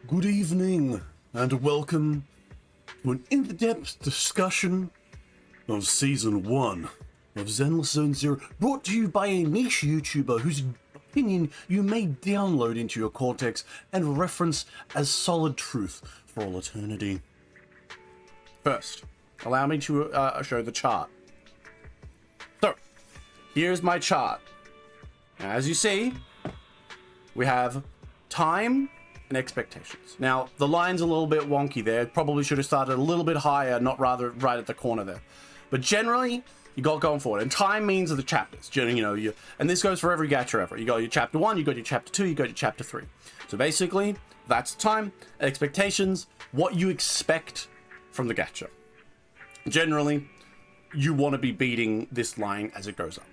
Good evening, and welcome to an in-depth discussion of Season 1 of Zenless Zone Zero, brought to you by a niche YouTuber whose opinion you may download into your cortex and reference as solid truth for all eternity. First, allow me to show the chart. So, here's my chart. Now, as you see, we have time and expectations. Now, the line's a little bit wonky there. Probably should have started a little bit higher, not rather right at the corner there. But generally, you got going forward. And time means the chapters. And this goes for every gacha ever. You got your chapter 1, you got your chapter 2, you got your chapter 3. So basically, that's time, expectations, what you expect from the gacha. Generally, you want to be beating this line as it goes up.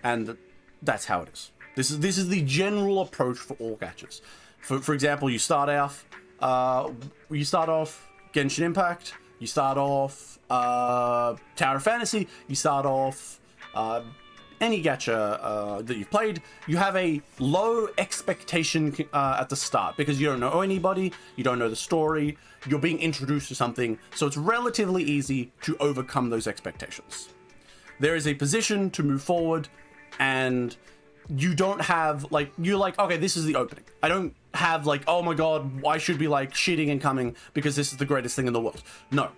And that's how it is. This is the general approach for all gachas. For example, you start off Genshin Impact, you start off Tower of Fantasy, you start off any gacha that you've played. You have a low expectation at the start because you don't know anybody, you don't know the story, you're being introduced to something, so it's relatively easy to overcome those expectations. There is a position to move forward, and you don't have, you're like, okay, this is the opening. I don't have, oh my god, I should be, shitting and coming because this is the greatest thing in the world. No.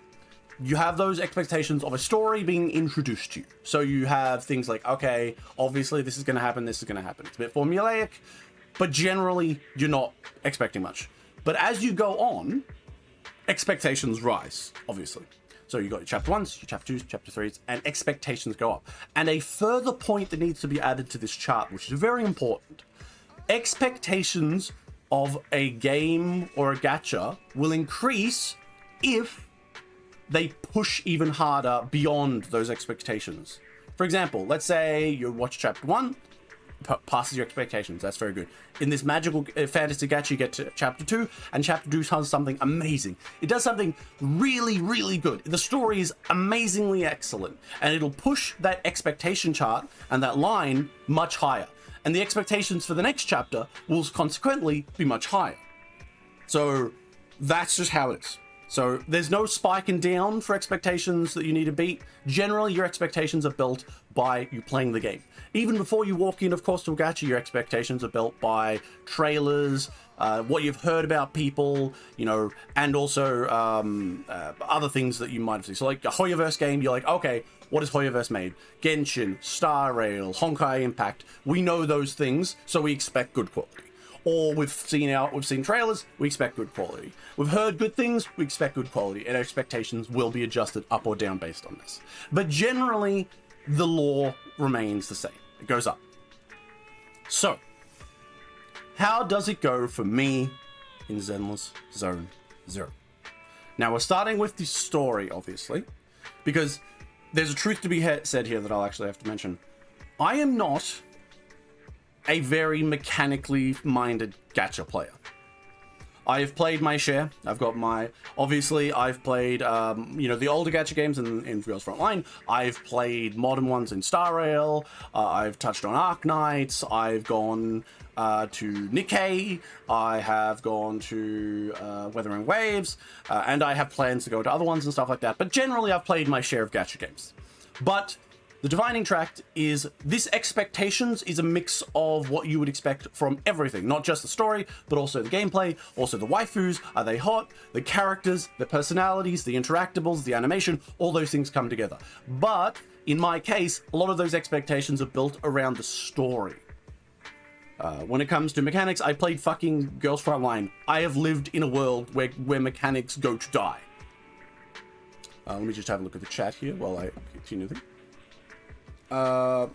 You have those expectations of a story being introduced to you. So you have things like, okay, obviously this is going to happen, this is going to happen. It's a bit formulaic, but generally you're not expecting much. But as you go on, expectations rise, obviously. So you got your chapter 1s, your chapter 2s, chapter 3s, and expectations go up. And a further point that needs to be added to this chart, which is very important, expectations of a game or a gacha will increase if they push even harder beyond those expectations. For example, let's say you watch chapter 1, passes your expectations. That's very good. In this magical fantasy gacha, you get to chapter 2, and chapter 2 does something amazing. It does something really, really good. The story is amazingly excellent, and it'll push that expectation chart and that line much higher. And the expectations for the next chapter will consequently be much higher. So that's just how it is. So there's no spike and down for expectations that you need to beat. Generally, your expectations are built by you playing the game. Even before you walk in, of course, to a gacha, your expectations are built by trailers, what you've heard about people, and also other things that you might have seen. So like a Hoyoverse game, you're like, okay, what is Hoyoverse made? Genshin, Star Rail, Honkai Impact. We know those things, so we expect good quality. Or we've seen trailers, we expect good quality. We've heard good things, we expect good quality, and expectations will be adjusted up or down based on this. But generally, the law remains the same. It goes up. So, how does it go for me in Zenless Zone Zero? Now, we're starting with the story, obviously, because there's a truth to be said here that I'll actually have to mention. I am not a very mechanically minded gacha player. I have played my share. I've played, the older gacha games in Girls Frontline. I've played modern ones in Star Rail. I've touched on Arc Knights. I've gone to Nikkei. I have gone to Weathering Waves. And I have plans to go to other ones and stuff like that. But generally, I've played my share of gacha games. But the defining tract is this expectations is a mix of what you would expect from everything, not just the story, but also the gameplay, also the waifus, are they hot, the characters, the personalities, the interactables, the animation, all those things come together. But in my case, a lot of those expectations are built around the story. When it comes to mechanics, I played fucking Girls Frontline. I have lived in a world where mechanics go to die. Let me just have a look at the chat here while I continue the oh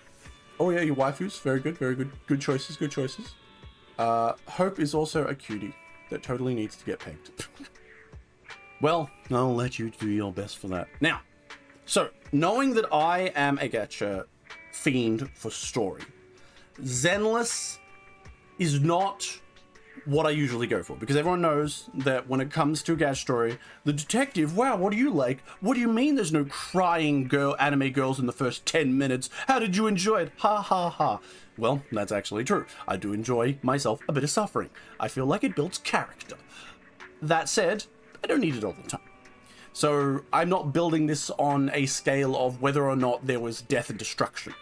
yeah, your waifus, very good, very good. Good choices, good choices. Hope is also a cutie that totally needs to get pegged. Well, I'll let you do your best for that. Now, so, knowing that I am a gacha fiend for story, Zenless is not what I usually go for, because everyone knows that when it comes to a gacha story, the detective, wow, what do you like? What do you mean there's no crying anime girls in the first 10 minutes? How did you enjoy it? Ha ha ha. Well, that's actually true. I do enjoy myself a bit of suffering. I feel like it builds character. That said, I don't need it all the time. So I'm not building this on a scale of whether or not there was death and destruction,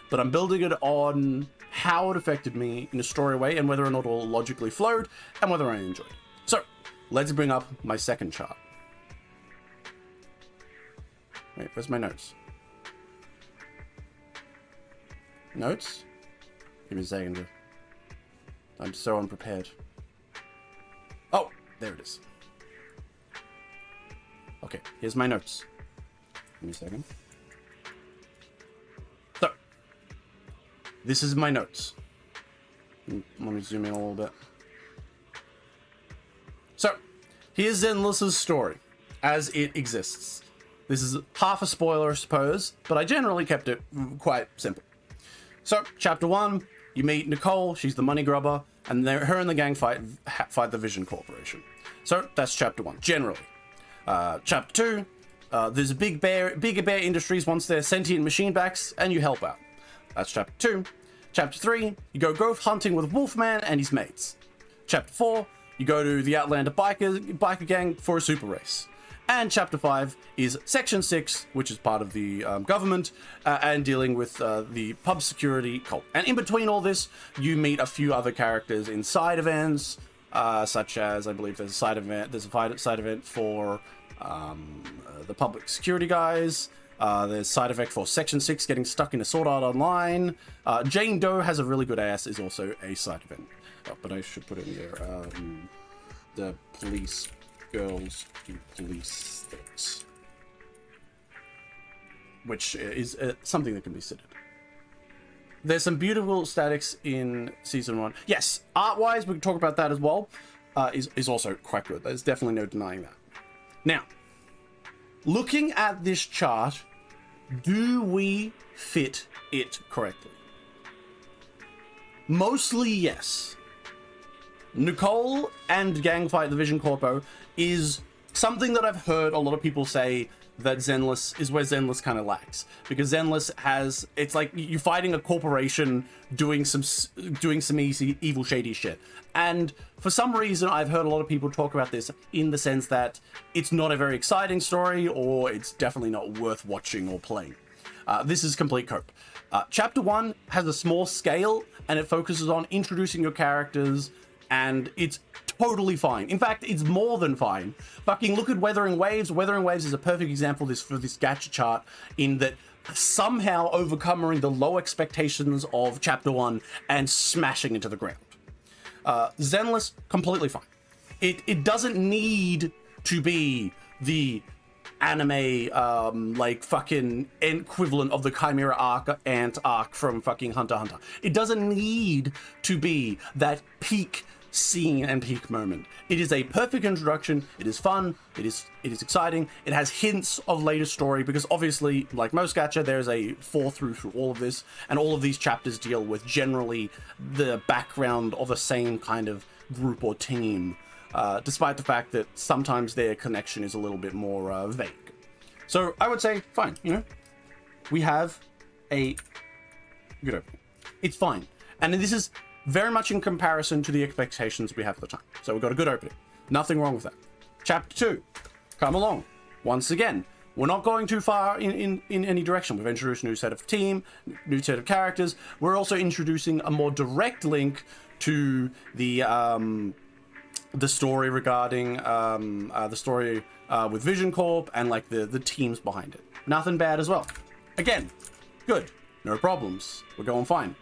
but I'm building it on how it affected me in a story way and whether or not it all logically flowed and whether I enjoyed it. So let's bring up my second chart. Wait, where's my notes? Notes? Give me a second. I'm so unprepared. Oh, there it is. Okay, here's my notes. Give me a second. So, this is my notes. Let me zoom in a little bit. So, here's Zenless's story as it exists. This is half a spoiler, I suppose, but I generally kept it quite simple. So, chapter 1, you meet Nicole, she's the money grubber, and her and the gang fight the Vision Corporation. So, that's chapter 1, generally. Chapter 2, there's a Bigger Bear Industries wants their sentient machine backs, and you help out. That's chapter 2. Chapter 3, you go ghost hunting with Wolfman and his mates. Chapter 4, you go to the Outlander biker gang for a super race. And chapter 5 is Section 6, which is part of the government, and dealing with the pub security cult. And in between all this, you meet a few other characters in side events, such as, I believe there's a side event for the public security guys. There's side effect for Section 6 getting stuck in a Sword Art Online. Jane Doe has a really good ass is also a side event. Oh, but I should put it in there. The police girls do police things, which is something that can be considered. There's some beautiful statics in season 1. Yes, art-wise, we can talk about that as well. Is also quite good. There's definitely no denying that. Now, looking at this chart, do we fit it correctly? Mostly yes. Nicole and gang fight the Vision Corpo is something that I've heard a lot of people say that Zenless is where Zenless kind of lacks, because Zenless has, it's like you're fighting a corporation doing some easy evil shady shit, and for some reason I've heard a lot of people talk about this in the sense that it's not a very exciting story, or it's definitely not worth watching or playing. This is complete cope. Chapter 1 has a small scale and it focuses on introducing your characters, and it's totally fine. In fact, it's more than fine. Fucking look at Weathering Waves. Weathering Waves is a perfect example for this gacha chart, in that somehow overcoming the low expectations of chapter 1 and smashing into the ground. Zenless, completely fine. It doesn't need to be the anime like fucking equivalent of the Chimera Ant arc from fucking Hunter x Hunter. It doesn't need to be that peak scene and peak moment. It is a perfect introduction. It is fun. It is exciting. It has hints of later story, because obviously, like most gacha, there's a fall through all of this, and all of these chapters deal with generally the background of the same kind of group or team, despite the fact that sometimes their connection is a little bit more vague. So I would say fine. You know, we have a good opening. It's fine, and this is very much in comparison to the expectations we have at the time. So we've got a good opening. Nothing wrong with that. Chapter 2, come along. Once again, we're not going too far in any direction. We've introduced a new set of team, new set of characters. We're also introducing a more direct link to the story regarding the story with Vision Corp and like the teams behind it. Nothing bad as well. Again, good. No problems. We're going fine.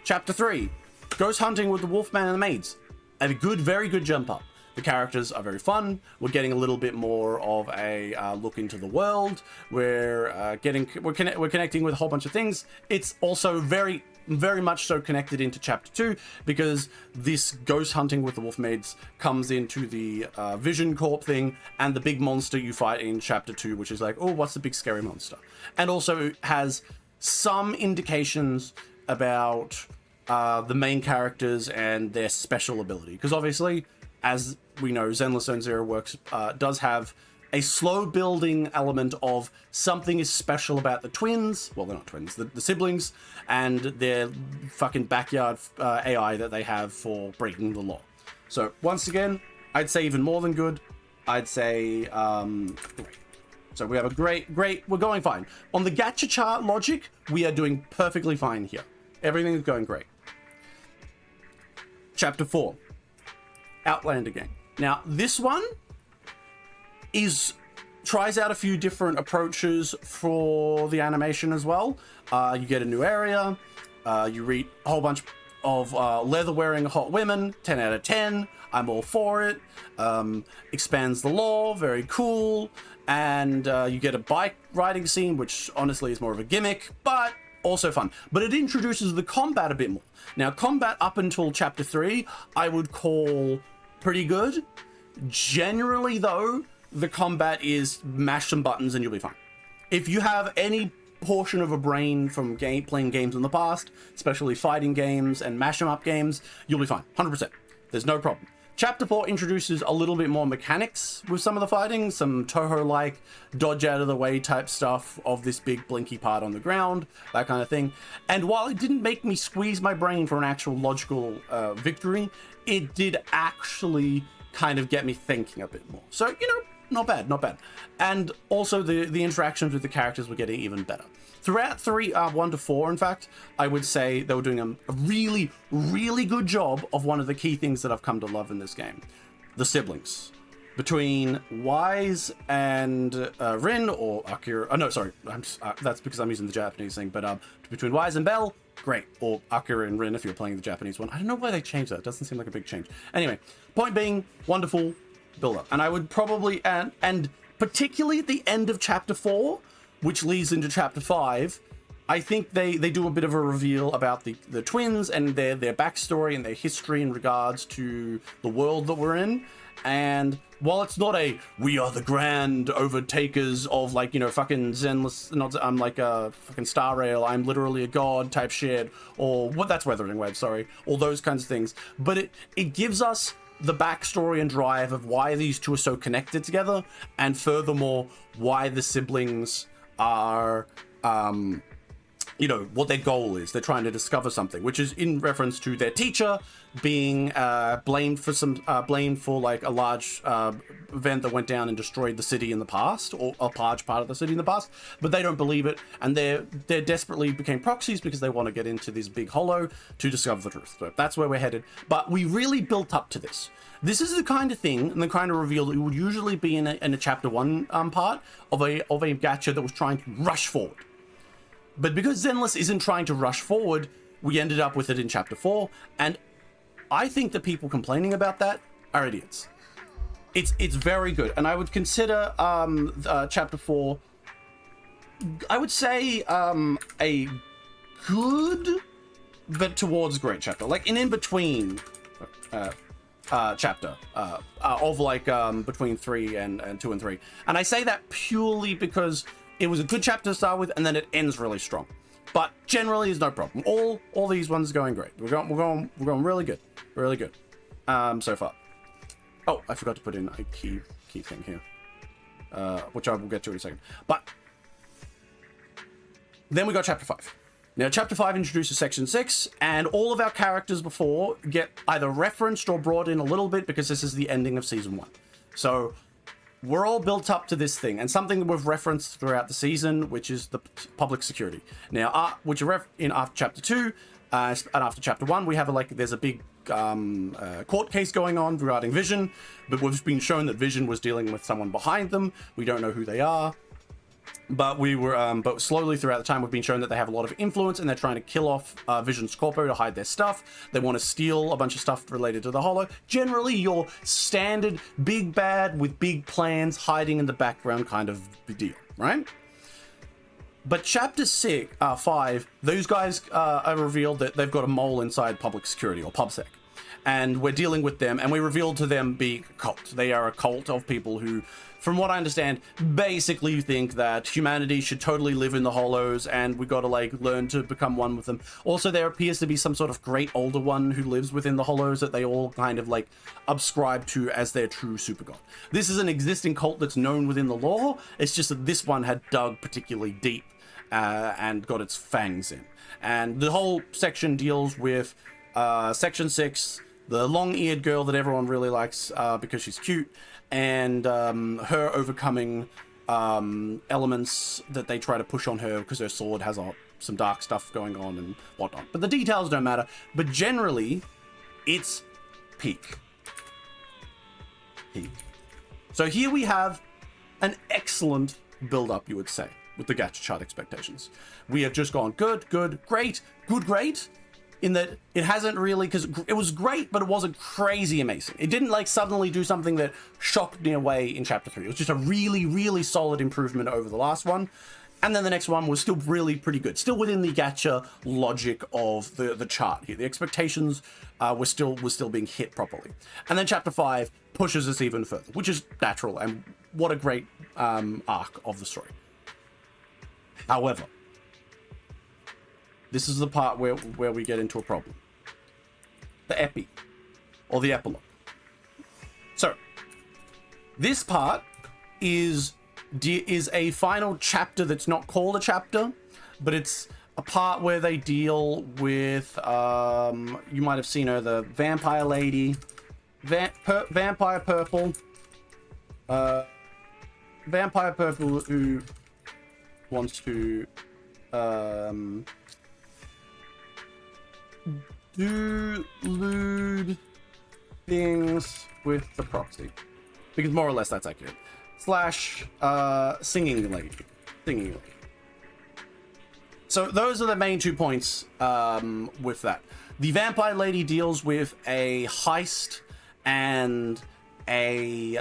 Chapter 3, Ghost Hunting with the Wolfman and the Maids. A good, very good jump up. The characters are very fun. We're getting a little bit more of a look into the world. We're connecting with a whole bunch of things. It's also very, very much so connected into Chapter 2, because this Ghost Hunting with the Wolf Maids comes into the Vision Corp thing, and the big monster you fight in Chapter 2, which is like, oh, what's the big scary monster? And also has some indications about the main characters and their special ability, because obviously, as we know, Zenless Zone Zero works does have a slow building element of something is special about the twins. Well, they're not twins, the siblings, and their fucking backyard AI that they have for breaking the law. So once again, I'd say even more than good. I'd say great. So we have a great, we're going fine. On the gacha chart logic, we are doing perfectly fine here. Everything is going great. Chapter 4, Outlander game. Now, this one tries out a few different approaches for the animation as well. You get a new area, you read a whole bunch of leather-wearing hot women, 10 out of 10. I'm all for it. Expands the lore, very cool. And you get a bike riding scene, which honestly is more of a gimmick, but also fun. But it introduces the combat a bit more. Now, combat up until Chapter 3, I would call pretty good. Generally, though, the combat is mash some buttons and you'll be fine. If you have any portion of a brain from playing games in the past, especially fighting games and mash 'em up games, you'll be fine, 100%. There's no problem. Chapter 4 introduces a little bit more mechanics with some of the fighting, some Toho-like dodge out of the way type stuff of this big blinky part on the ground, that kind of thing. And while it didn't make me squeeze my brain for an actual logical victory, it did actually kind of get me thinking a bit more. So, you know, not bad, not bad. And also the interactions with the characters were getting even better. Throughout 1 to 4, in fact, I would say they were doing a really, really good job of one of the key things that I've come to love in this game. The siblings. Between Wise and Rin, or Akira... Oh, no, sorry. That's because I'm using the Japanese thing. But between Wise and Bell, great. Or Akira and Rin if you're playing the Japanese one. I don't know why they changed that. It doesn't seem like a big change. Anyway, point being, wonderful build-up. And I would probably... And particularly at the end of Chapter 4... which leads into Chapter 5, I think they do a bit of a reveal about the twins and their backstory and their history in regards to the world that we're in. And while it's not we are the grand overtakers of, like, you know, fucking Zenless, I'm like a fucking Star Rail, I'm literally a god type shit, or what, that's Weathering Wave, sorry, all those kinds of things. But it gives us the backstory and drive of why these two are so connected together, and furthermore, why the siblings are, you know, what their goal is. They're trying to discover something, which is in reference to their teacher being blamed for like a large event that went down and destroyed the city in the past, or a large part of the city in the past, but they don't believe it, and they desperately became proxies because they want to get into this big hollow to discover the truth. So that's where we're headed. But we really built up to this. This is the kind of thing and the kind of reveal that would usually be in a Chapter 1 part of a gacha that was trying to rush forward. But because Zenless isn't trying to rush forward, we ended up with it in Chapter 4, and I think the people complaining about that are idiots. It's very good, and I would consider Chapter 4, I would say a good, but towards great chapter, like an in-between chapter of like between 3 and 2 and 3. And I say that purely because it was a good chapter to start with, and then it ends really strong. But generally, is no problem. All these ones are going great. We're going really good, really good so far. Oh, I forgot to put in a key thing here, which I will get to in a second. But then we got Chapter 5. Now, Chapter 5 introduces Section 6, and all of our characters before get either referenced or brought in a little bit because this is the ending of Season 1. So we're all built up to this thing, and something that we've referenced throughout the season, which is the public security. Now, which are in after Chapter 2 and after Chapter 1, we have there's a big court case going on regarding Vision, but we've been shown that Vision was dealing with someone behind them. We don't know who they are. But but slowly throughout the time, we've been shown that they have a lot of influence, and they're trying to kill off Vision's corpo to hide their stuff. They want to steal a bunch of stuff related to the Hollow. Generally, your standard big bad with big plans hiding in the background kind of deal, right? But Chapter 5, those guys are revealed that they've got a mole inside public security, or PubSec. And we're dealing with them, and we revealed to them being a cult. They are a cult of people who, from what I understand, basically think that humanity should totally live in the Hollows, and we got to learn to become one with them. Also, there appears to be some sort of great older one who lives within the Hollows that they all kind of subscribe to as their true super god. This is an existing cult that's known within the lore. It's just that this one had dug particularly deep and got its fangs in. And the whole section deals with Section 6, the long-eared girl that everyone really likes because she's cute, and her overcoming elements that they try to push on her because her sword has some dark stuff going on and whatnot. But the details don't matter. But generally, it's peak. So here we have an excellent build-up, you would say, with the gacha chart expectations. We have just gone good, great, great, in that it hasn't really, because it was great, but it wasn't crazy amazing. It didn't like suddenly do something that shocked me away in chapter 3. It was just a really solid improvement over the last one. And then the next one was still really pretty good, still within the gacha logic of the chart here. The expectations were still being hit properly. And then chapter 5 pushes us even further, which is natural, and what a great arc of the story. However, this is the part where we get into a problem. The epi, or the epilogue. So, this part is a final chapter that's not called a chapter, but it's a part where they deal with, you might have seen her, the vampire lady, vampire purple, who wants to do lewd things with the proxy, because more or less that's accurate. / singing lady. So those are the main 2 points with that. The vampire lady deals with a heist and a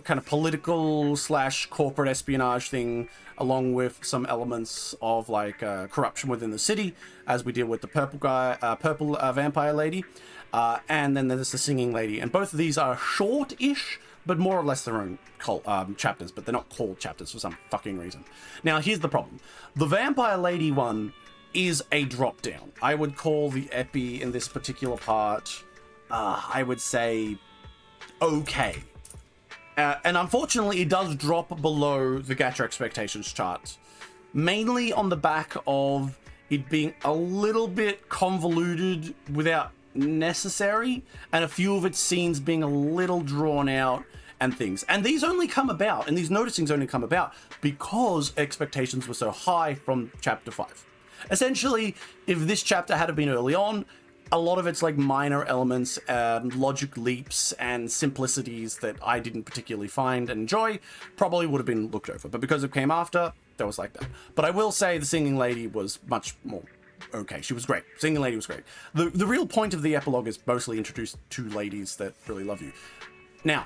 kind of political / corporate espionage thing, along with some elements of like corruption within the city, as we deal with the purple vampire lady, and then there's the singing lady, and both of these are short-ish, but more or less their own chapters, but they're not called chapters for some fucking reason. Now, here's the problem. The vampire lady one is a drop down. I would call the epi in this particular part, I would say, okay. And unfortunately, it does drop below the gacha expectations chart, mainly on the back of it being a little bit convoluted without necessary, and a few of its scenes being a little drawn out and things. And these only come about, and these noticings only come about because expectations were so high from chapter 5. Essentially, if this chapter had been early on, a lot of its like minor elements, logic leaps and simplicities that I didn't particularly find and enjoy probably would have been looked over. But because it came after, that was like that. But I will say the singing lady was much more okay. She was great. Singing lady was great. The real point of the epilogue is mostly introduce 2 ladies that really love you. Now,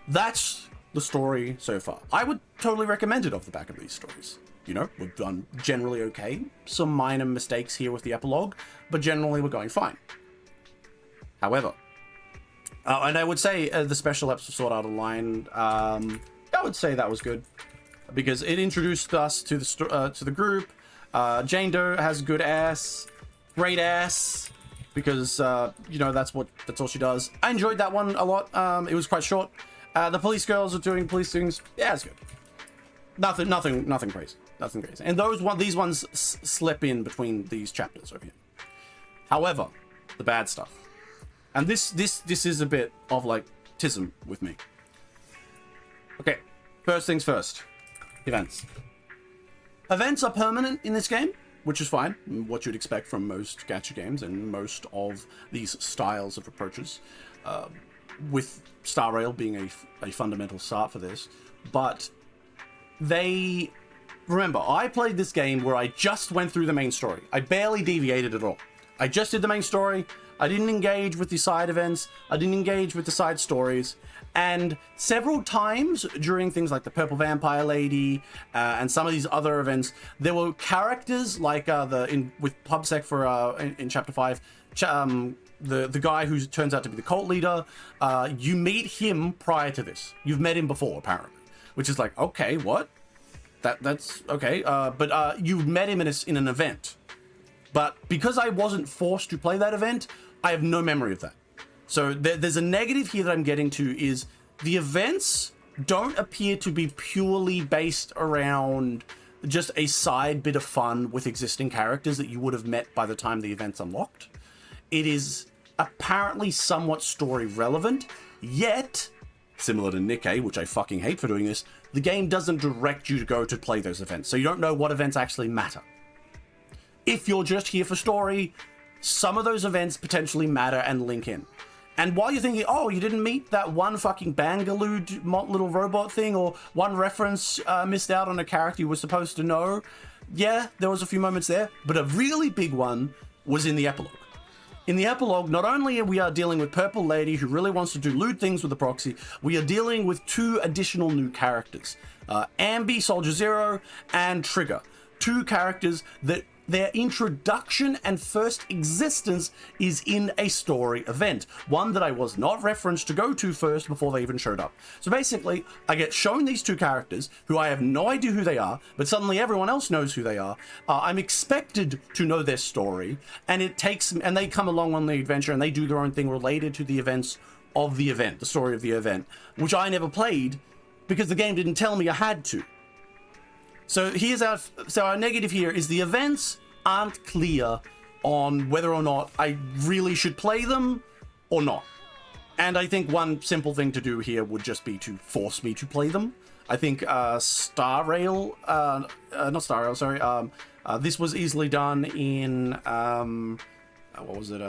that's the story so far. I would totally recommend it off the back of these stories. You know, we've done generally okay. Some minor mistakes here with the epilogue, but generally we're going fine. However, and I would say the special episode Sword Art Online, I would say that was good because it introduced us to the group. Jane Doe has good ass, great ass, because you know that's all she does. I enjoyed that one a lot. It was quite short. The police girls are doing police things. Yeah, it's good. Nothing crazy. Nothing crazy. And these ones slip in between these chapters over here. However, the bad stuff. And this is a bit of like tism with me. Okay, first things first. Events. Events are permanent in this game, which is fine. What you'd expect from most gacha games and most of these styles of approaches. With Star Rail being a fundamental start for this. But remember, I played this game where I just went through the main story. I barely deviated at all. I just did the main story. I didn't engage with the side events. I didn't engage with the side stories. And several times during things like the Purple Vampire Lady and some of these other events, there were characters like with PubSec for in Chapter 5, the guy who turns out to be the cult leader. You meet him prior to this. You've met him before, apparently. Which is like, okay, what? That's okay. But you met him in an event. But because I wasn't forced to play that event, I have no memory of that. So there's a negative here that I'm getting to is the events don't appear to be purely based around just a side bit of fun with existing characters that you would have met by the time the event's unlocked. it is apparently somewhat story relevant, yet, similar to Nikkei, which I fucking hate for doing this, the game doesn't direct you to go to play those events, so you don't know what events actually matter. If you're just here for story, some of those events potentially matter and link in. And while you're thinking, oh, you didn't meet that one fucking Bangaloo little robot thing, or one reference missed out on a character you were supposed to know, yeah, there was a few moments there, but a really big one was in the epilogue. In the epilogue, not only are we dealing with Purple Lady, who really wants to do lewd things with the proxy, we are dealing with two additional new characters. Ambi, Soldier Zero, and Trigger. Two characters that their introduction and first existence is in a story event. One that I was not referenced to go to first before they even showed up. So basically, I get shown these two characters who I have no idea who they are, but suddenly everyone else knows who they are. I'm expected to know their story, and they come along on the adventure and they do their own thing related to the events of the event, the story of the event, which I never played because the game didn't tell me I had to. So our negative here is the events aren't clear on whether or not I really should play them or not. And I think one simple thing to do here would just be to force me to play them. I think not Star Rail, sorry. This was easily done in, what was it?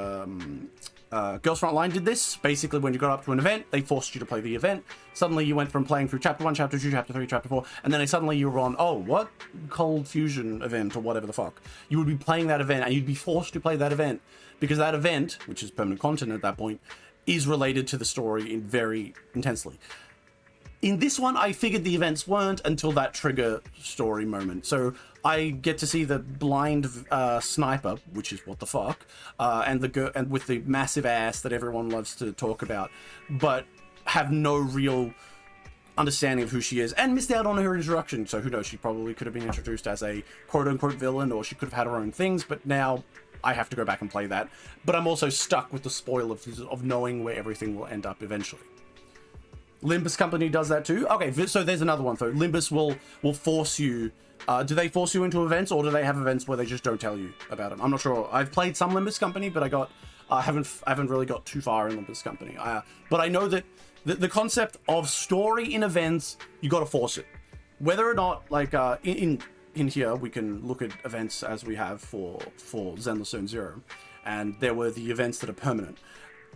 Girls Front Line did this. Basically, when you got up to an event, they forced you to play the event. Suddenly, you went from playing through Chapter 1, Chapter 2, Chapter 3, Chapter 4, and then suddenly you were on, oh, what? Cold Fusion event or whatever the fuck. You would be playing that event, and you'd be forced to play that event, because that event, which is permanent content at that point, is related to the story very intensely. In this one, I figured the events weren't until that Trigger story moment. So I get to see the blind sniper, which is what the fuck, and with the massive ass that everyone loves to talk about, but have no real understanding of who she is, and missed out on her introduction. So who knows? She probably could have been introduced as a quote-unquote villain, or she could have had her own things. But now I have to go back and play that. But I'm also stuck with the spoil of knowing where everything will end up eventually. Limbus Company does that too. Okay, so there's another one though. Limbus will force you. Do they force you into events, or do they have events where they just don't tell you about them? I'm not sure. I've played some Limbus Company, but I haven't really got too far in Limbus Company. But I know that the concept of story in events, you got to force it. Whether or not, like in here, we can look at events as we have for Zenless Zone Zero, and there were the events that are permanent.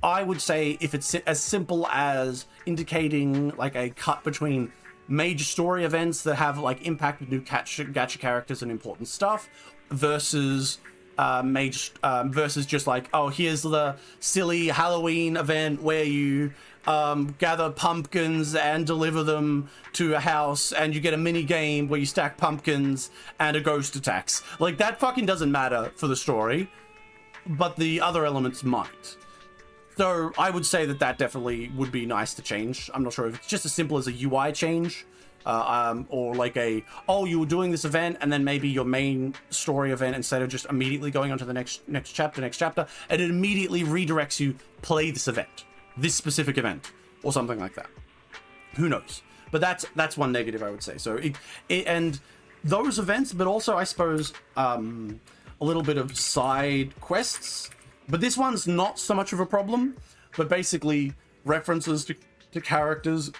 I would say if it's as simple as indicating like a cut between major story events that have like impact with new gacha characters and important stuff versus versus just like, oh, here's the silly Halloween event where you gather pumpkins and deliver them to a house, and you get a mini game where you stack pumpkins and a ghost attacks. Like, that fucking doesn't matter for the story, but the other elements might. So I would say that definitely would be nice to change. I'm not sure if it's just as simple as a UI change, or like you were doing this event, and then maybe your main story event, instead of just immediately going on to the next chapter, and it immediately redirects you, play this event, this specific event, or something like that. Who knows? But that's one negative I would say. So and those events, but also I suppose a little bit of side quests. But this one's not so much of a problem, but basically references to characters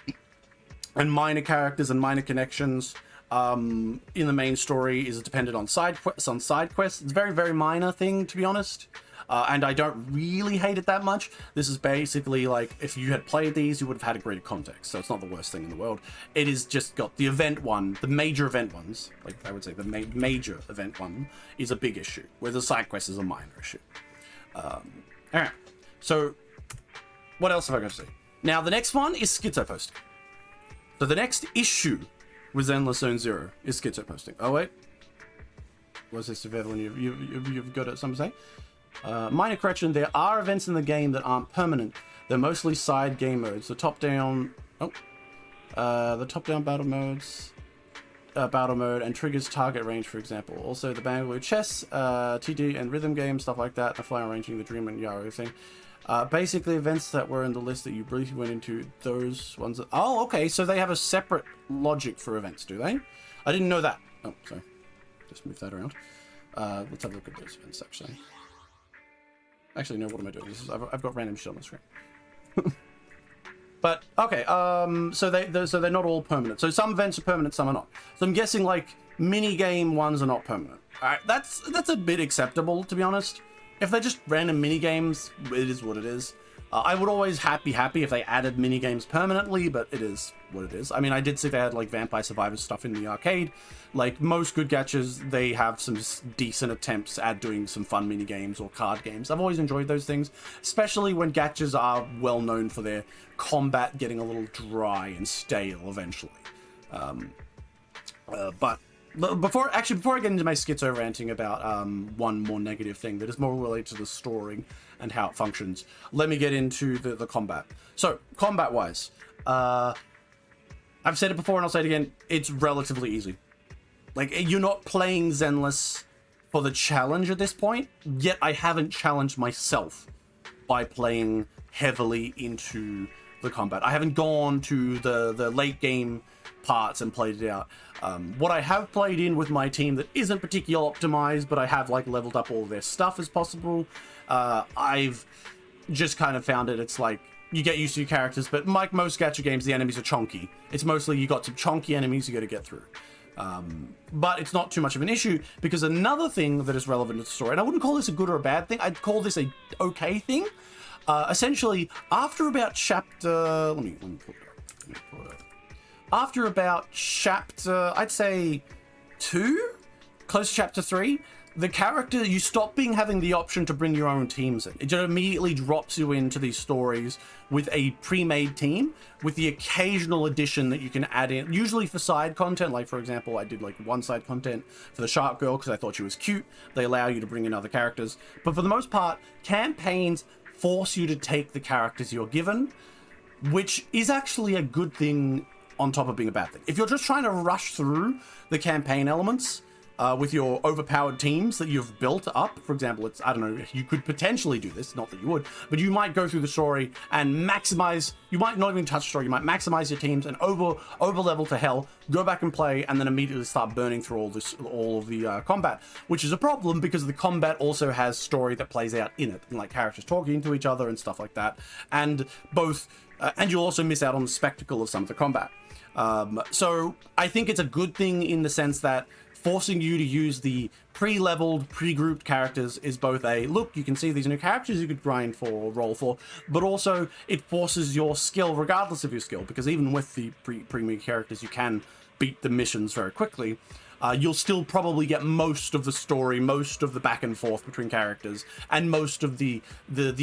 and minor connections in the main story is dependent on side quests. It's a very, very minor thing, to be honest. And I don't really hate it that much. This is basically like, if you had played these, you would have had a greater context. So it's not the worst thing in the world. It is just got the event one, the major event ones. Like I would say the major event one is a big issue, where the side quest is a minor issue. Alright, so what else have I got to say? Now, the next one is schizo posting. So the next issue with Zenless Zone Zero is schizo posting. Oh, wait. Was this Evelyn? You've got something to say? Minor correction, there are events in the game that aren't permanent. They're mostly side game modes. The top-down battle modes. Battle mode and triggers target range, for example. Also the Bangalore chess, TD and rhythm games, stuff like that. The fly arranging, the dream and Yaro thing. Basically events that were in the list that you briefly went into, those ones that, oh, okay, so they have a separate logic for events, do they? I didn't know that. Oh, sorry. Just move that around. Let's have a look at those events, actually. Actually, no, what am I doing? I've got random shit on the screen. But okay, so they're not all permanent. So some events are permanent, some are not. So I'm guessing like mini game ones are not permanent. All right, that's a bit acceptable, to be honest. If they're just random mini games, it is what it is. I would always be happy if they added mini games permanently, but it is what it is. I mean, I did see they had like Vampire Survivors stuff in the arcade. Like most good gachas, they have some decent attempts at doing some fun mini games or card games. I've always enjoyed those things, especially when gachas are well known for their combat getting a little dry and stale eventually. But before I get into my schizo ranting about one more negative thing that is more related to the story and how it functions, let me get into the combat. So, combat-wise, I've said it before and I'll say it again, it's relatively easy. Like, you're not playing Zenless for the challenge at this point, yet I haven't challenged myself by playing heavily into the combat. I haven't gone to the late game parts and played it out. What I have played in with my team that isn't particularly optimized, but I have like leveled up all their stuff as possible. I've just kind of found it's like you get used to your characters, but like most gacha games, the enemies are chonky. It's mostly you got some chonky enemies you got to get through. But it's not too much of an issue because another thing that is relevant to the story, and I wouldn't call this a good or a bad thing, I'd call this a okay thing. Essentially, after about chapter, let me pull it up. After about chapter, I'd say 2, close to chapter 3, the character, you stop having the option to bring your own teams in. It just immediately drops you into these stories with a pre-made team, with the occasional addition that you can add in, usually for side content. Like, for example, I did like one side content for the Shark Girl because I thought she was cute. They allow you to bring in other characters. But for the most part, campaigns force you to take the characters you're given, which is actually a good thing on top of being a bad thing. If you're just trying to rush through the campaign elements with your overpowered teams that you've built up, for example, I don't know, you could potentially do this, not that you would, but you might go through the story and maximize, you might not even touch the story, you might maximize your teams and over level to hell, go back and play, and then immediately start burning through all of the combat, which is a problem because the combat also has story that plays out in it, and like characters talking to each other and stuff like that, and and you'll also miss out on the spectacle of some of the combat. So I think it's a good thing in the sense that forcing you to use the pre-leveled, pre-grouped characters is both a, look, you can see these new characters you could grind for or roll for, but also it forces your skill regardless of your skill, because even with the pre-made characters you can beat the missions very quickly. You'll still probably get most of the story, most of the back and forth between characters, and most of the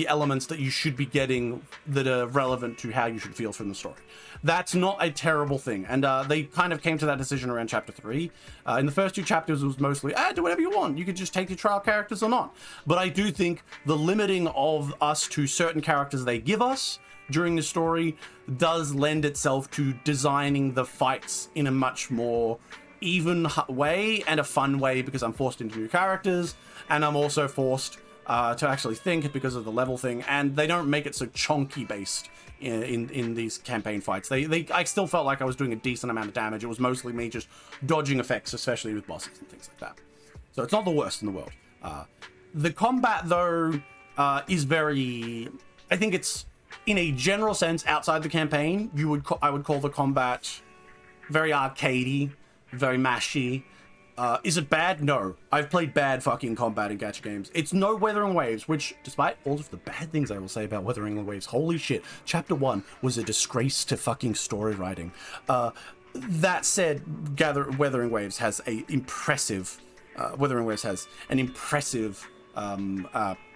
elements that you should be getting that are relevant to how you should feel from the story. That's not a terrible thing, and they kind of came to that decision around chapter 3. In the first 2 chapters, it was mostly, do whatever you want. You could just take your trial characters or not. But I do think the limiting of us to certain characters they give us during the story does lend itself to designing the fights in a much more even way and a fun way, because I'm forced into new characters and I'm also forced to actually think because of the level thing, and they don't make it so chonky based in these campaign fights. I still felt like I was doing a decent amount of damage. It was mostly me just dodging effects, especially with bosses and things like that. So it's not the worst in the world. The combat though is very, I think it's, in a general sense, outside the campaign, I would call the combat very arcadey, very mashy. Is it bad? No. I've played bad fucking combat in gacha games. It's no Weathering Waves, which, despite all of the bad things I will say about Weathering Waves, holy shit, Chapter 1 was a disgrace to fucking story writing. That said, Weathering Waves has an impressive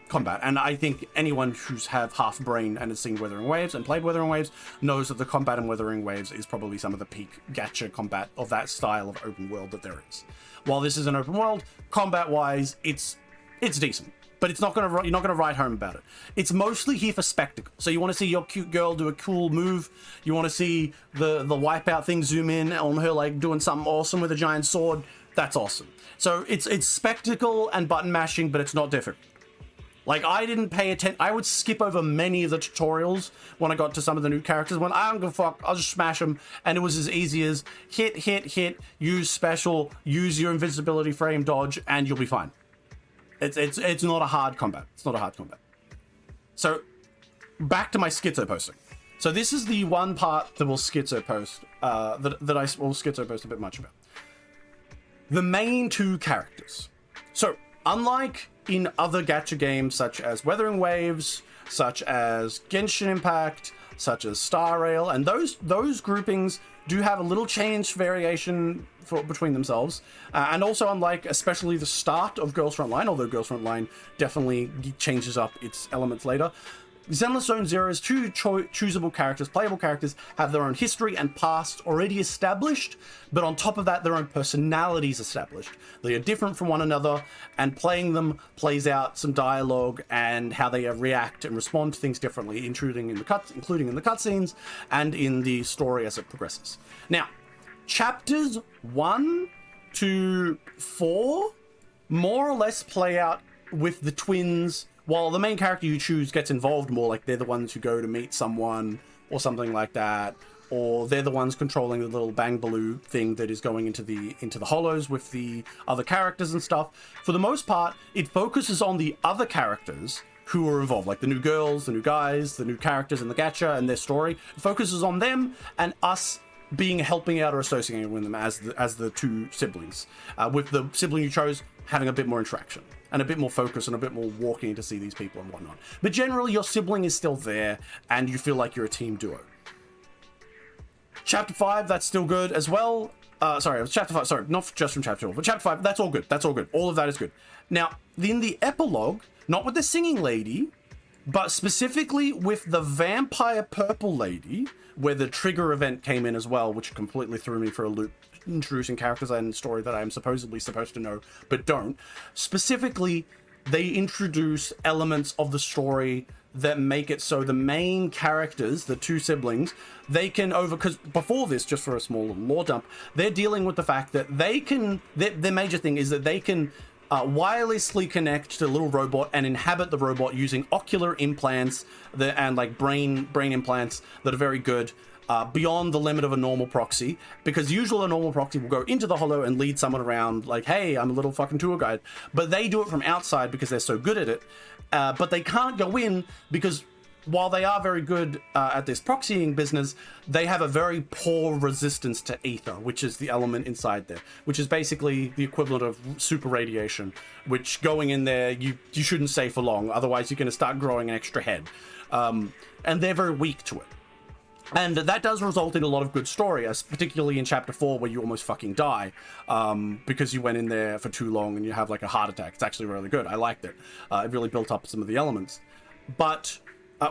combat, and I think anyone who's have half brain and has seen Weathering Waves and played Weathering Waves knows that the combat in Weathering Waves is probably some of the peak gacha combat of that style of open world that there is. While this is an open world, combat wise, it's decent, but you're not gonna write home about it. It's mostly here for spectacle. So you want to see your cute girl do a cool move, you want to see the wipeout thing zoom in on her like doing something awesome with a giant sword. That's awesome. So it's spectacle and button mashing, but it's not difficult. Like, I didn't pay attention. I would skip over many of the tutorials when I got to some of the new characters. When I don't give a fuck, I'll just smash them. And it was as easy as hit, use special, use your invisibility frame, dodge, and you'll be fine. It's not a hard combat. It's not a hard combat. So back to my schizo posting. So this is the one part that will schizo post, that I will schizo post a bit much about. The main two characters. So unlike in other gacha games such as Weathering Waves, such as Genshin Impact, such as Star Rail, and those groupings do have a little change variation between themselves, and also unlike especially the start of Girls Frontline, although Girls Frontline definitely changes up its elements later, Zenless Zone Zero's two choosable characters, playable characters, have their own history and past already established, but on top of that, their own personalities established. They are different from one another, and playing them plays out some dialogue and how they react and respond to things differently, including in the cutscenes and in the story as it progresses. Now, chapters 1 to 4 more or less play out with the twins, while the main character you choose gets involved more, like they're the ones who go to meet someone or something like that, or they're the ones controlling the little bang baloo thing that is going into the hollows with the other characters and stuff. For the most part, it focuses on the other characters who are involved, like the new girls, the new guys, the new characters in the gacha and their story. It focuses on them and us helping out or associating with them as the two siblings, with the sibling you chose having a bit more interaction and a bit more focus and a bit more walking to see these people and whatnot. But generally, your sibling is still there, and you feel like you're a team duo. Chapter 5, that's still good as well. Sorry, it was Chapter 5. Sorry, not just from Chapter 4, but Chapter 5, that's all good. That's all good. All of that is good. Now, in the epilogue, not with the singing lady, but specifically with the vampire purple lady, where the trigger event came in as well, which completely threw me for a loop, introducing characters and story that I am supposedly supposed to know, but don't. Specifically, they introduce elements of the story that make it so the main characters, the two siblings, they can because before this, just for a small lore dump, they're dealing with the fact that they can, their major thing is that they can wirelessly connect to a little robot and inhabit the robot using ocular implants and like brain implants that are very good, beyond the limit of a normal proxy, because usually a normal proxy will go into the hollow and lead someone around like, hey, I'm a little fucking tour guide, but they do it from outside because they're so good at it, but they can't go in because while they are very good at this proxying business, they have a very poor resistance to ether, which is the element inside there, which is basically the equivalent of super radiation, which going in there, you shouldn't stay for long, otherwise you're going to start growing an extra head. And they're very weak to it. And that does result in a lot of good story, particularly in Chapter 4, where you almost fucking die because you went in there for too long and you have like a heart attack. It's actually really good. I liked it. It really built up some of the elements. But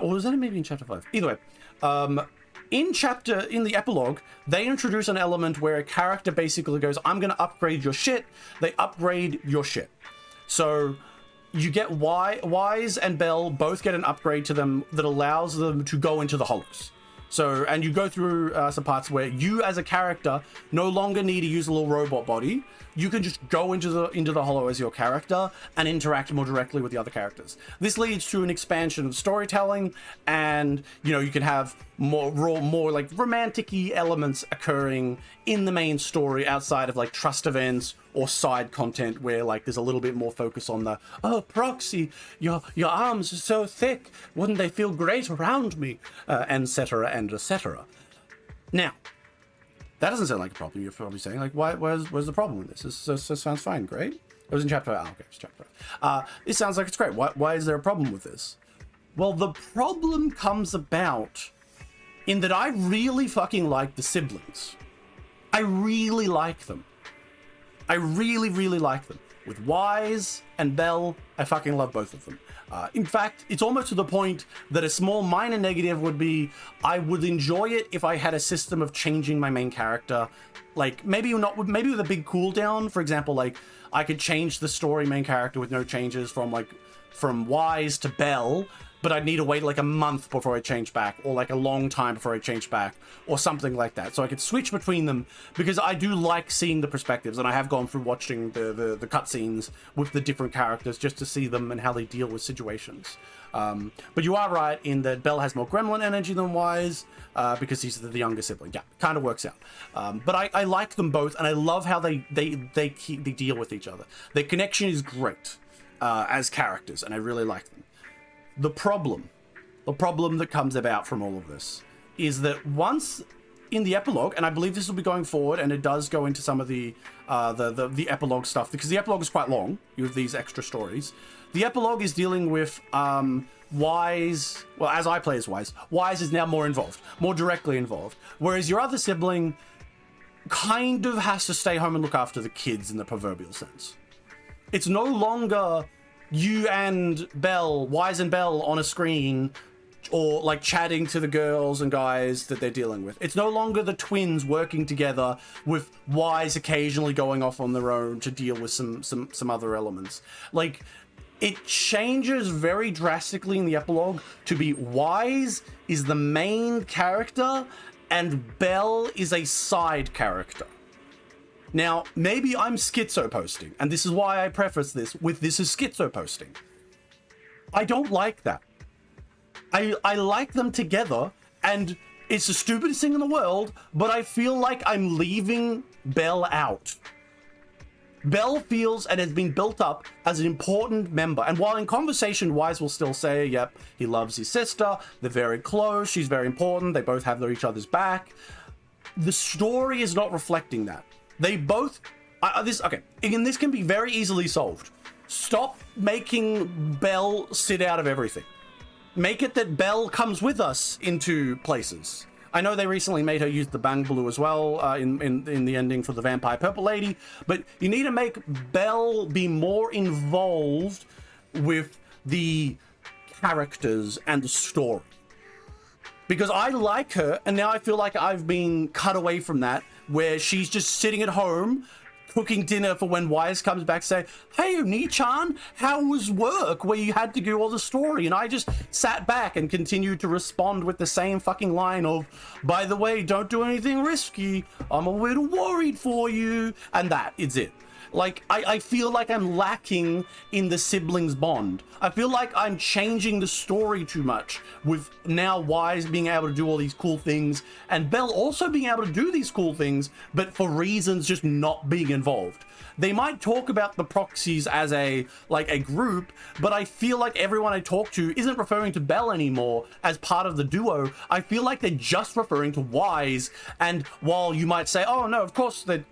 or was that maybe in Chapter 5? Either way, in the epilogue, they introduce an element where a character basically goes, I'm going to upgrade your shit. They upgrade your shit. So you get Wise and Belle both get an upgrade to them that allows them to go into the hollows. So, and you go through some parts where you as a character no longer need to use a little robot body. You can just go into the hollow as your character and interact more directly with the other characters. This leads to an expansion of storytelling, and you can have more like romantic-y elements occurring in the main story outside of like trust events or side content where like there's a little bit more focus on the, oh, proxy, your arms are so thick, wouldn't they feel great around me, etc. and etc. Now, that doesn't sound like a problem. You're probably saying, like, where's the problem with this? This sounds fine, great. It was in Chapter 5. Okay, it's Chapter 5. It sounds like it's great. Why is there a problem with this? Well, the problem comes about in that I really fucking like the siblings. I really like them. I really, really like them. With Wise and Belle, I fucking love both of them. In fact, it's almost to the point that a small minor negative would be, I would enjoy it if I had a system of changing my main character. Like, maybe with a big cooldown. For example, like, I could change the story main character with no changes from Wise to Belle, but I'd need to wait like a month before I change back, or like a long time before I change back, or something like that. So I could switch between them, because I do like seeing the perspectives, and I have gone through watching the cutscenes with the different characters just to see them and how they deal with situations. But you are right in that Belle has more gremlin energy than Wise, because he's the younger sibling. Yeah, kind of works out. But I like them both, and I love how they deal with each other. Their connection is great as characters, and I really like them. The problem that comes about from all of this is that once in the epilogue, and I believe this will be going forward, and it does go into some of the epilogue stuff, because the epilogue is quite long with these extra stories. The epilogue is dealing with Wise, well, as I play as Wise, Wise is now more involved, more directly involved, whereas your other sibling kind of has to stay home and look after the kids in the proverbial sense. It's no longer you and Belle, Wise and Belle on a screen, or like chatting to the girls and guys that they're dealing with. It's no longer the twins working together with Wise occasionally going off on their own to deal with some other elements. Like, it changes very drastically in the epilogue to be Wise is the main character and Belle is a side character. Now, maybe I'm schizo-posting, and this is why I preface this with this is schizo-posting. I don't like that. I like them together, and it's the stupidest thing in the world, but I feel like I'm leaving Belle out. Belle feels and has been built up as an important member, and while in conversation, Wise will still say, yep, he loves his sister, they're very close, she's very important, they both have each other's back. The story is not reflecting that. They both, okay, again, this can be very easily solved. Stop making Belle sit out of everything. Make it that Belle comes with us into places. I know they recently made her use the Bang Blue as well in the ending for the Vampire Purple Lady, but you need to make Belle be more involved with the characters and the story. Because I like her, and now I feel like I've been cut away from that, where she's just sitting at home cooking dinner for when Wise comes back, say, hey, Oni-chan, how was work where you had to do all the story? And I just sat back and continued to respond with the same fucking line of, by the way, don't do anything risky. I'm a little worried for you. And that is it. Like, I feel like I'm lacking in the siblings bond. I feel like I'm changing the story too much with now Wise being able to do all these cool things and Belle also being able to do these cool things, but for reasons just not being involved. They might talk about the proxies as a group, but I feel like everyone I talk to isn't referring to Belle anymore as part of the duo. I feel like they're just referring to Wise, and while you might say, oh no, of course the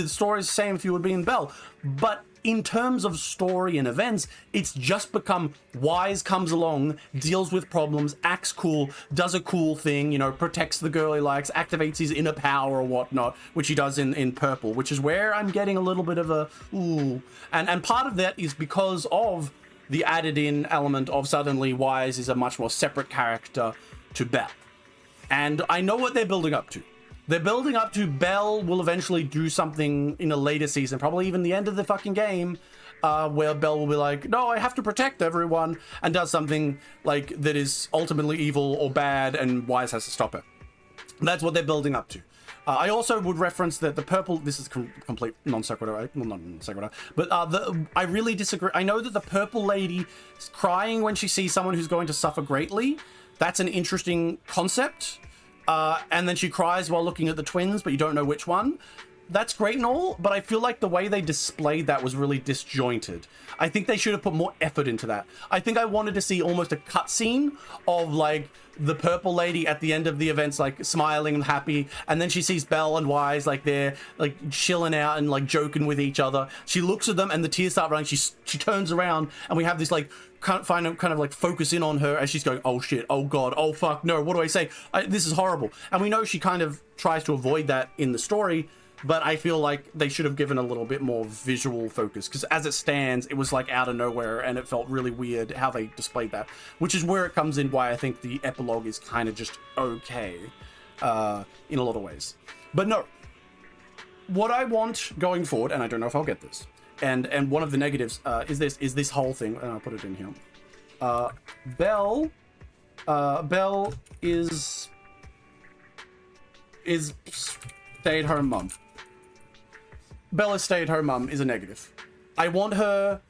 story is the same if you would be in Belle, but in terms of story and events, it's just become Wise comes along, deals with problems, acts cool, does a cool thing, you know, protects the girl he likes, activates his inner power or whatnot, which he does in Purple, which is where I'm getting a little bit of a ooh. And part of that is because of the added in element of suddenly Wise is a much more separate character to Belle. And I know what they're building up to. They're building up to Belle will eventually do something in a later season, probably even the end of the fucking game, where Belle will be like, no, I have to protect everyone, and does something like that is ultimately evil or bad, and Wise has to stop it. That's what they're building up to. I also would reference that the purple, this is complete non-sequitur, right? Well, not non-sequitur, but I really disagree. I know that the purple lady is crying when she sees someone who's going to suffer greatly. That's an interesting concept. And then she cries while looking at the twins, but you don't know which one. That's great and all, but I feel like the way they displayed that was really disjointed. I think they should have put more effort into that. I think I wanted to see almost a cutscene of like the purple lady at the end of the events, like smiling and happy, and then she sees Belle and Wise like they're like chilling out and like joking with each other. She looks at them and the tears start running. She turns around and we have this like kind of like focus in on her as she's going, oh shit, oh god, oh fuck, no, what do I say? This is horrible. And we know she kind of tries to avoid that in the story, but I feel like they should have given a little bit more visual focus, because as it stands, it was like out of nowhere and it felt really weird how they displayed that, which is where it comes in why I think the epilogue is kind of just okay in a lot of ways. But no, what I want going forward, and I don't know if I'll get this, and one of the negatives is this whole thing, and I'll put it in here. Belle is stay-at-home mom. Bella's stay-at-home mum is a negative. I want her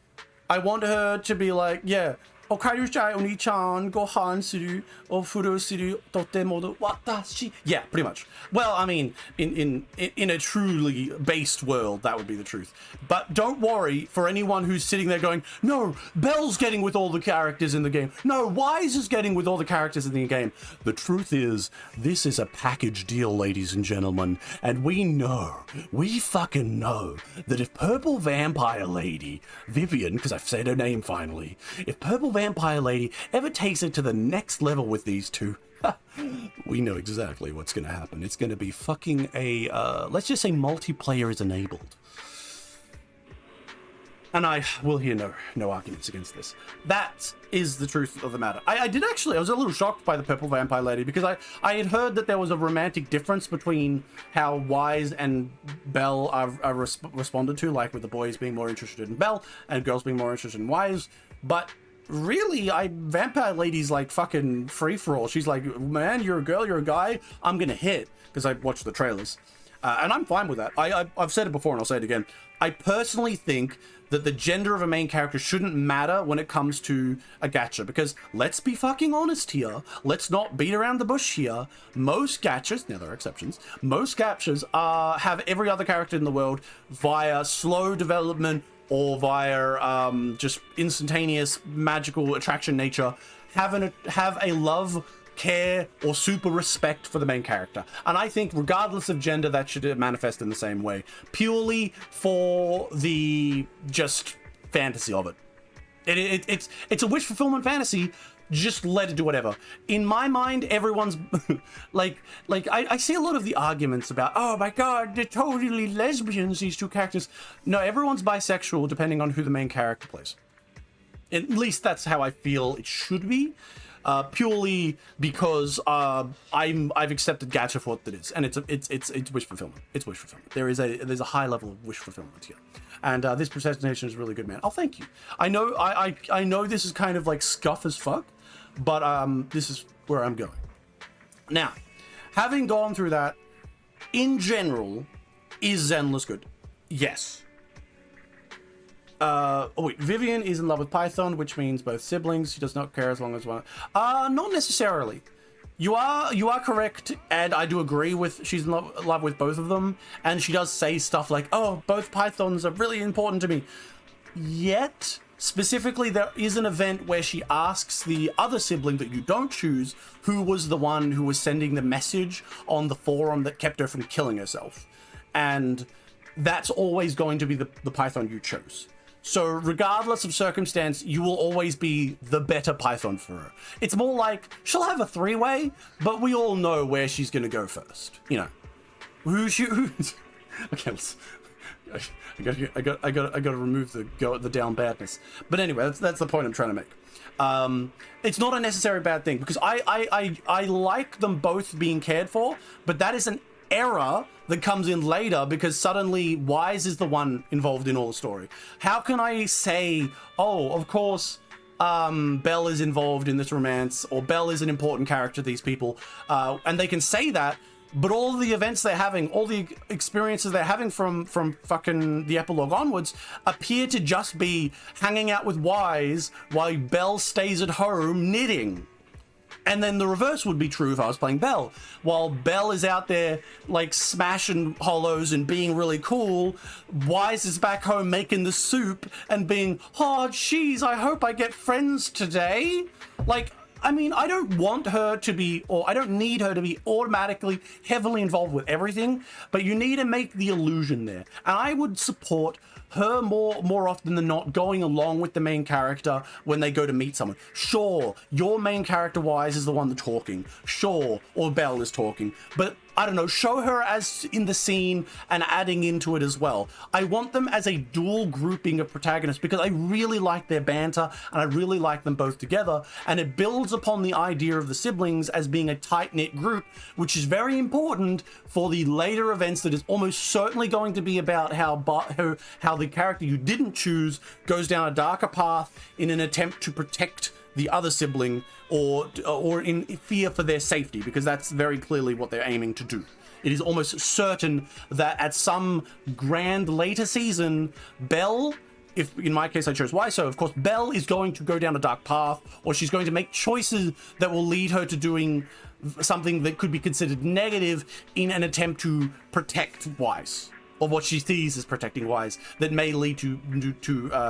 to be like, yeah, Okairusai oni-chan gohan suru ofuro suru totemo watashi. Yeah, pretty much. Well, I mean, in a truly based world, that would be the truth. But don't worry for anyone who's sitting there going, no, Belle's getting with all the characters in the game. No, Wise is getting with all the characters in the game. The truth is, this is a package deal, ladies and gentlemen. And we fucking know that if Purple Vampire Lady, Vivian, because I've said her name finally, if Purple Vampire Lady ever takes it to the next level with these two, we know exactly what's going to happen. It's going to be fucking let's just say multiplayer is enabled. And I will hear no arguments against this. That is the truth of the matter. I was a little shocked by the Purple Vampire Lady because I had heard that there was a romantic difference between how Wise and Belle are responded to, like with the boys being more interested in Belle and girls being more interested in Wise. But really, Vampire Lady's like fucking free-for-all. She's like, man, you're a girl, you're a guy, I'm gonna hit, because I watched the trailers. And I'm fine with that. I've said it before and I'll say it again. I personally think that the gender of a main character shouldn't matter when it comes to a gacha, because let's be fucking honest here. Let's not beat around the bush here. Most gachas, now there are exceptions, most gachas have every other character in the world via slow development or via just instantaneous magical attraction nature, have a love, care, or super respect for the main character. And I think regardless of gender, that should manifest in the same way, purely for the just fantasy of it. It's a wish fulfillment fantasy. Just let it do whatever. In my mind, everyone's like I see a lot of the arguments about, oh my god, they're totally lesbians, these two characters. No, everyone's bisexual depending on who the main character plays. At least that's how I feel it should be. Purely because I've accepted gacha for what it is, and it's wish fulfillment. It's wish fulfillment. There's a high level of wish fulfillment here, and this presentation is really good, man. Oh, thank you. I know this is kind of like scuff as fuck, but this is where I'm going. Now, having gone through that, in general, is Zenless good? Yes. Vivian is in love with Python, which means both siblings. She does not care as long as one. Not necessarily. You are correct, and I do agree with she's in love with both of them, and she does say stuff like, "Oh, both Pythons are really important to me." Yet, specifically, there is an event where she asks the other sibling that you don't choose, who was the one who was sending the message on the forum that kept her from killing herself, and that's always going to be the Python you chose. So regardless of circumstance, you will always be the better Python for her. It's more like she'll have a three-way, but we all know where she's gonna go first. You know, okay, I gotta remove the down badness. But anyway, that's the point I'm trying to make. It's not a necessary bad thing, because I like them both being cared for, but that is an error that comes in later because suddenly Wise is the one involved in all the story. How can I say, oh, of course, Belle is involved in this romance, or Belle is an important character to these people, and they can say that, but all the events they're having, all the experiences they're having from fucking the epilogue onwards appear to just be hanging out with Wise while Belle stays at home knitting. And then the reverse would be true if I was playing Belle. While Belle is out there, like, smashing hollows and being really cool, Wise is back home making the soup and being, oh, jeez, I hope I get friends today. Like, I mean, I don't want her to be, or I don't need her to be automatically heavily involved with everything, but you need to make the illusion there. And I would support her more often than not going along with the main character when they go to meet someone. Sure, your main character Wise is the one that's talking. Sure, or Belle is talking, but I don't know, show her as in the scene and adding into it as well. I want them as a dual grouping of protagonists because I really like their banter and I really like them both together, and it builds upon the idea of the siblings as being a tight-knit group, which is very important for the later events that is almost certainly going to be about how the character you didn't choose goes down a darker path in an attempt to protect the other sibling, or in fear for their safety, because that's very clearly what they're aiming to do. It is almost certain that at some grand later season, Belle if in my case I chose Wise, so of course Belle is going to go down a dark path, or she's going to make choices that will lead her to doing something that could be considered negative in an attempt to protect Wise, or what she sees as protecting Wise, that may lead to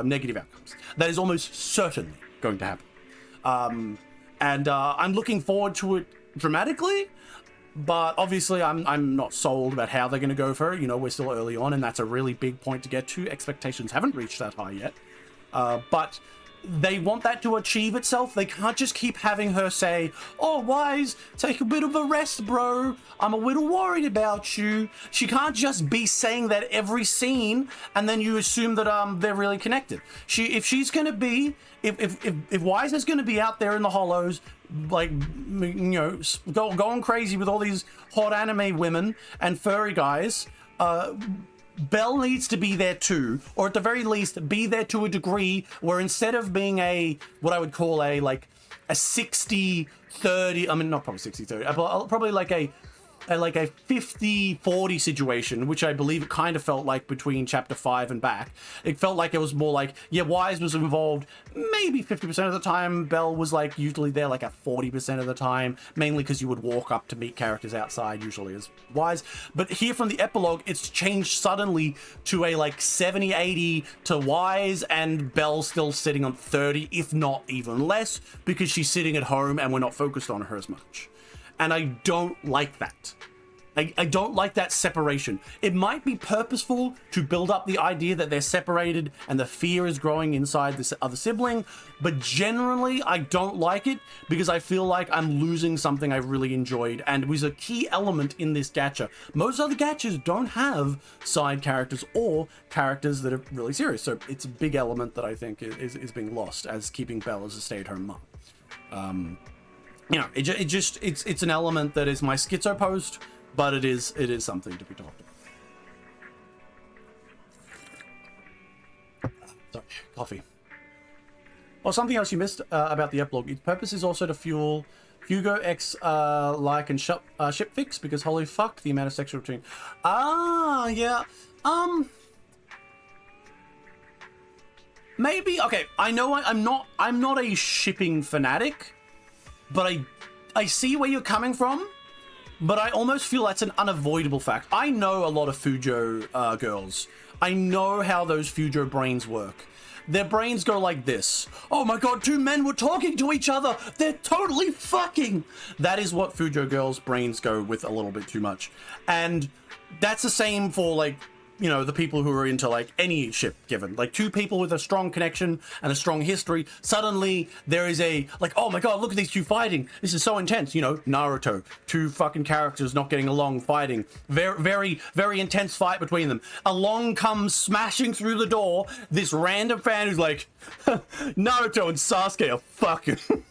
negative outcomes. That is almost certainly going to happen. And I'm looking forward to it dramatically, but obviously I'm not sold about how they're going to go for it. You know, we're still early on, and that's a really big point to get to. Expectations haven't reached that high yet, but they want that to achieve itself. They can't just keep having her say, "Oh, Wise, take a bit of a rest, bro. I'm a little worried about you." She can't just be saying that every scene, and then you assume that they're really connected. If she's gonna be, if Wise is gonna be out there in the hollows, like, you know, going crazy with all these hot anime women and furry guys, Belle needs to be there too, or at the very least be there to a degree where instead of being what I would call a 60-30, I mean, not probably 60-30, probably like a 50-40 situation, which I believe it kind of felt like between chapter 5 and back. It felt like it was more like, yeah, Wise was involved maybe 50% of the time. Belle was like usually there like a 40% of the time, mainly because you would walk up to meet characters outside, usually as Wise. But here from the epilogue, it's changed suddenly to a like 70-80 to Wise, and Belle's still sitting on 30, if not even less, because she's sitting at home and we're not focused on her as much. And I don't like that. I don't like that separation. It might be purposeful to build up the idea that they're separated and the fear is growing inside this other sibling, but generally I don't like it because I feel like I'm losing something I really enjoyed and was a key element in this gacha. Most other gachas don't have side characters or characters that are really serious, so it's a big element that I think is being lost as keeping Belle as a stay-at-home mom. You know, it's an element that is my schizo post, but it is something to be talked about. Sorry, coffee. Oh, something else you missed about the epilogue. Its purpose is also to fuel Hugo X like and ship fix, because holy fuck, the amount of sexual between. Ah, yeah. Maybe. Okay, I know I'm not a shipping fanatic. But I see where you're coming from, but I almost feel that's an unavoidable fact. I know a lot of Fujo girls. I know how those Fujo brains work. Their brains go like this. Oh my god, two men were talking to each other. They're totally fucking. That is what Fujo girls' brains go with a little bit too much. And that's the same for, like, you know, the people who are into like any ship given, like two people with a strong connection and a strong history. Suddenly there is a like, oh my god, look at these two fighting. This is so intense. You know, Naruto, two fucking characters not getting along fighting. Very, very, very intense fight between them. Along comes smashing through the door this random fan who's like, Naruto and Sasuke are fucking.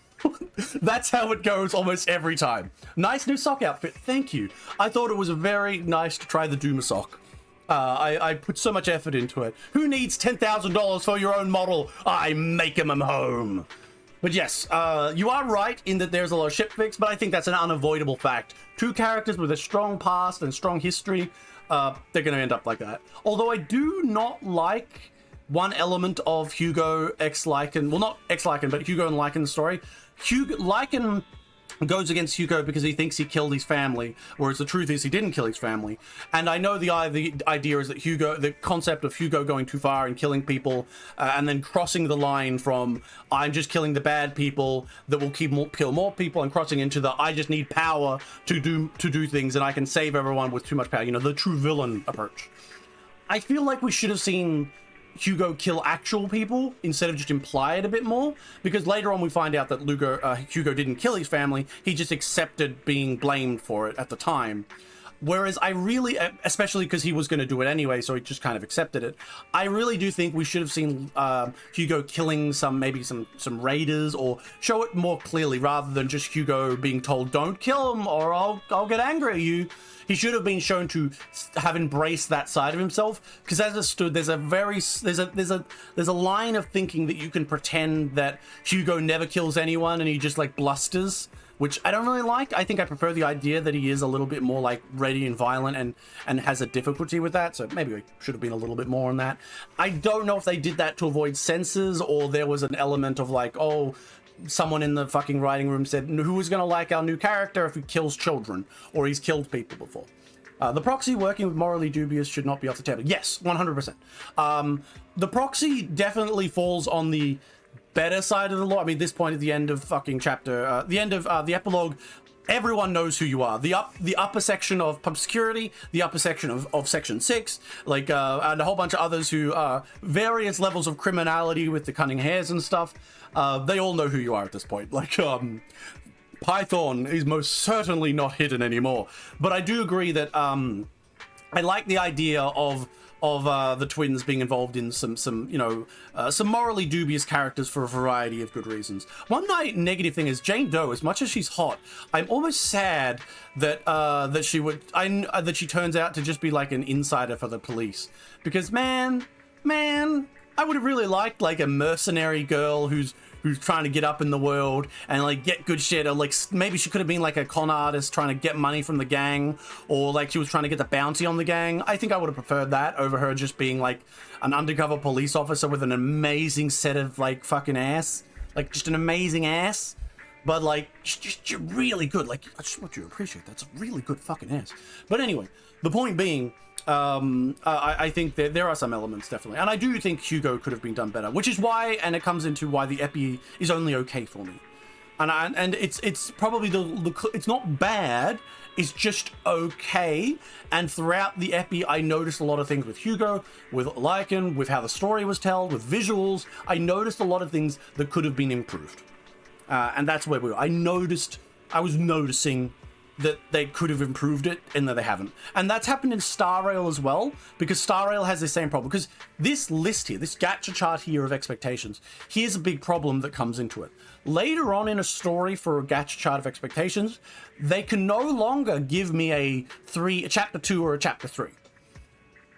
That's how it goes almost every time. Nice new sock outfit. Thank you. I thought it was very nice to try the Duma sock. I put so much effort into it. Who needs $10,000 for your own model? I make them home. But yes, you are right in that there's a lot of ship fix, but I think that's an unavoidable fact. Two characters with a strong past and strong history, they're going to end up like that. Although I do not like one element of Hugo X Lycan, well, not X Lycan, but Hugo and Lycan's story. Lycan goes against Hugo because he thinks he killed his family, whereas the truth is he didn't kill his family. And I know the idea is that the concept of Hugo going too far and killing people, and then crossing the line from I'm just killing the bad people that will kill more people, and crossing into the I just need power to do things and I can save everyone with too much power. You know, the true villain approach. I feel like we should have seen Hugo kill actual people instead of just imply it a bit more, because later on we find out that Hugo didn't kill his family, he just accepted being blamed for it at the time. Whereas I really, especially because he was going to do it anyway, so he just kind of accepted it. I really do think we should have seen Hugo killing maybe some raiders, or show it more clearly rather than just Hugo being told, don't kill him or I'll get angry at you. He should have been shown to have embraced that side of himself, because as it stood, there's a line of thinking that you can pretend that Hugo never kills anyone and he just like blusters which I don't really like. I think I prefer the idea that he is a little bit more like ready and violent and has a difficulty with that. So maybe we should have been a little bit more on that. I don't know if they did that to avoid censors or there was an element of like, oh, someone in the fucking writing room said, who is going to like our new character if he kills children or he's killed people before? The proxy working with morally dubious should not be off the table. Yes, 100%. The proxy definitely falls on the better side of the law. I mean, this point at the end of fucking chapter, the end of the epilogue, everyone knows who you are. The upper section of pub security, the upper section of section 6, like, and a whole bunch of others who are various levels of criminality with the cunning hairs and stuff. They all know who you are at this point. Like, Python is most certainly not hidden anymore. But I do agree that I like the idea of the twins being involved in some morally dubious characters for a variety of good reasons. One negative thing is Jane Doe, as much as she's hot, I'm almost sad that that she turns out to just be like an insider for the police. Because man, I would have really liked like a mercenary girl who's trying to get up in the world and like get good shit, or like maybe she could have been like a con artist trying to get money from the gang, or like she was trying to get the bounty on the gang. I think I would have preferred that over her just being like an undercover police officer with an amazing set of like fucking ass, like just an amazing ass, but like just really good. Like I just want you to appreciate that's a really good fucking ass. But anyway, the point being, I think there are some elements definitely, and I do think Hugo could have been done better, which is why, and it comes into why the epi is only okay for me, and it's probably it's not bad, it's just okay. And throughout the epi, I noticed a lot of things with Hugo, with Lycan, with how the story was told, with visuals. I noticed a lot of things that could have been improved, and that's where we were. I was noticing that they could have improved it and that they haven't. And that's happened in Star Rail as well, because Star Rail has the same problem. Because this list here, this gacha chart here of expectations, here's a big problem that comes into it. Later on in a story for a gacha chart of expectations, they can no longer give me a chapter 2 or a chapter 3.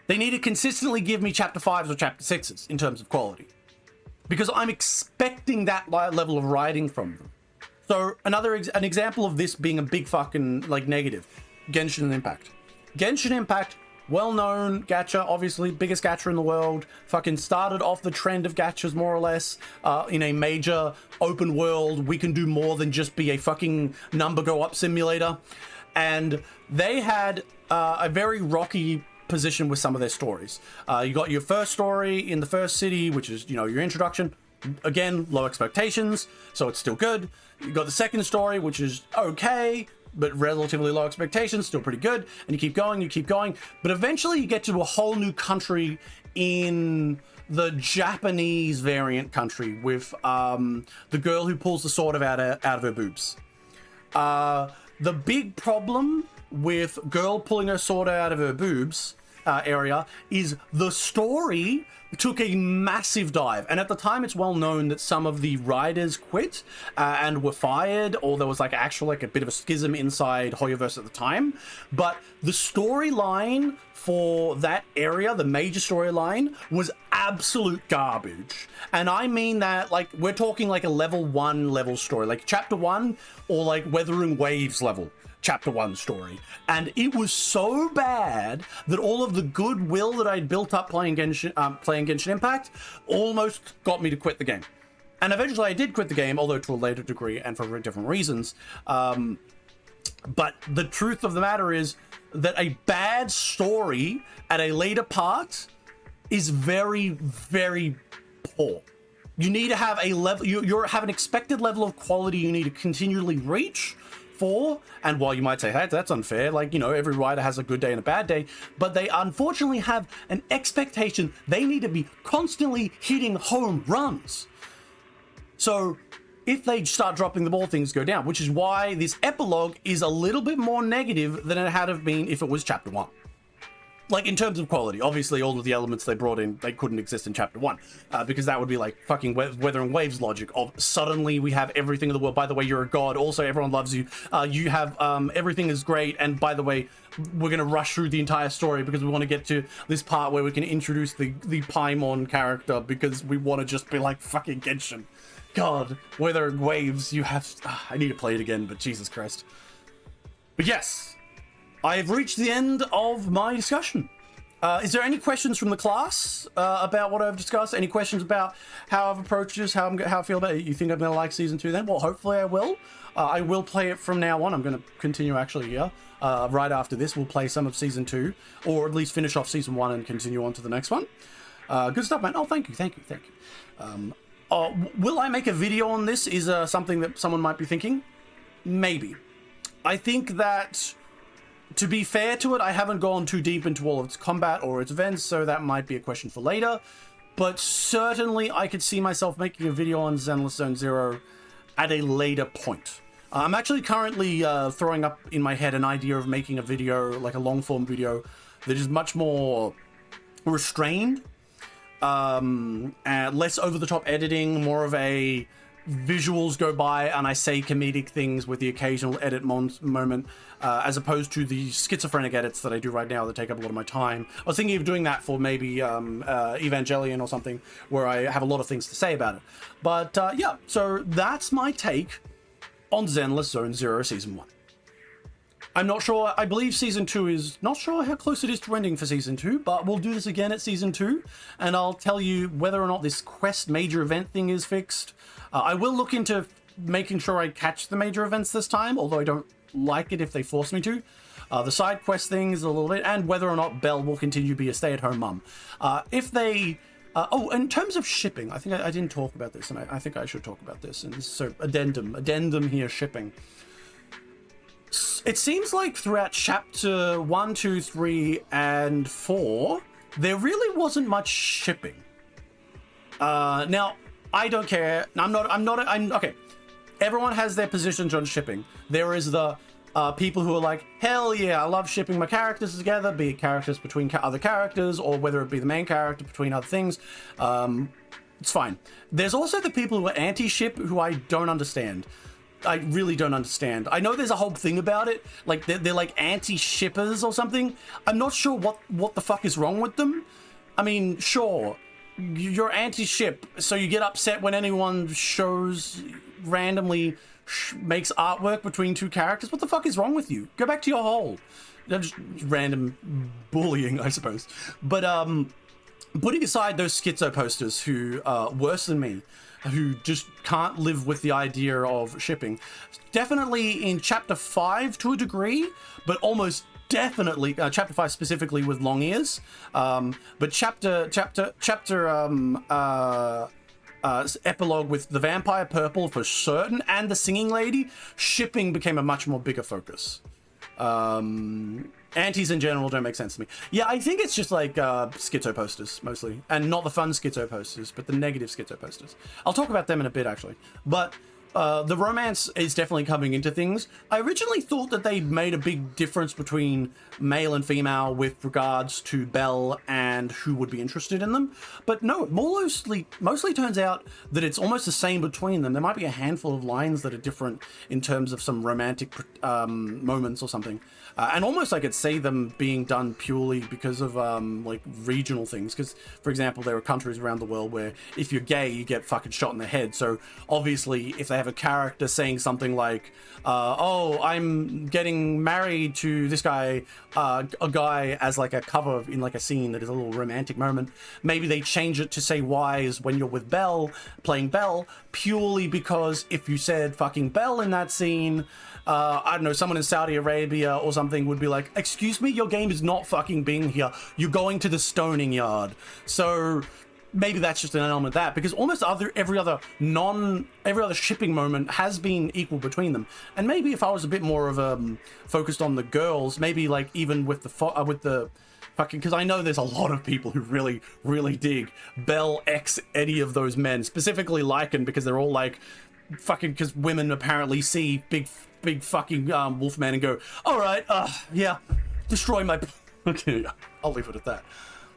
They need to consistently give me chapter 5s or chapter 6s in terms of quality, because I'm expecting that level of writing from them. So an example of this being a big fucking like negative, Genshin Impact. Genshin Impact, well-known gacha, obviously biggest gacha in the world, fucking started off the trend of gachas more or less, in a major open world. We can do more than just be a fucking number go up simulator. And they had a very rocky position with some of their stories. You got your first story in the first city, which is, your introduction. Again, low expectations, so it's still good. You got the second story, which is okay, but relatively low expectations, still pretty good. And you keep going. But eventually you get to a whole new country in the Japanese variant country with the girl who pulls the sword out of her boobs. The big problem with girl pulling her sword out of her boobs area is the story took a massive dive, and at the time it's well known that some of the writers quit and were fired, or there was like a bit of a schism inside Hoyoverse at the time. But the storyline for that area, the major storyline, was absolute garbage. And I mean that, like, we're talking like a level 1 story, like chapter 1 or like Weathering Waves level chapter 1 story. And it was so bad that all of the goodwill that I'd built up playing Genshin Impact almost got me to quit the game. And eventually I did quit the game, although to a later degree and for different reasons. But the truth of the matter is that a bad story at a later part is very, very poor. You need to have a level, you have an expected level of quality you need to continually reach for. And while you might say, hey, that's unfair, like, every writer has a good day and a bad day, but they unfortunately have an expectation they need to be constantly hitting home runs. So if they start dropping the ball, things go down, which is why this epilogue is a little bit more negative than it had have been if it was chapter 1. Like, in terms of quality, obviously all of the elements they brought in, they couldn't exist in chapter 1, because that would be like fucking Weathering Waves logic of suddenly we have everything in the world. By the way, you're a god. Also, everyone loves you. You have everything is great. And by the way, we're going to rush through the entire story because we want to get to this part where we can introduce the Paimon character, because we want to just be like fucking Genshin. God, Weathering Waves, you have... I need to play it again, but Jesus Christ. But yes, I've reached the end of my discussion. Is there any questions from the class about what I've discussed? Any questions about how I've approached this, how I feel about it? You think I'm going to like Season 2 then? Well, hopefully I will. I will play it from now on. I'm going to continue actually here. Right after this, we'll play some of Season 2, or at least finish off Season 1 and continue on to the next one. Good stuff, man. Oh, thank you. Will I make a video on this is something that someone might be thinking. Maybe. I think that, to be fair to it, I haven't gone too deep into all of its combat or its events, so that might be a question for later. But certainly I could see myself making a video on Zenless Zone Zero at a later point. I'm actually currently throwing up in my head an idea of making a video, like a long-form video, that is much more restrained, and less over-the-top editing, more of a visuals go by and I say comedic things with the occasional edit moment, as opposed to the schizophrenic edits that I do right now that take up a lot of my time. I was thinking of doing that for maybe Evangelion or something, where I have a lot of things to say about it. But yeah, so that's my take on Zenless Zone Zero Season 1. I'm not sure, I believe Season 2 is, not sure how close it is to ending for Season 2, but we'll do this again at Season 2, and I'll tell you whether or not this quest major event thing is fixed. I will look into making sure I catch the major events this time, although I don't like it if they force me to. The side quest things a little bit, and whether or not Belle will continue to be a stay-at-home mum. If they... oh, in terms of shipping, I think I didn't talk about this, and I think I should talk about this. And so, addendum here, shipping. It seems like throughout chapter 1, 2, 3, and 4, there really wasn't much shipping. Now, I don't care. I'm okay. Everyone has their positions on shipping. There is the people who are like, hell yeah, I love shipping my characters together, be it characters between other characters, or whether it be the main character between other things. It's fine. There's also the people who are anti-ship, who I don't understand. I really don't understand. I know there's a whole thing about it, like they're like anti-shippers or something. I'm not sure what the fuck is wrong with them. I mean, sure, you're anti-ship, so you get upset when anyone shows randomly makes artwork between two characters. What the fuck is wrong with you? Go back to your hole. Just random bullying, I suppose. But putting aside those schizo posters who are worse than me, who just can't live with the idea of shipping. Definitely in chapter 5 to a degree, but almost definitely chapter 5 specifically with long ears. But chapter epilogue with the vampire purple for certain, and the singing lady, shipping became a much more bigger focus. Antis in general don't make sense to me. Yeah, I think it's just like schizo posters mostly, and not the fun schizo posters, but the negative schizo posters. I'll talk about them in a bit actually, but the romance is definitely coming into things. I originally thought that they made a big difference between male and female with regards to Belle and who would be interested in them, but no, mostly turns out that it's almost the same between them. There might be a handful of lines that are different in terms of some romantic moments or something. And almost I could see them being done purely because of like regional things. Because, for example, there are countries around the world where if you're gay, you get fucking shot in the head. So obviously, if they have a character saying something like, "Oh, I'm getting married to this guy," a guy as like a cover in like a scene that is a little romantic moment, maybe they change it to say "wise" when you're with Belle, playing Belle, purely because if you said fucking Belle in that scene. I don't know, someone in Saudi Arabia or something would be like, excuse me, your game is not fucking being here. You're going to the stoning yard. So maybe that's just an element of that, because almost every other shipping moment has been equal between them. And maybe if I was a bit more of focused on the girls, maybe like even with the fucking, because I know there's a lot of people who really, really dig Belle X any of those men, specifically Lycan, because they're all like, fucking, because women apparently see big fucking Wolfman and go, all right, yeah, destroy my... Okay, I'll leave it at that.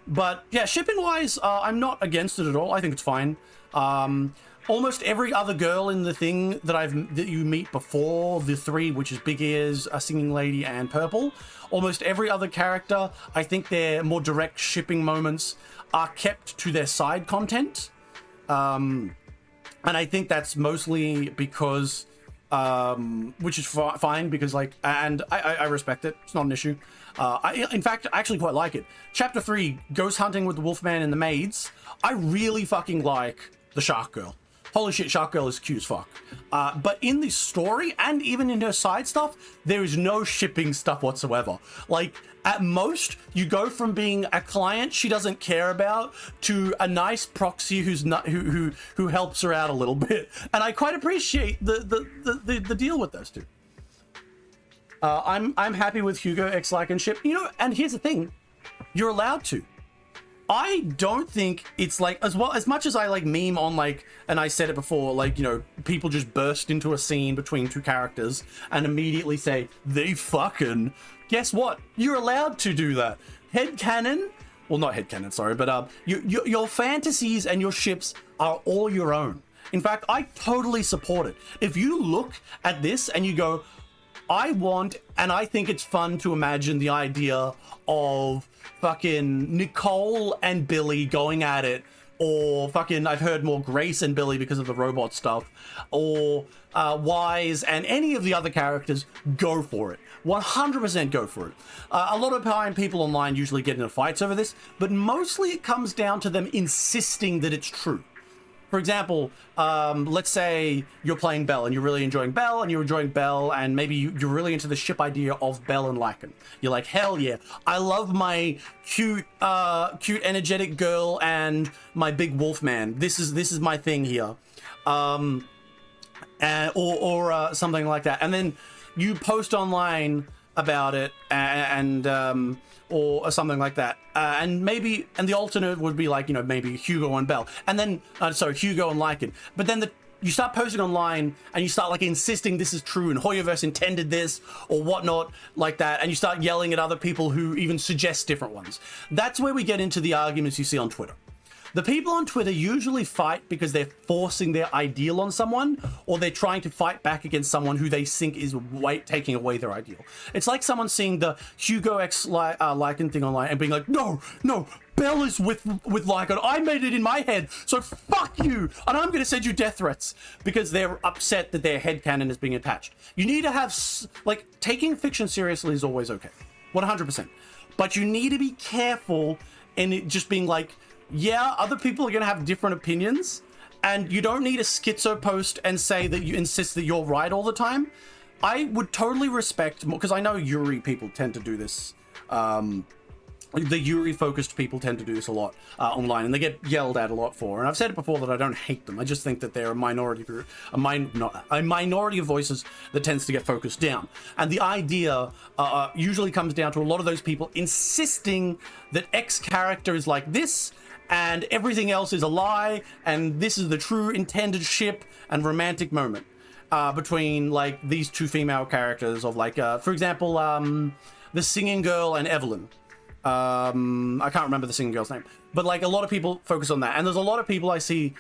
But yeah, shipping wise, I'm not against it at all. I think it's fine. Almost every other girl in the thing that you meet before the three, which is Big Ears, a Singing Lady, and Purple, almost every other character, I think their more direct shipping moments are kept to their side content. And I think that's mostly because, which is fine because like, and I respect it. It's not an issue. In fact, I actually quite like it. Chapter 3, Ghost Hunting with the Wolfman and the Maids. I really fucking like the Shark Girl. Holy shit, Shark Girl is cute as fuck. But in the story and even in her side stuff, there is no shipping stuff whatsoever. Like, at most, you go from being a client she doesn't care about to a nice proxy who's not who helps her out a little bit. And I quite appreciate the deal with those two. I'm happy with Hugo X Lycanship. You know, and here's the thing, you're allowed to. I don't think it's like, as much as I like meme on like, and I said it before, like, you know, people just burst into a scene between two characters and immediately say, they fucking, guess what? You're allowed to do that. Headcanon, well, not headcanon, sorry, but your fantasies and your ships are all your own. In fact, I totally support it. If you look at this and you go, I want, and I think it's fun to imagine the idea of fucking Nicole and Billy going at it, or fucking, I've heard more Grace and Billy because of the robot stuff, or Wise and any of the other characters, go for it. 100% go for it. A lot of time people online usually get into fights over this, but mostly it comes down to them insisting that it's true. For example, let's say you're playing Belle and you're really enjoying Belle and maybe you're really into the ship idea of Belle and Lycan. You're like, hell yeah, I love my cute energetic girl and my big wolf man. This is my thing here. Or something like that. And then you post online about it or something like that, and the alternate would be like, you know, maybe Hugo and Belle, and then Hugo and Lycan. But then you start posting online and you start like insisting this is true and Hoyoverse intended this or whatnot like that, and you start yelling at other people who even suggest different ones. That's where we get into the arguments you see on Twitter. The people on Twitter usually fight because they're forcing their ideal on someone, or they're trying to fight back against someone who they think is taking away their ideal. It's like someone seeing the Hugo X Lycan thing online and being like, no, Belle is with Lycan. I made it in my head, so fuck you, and I'm going to send you death threats because they're upset that their headcanon is being attached. You need to have, like, taking fiction seriously is always okay, 100%. But you need to be careful in it just being like, yeah, other people are going to have different opinions, and you don't need a schizo post and say that you insist that you're right all the time. I would totally respect more, because I know Yuri people tend to do this. The Yuri-focused people tend to do this a lot online, and they get yelled at a lot for. And I've said it before that I don't hate them. I just think that they're a minority group, a minority of voices that tends to get focused down. And the idea usually comes down to a lot of those people insisting that X character is like this, and everything else is a lie, and this is the true intended ship and romantic moment between like these two female characters of like, for example, the singing girl and Evelyn. I can't remember the singing girl's name, but like a lot of people focus on that, and there's a lot of people I see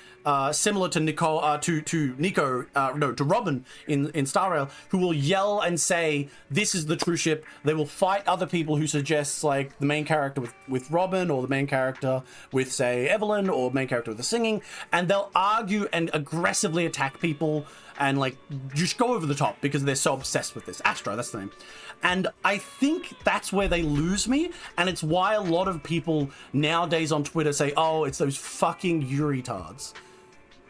similar to to Robin in Star Rail, who will yell and say this is the true ship. They will fight other people who suggest like the main character with Robin, or the main character with, say, Evelyn, or main character with the singing, and they'll argue and aggressively attack people and like just go over the top because they're so obsessed with this. Astra, that's the name. And I think that's where they lose me, and it's why a lot of people nowadays on Twitter say, oh, it's those fucking Yuri-tards.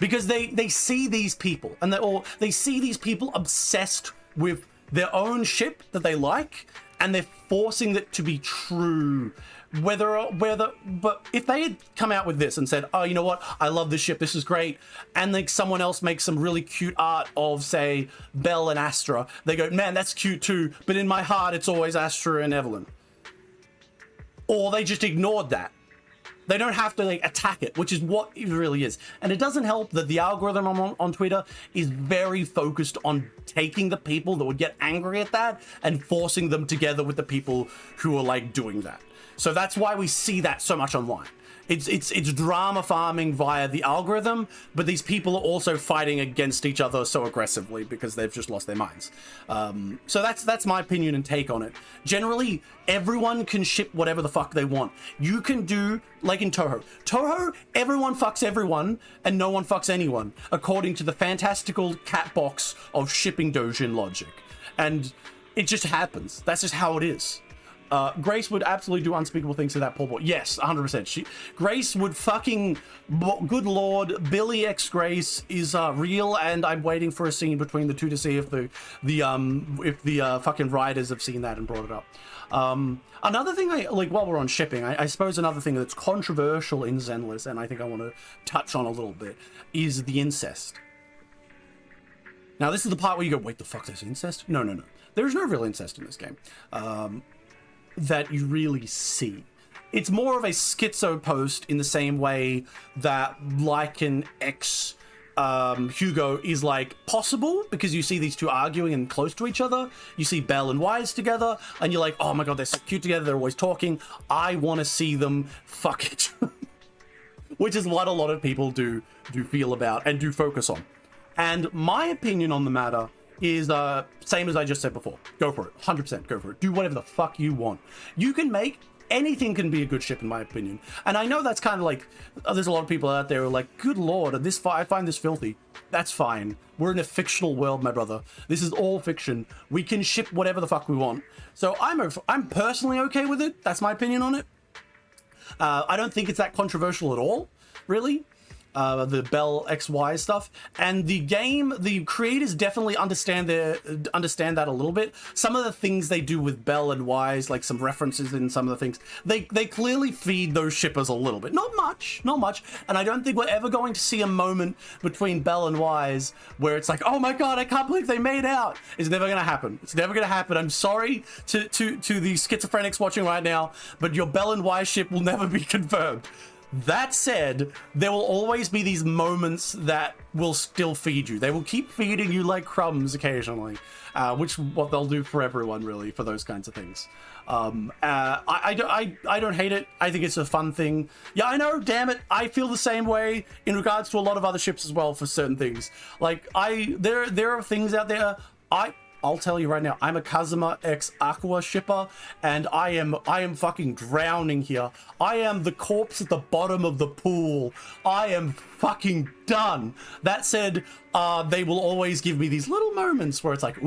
Because they see these people, and they see these people obsessed with their own ship that they like, and they're forcing it to be true. But if they had come out with this and said, oh, you know what, I love this ship, this is great, and like someone else makes some really cute art of, say, Belle and Astra, they go, man, that's cute too, but in my heart it's always Astra and Evelyn. Or they just ignored that. They don't have to like attack it, which is what it really is. And it doesn't help that the algorithm on Twitter is very focused on taking the people that would get angry at that and forcing them together with the people who are like doing that. So that's why we see that so much online. It's drama farming via the algorithm, but these people are also fighting against each other so aggressively because they've just lost their minds. So that's my opinion and take on it. Generally, everyone can ship whatever the fuck they want. You can do, like in Toho. Toho, everyone fucks everyone, and no one fucks anyone, according to the fantastical cat box of shipping dojin logic. And it just happens. That's just how it is. Grace would absolutely do unspeakable things to that poor boy. Yes, 100%. Grace would fucking... Good lord, Billy X Grace is real, and I'm waiting for a scene between the two to see if the fucking writers have seen that and brought it up. Another thing while we're on shipping, I suppose another thing that's controversial in Zenless, and I think I want to touch on a little bit, is the incest. Now, this is the part where you go, wait, the fuck, there's incest? No. There's no real incest in this game. That you really see. It's more of a schizo post in the same way that like an ex Hugo is like possible, because you see these two arguing and close to each other. You see Belle and Wise together and you're like, oh my god, they're so cute together, they're always talking. I want to see them fuck it. Which is what a lot of people do feel about and do focus on. And my opinion on the matter is same as I just said before. Go for it. 100% go for it. Do whatever the fuck you want. You can make... Anything can be a good ship, in my opinion. And I know that's kind of like... there's a lot of people out there who are like, good lord, I find this filthy. That's fine. We're in a fictional world, my brother. This is all fiction. We can ship whatever the fuck we want. So I'm personally okay with it. That's my opinion on it. I don't think it's that controversial at all, really. The Belle XY stuff, and the game, the creators definitely understand that a little bit. Some of the things they do with Belle and Wise, like some references in some of the things, they clearly feed those shippers a little bit. Not much, and I don't think we're ever going to see a moment between Belle and Wise where it's like, oh my god, I can't believe they made out. It's never gonna happen. It's never gonna happen. I'm sorry to the schizophrenics watching right now, but your Belle and Wise ship will never be confirmed. That said, there will always be these moments that will still feed you. They will keep feeding you like crumbs occasionally, which what they'll do for everyone, really, for those kinds of things. I don't hate it. I think it's a fun thing. Yeah, I know, damn it. I feel the same way in regards to a lot of other ships as well for certain things. Like, there are things out there, I'll tell you right now, I'm a Kazuma X Aqua shipper, and I am fucking drowning here. I am the corpse at the bottom of the pool. I am fucking done. That said, they will always give me these little moments where it's like,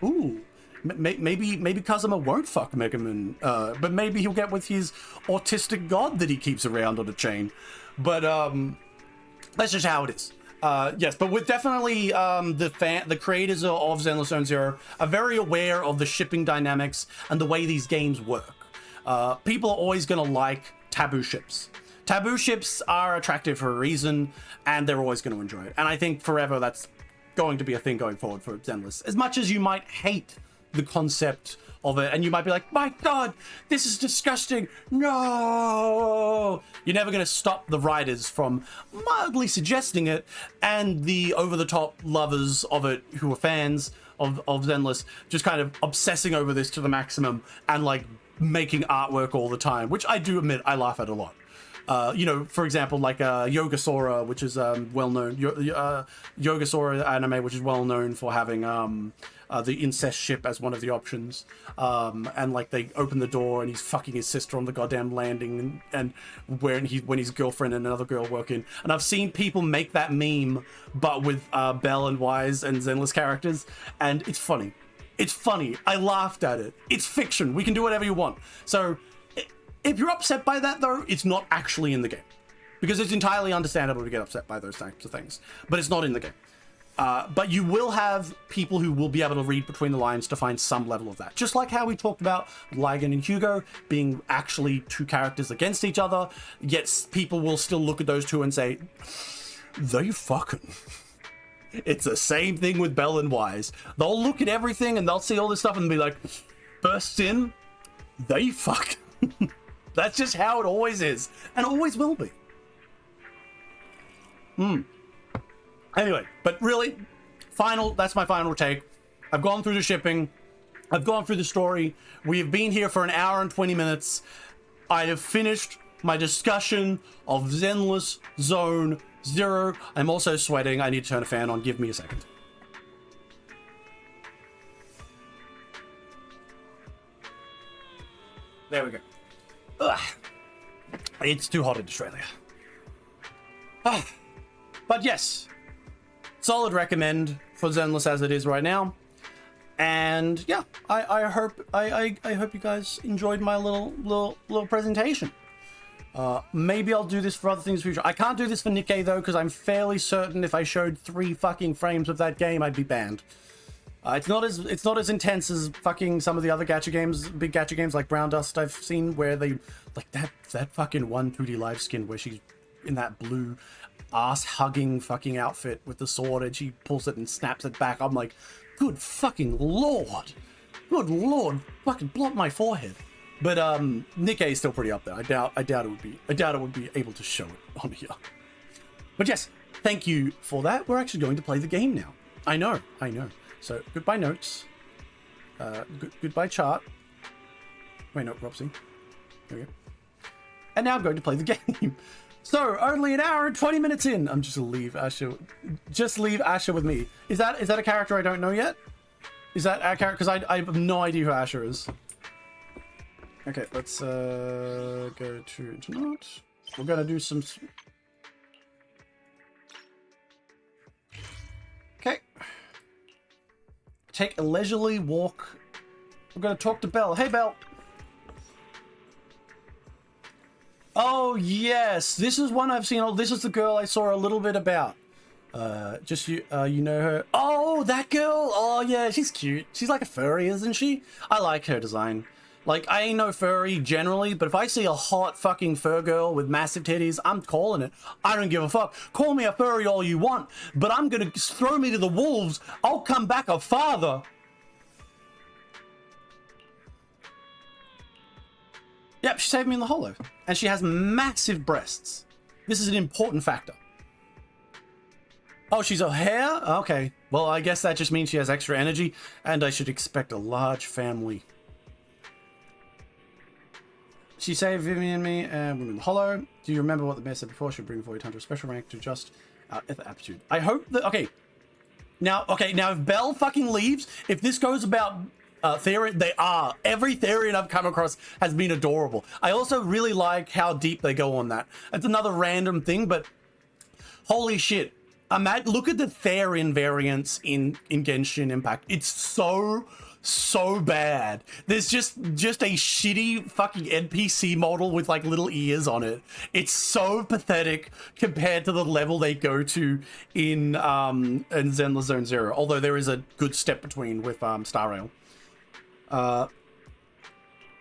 ooh. Maybe Kazuma won't fuck Megaman, but maybe he'll get with his autistic god that he keeps around on a chain. But that's just how it is. Yes, but with definitely the creators of Zenless Zone Zero are very aware of the shipping dynamics and the way these games work. People are always going to like taboo ships. Taboo ships are attractive for a reason, and they're always going to enjoy it. And I think forever that's going to be a thing going forward for Zenless. As much as you might hate the concept of it, and you might be like, my god, this is disgusting, no, you're never going to stop the writers from mildly suggesting it, and the over-the-top lovers of it who are fans of Zenless just kind of obsessing over this to the maximum and like making artwork all the time, which I do admit I laugh at a lot. For example, like Yoga Sora, which is well known, Yoga Sora anime, which is well known for having the incest ship as one of the options, and like they open the door and he's fucking his sister on the goddamn landing, and when his girlfriend and another girl work in, and I've seen people make that meme, but with Belle and Wise and Zenless characters, and it's funny. It's funny. I laughed at it. It's fiction. We can do whatever you want. So if you're upset by that, though, it's not actually in the game. Because it's entirely understandable to get upset by those types of things. But it's not in the game. But you will have people who will be able to read between the lines to find some level of that. Just like how we talked about Ligon and Hugo being actually two characters against each other, yet people will still look at those two and say, they fucking... It's the same thing with Belle and Wise. They'll look at everything and they'll see all this stuff and be like, bursts in, they fuck. That's just how it always is, and always will be. Anyway, but really, that's my final take. I've gone through the shipping. I've gone through the story. We have been here for an hour and 20 minutes. I have finished my discussion of Zenless Zone 0. I'm also sweating. I need to turn a fan on. Give me a second. There we go. Ugh. It's too hot in Australia. But yes, solid recommend for Zenless as it is right now. And yeah, I hope you guys enjoyed my little presentation. Maybe I'll do this for other things in the future. I can't do this for Nikkei though, because I'm fairly certain if I showed 3 fucking frames of that game, I'd be banned. It's not as intense as fucking some of the other gacha games, big gacha games like Brown Dust I've seen, where they like that fucking one 2D live skin where she's in that blue ass hugging fucking outfit with the sword and she pulls it and snaps it back. I'm like, good fucking lord, fucking blot my forehead. But Nikkei is still pretty up there. I doubt it would be able to show it on here. But yes, thank you for that. We're actually going to play the game now. I know. So goodbye notes. Goodbye chart. Wait, no, Ropsy. There we go. And now I'm going to play the game. So only an hour and 20 minutes in. I'm just gonna leave Asha. Just leave Asha with me. Is that a character I don't know yet? Is that a character? Because I have no idea who Asha is. Okay, let's go to internet. We're gonna do some. Okay. Take a leisurely walk. We're gonna talk to Belle. Hey, Belle. Oh yes, this is one I've seen. Oh, this is the girl I saw a little bit about. You know her. Oh, that girl. Oh yeah, she's cute. She's like a furry, isn't she? I like her design. Like, I ain't no furry generally, but if I see a hot fucking fur girl with massive titties, I'm calling it. I don't give a fuck. Call me a furry all you want, but I'm gonna throw me to the wolves. I'll come back a father. Yep, she saved me in the holo. And she has massive breasts. This is an important factor. Oh, she's a hare? Okay. Well, I guess that just means she has extra energy, and I should expect a large family. She saved Vivian and me, and we're in the holo. Do you remember what the mayor said before? Should bring Void Hunter a special rank to just aptitude. I hope that... Okay, now if Belle fucking leaves, if this goes about... Therian, they are. Every Therian I've come across has been adorable. I also really like how deep they go on that. It's another random thing, but holy shit. Look at the Therian variants in Genshin Impact. It's so bad. There's just a shitty fucking NPC model with like little ears on it. It's so pathetic compared to the level they go to in Zenless Zone 0. Although there is a good step between with Star Rail.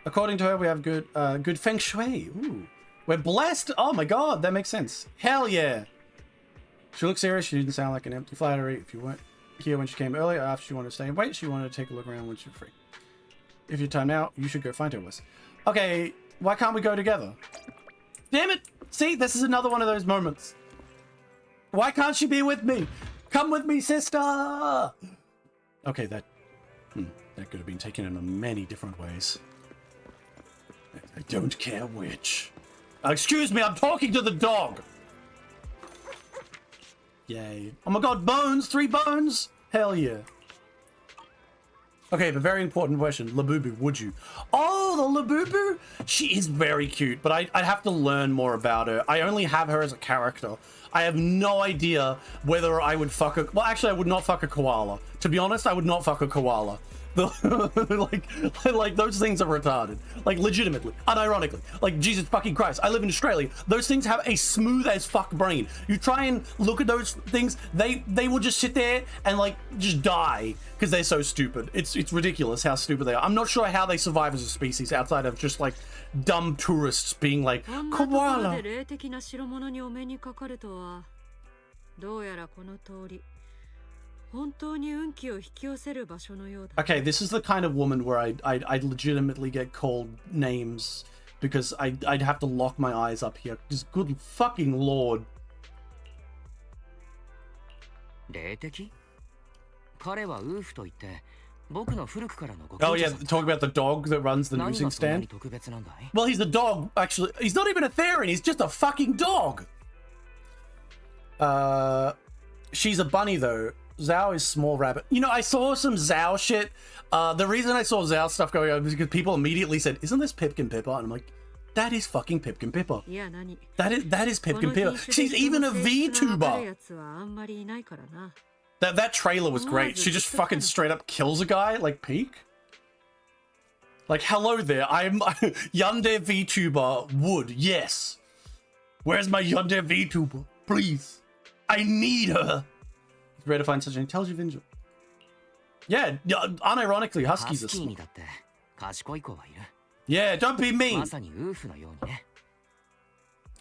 According to her, we have good feng shui. Ooh. We're blessed. Oh my god, that makes sense. Hell yeah. She looked serious. She didn't sound like an empty flattery. If you weren't here when she came earlier, after she wanted to stay and wait, she wanted to take a look around when she was free. If you time now, you should go find her, Wes. Okay, why can't we go together? Damn it! See, this is another one of those moments. Why can't she be with me? Come with me, sister! Okay, that could have been taken in many different ways. I don't care which. Excuse me, I'm talking to the dog! Yay. Oh my god, bones! 3 bones! Hell yeah. Okay, but very important question. Labubu, would you? Oh, the Labubu? She is very cute, but I'd have to learn more about her. I only have her as a character. I have no idea whether I would fuck a... Well, actually, I would not fuck a koala. To be honest, I would not fuck a koala. like those things are retarded. Like, legitimately, unironically. Like, Jesus fucking Christ, I live in Australia. Those things have a smooth as fuck brain. You try and look at those things, they will just sit there and like just die because they're so stupid. It's ridiculous how stupid they are. I'm not sure how they survive as a species outside of just like dumb tourists being like koala. Okay, this is the kind of woman where I'd legitimately get called names because I'd have to lock my eyes up here. Just good fucking lord. 霊的？彼はウーフといって Oh yeah, talking about the dog that runs the newsing stand. Well, he's a dog, actually. He's not even a Therian, he's just a fucking dog. She's a bunny though. Zhao is small rabbit. You know, I saw some Zhao shit. The reason I saw Zhao stuff going on was because people immediately said, isn't this Pipkin Pippa? And I'm like, that is fucking Pipkin Pippa. That is Pipkin Pippa. She's even a VTuber. That trailer was great. She just fucking straight up kills a guy, like Peak. Like, hello there, I'm Yandere VTuber would, yes. Where's my Yandere VTuber? Please. I need her. It's rare to find such an intelligent individual. Yeah, unironically, Huskies are smart. Yeah, don't be mean.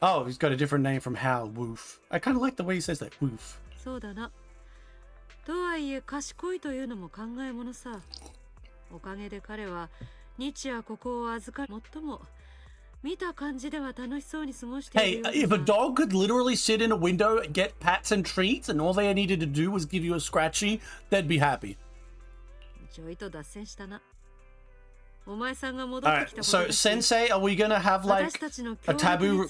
Oh, he's got a different name from Hal, Woof. I kind of like the way he says that, Woof. そうだな。とはいえ賢いというのも考えものさ。おかげで彼は日夜ここを預かり最も見た感じでは楽しそうに過ごしているようだ。Hey, if a dog could literally sit in a window, get pats and treats, and all they needed to do was give you a scratchy, they'd be happy. ちょいと脱線したな。Alright, so Sensei, are we gonna have like a taboo?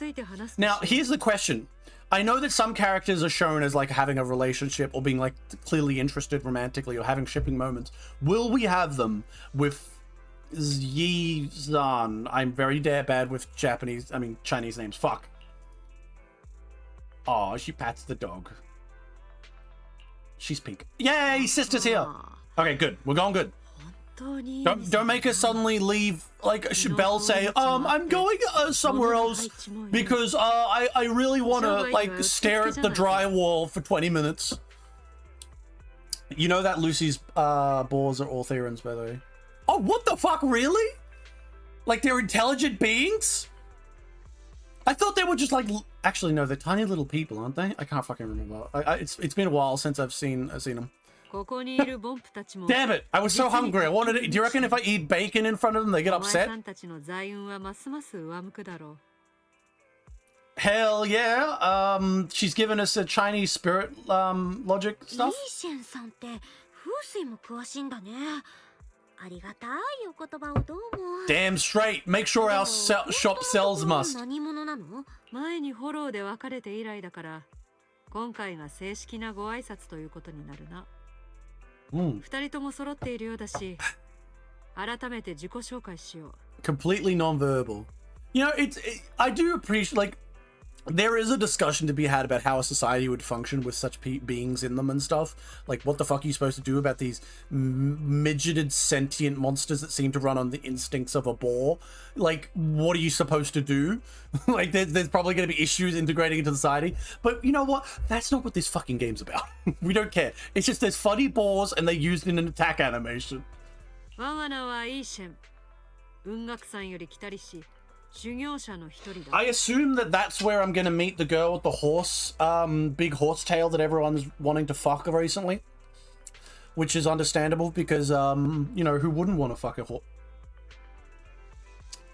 Now, here's the question. I know that some characters are shown as like having a relationship or being like clearly interested romantically or having shipping moments. Will we have them with Yi-zan? I'm very bad with Chinese names. Fuck. Oh, she pats the dog. She's pink. Yay, sister's here. Okay, good. We're going good. Don't make her suddenly leave, like Belle say, I'm going somewhere else because I really want to like stare at the drywall for 20 minutes. You know that Lucy's balls are all Therans, by the way. Oh, what the fuck, really? Like they're intelligent beings? I thought they were just like, actually no, they're tiny little people, aren't they? I can't fucking remember. It's been a while since I've seen them. Damn it! I was so hungry. I wanted to. Do you reckon if I eat bacon in front of them, they get upset? Hell yeah! She's given us a Chinese spirit logic stuff. Damn straight. Make sure our shop sells must. 前にフォローで別れて以来だから、今回が正式なご挨拶ということになるな。2人とも揃っているようだし、改めて自己紹介しよう。Completely non-verbal. You know, I do appreciate, like, there is a discussion to be had about how a society would function with such beings in them and stuff. Like, what the fuck are you supposed to do about these midgeted sentient monsters that seem to run on the instincts of a boar? Like, what are you supposed to do? Like, there's probably going to be issues integrating into society. But you know what? That's not what this fucking game's about. We don't care. It's just there's funny boars and they're used in an attack animation. I assume that that's where I'm gonna meet the girl with the horse, big horse tail that everyone's wanting to fuck recently. Which is understandable because, you know, who wouldn't want to fuck a horse?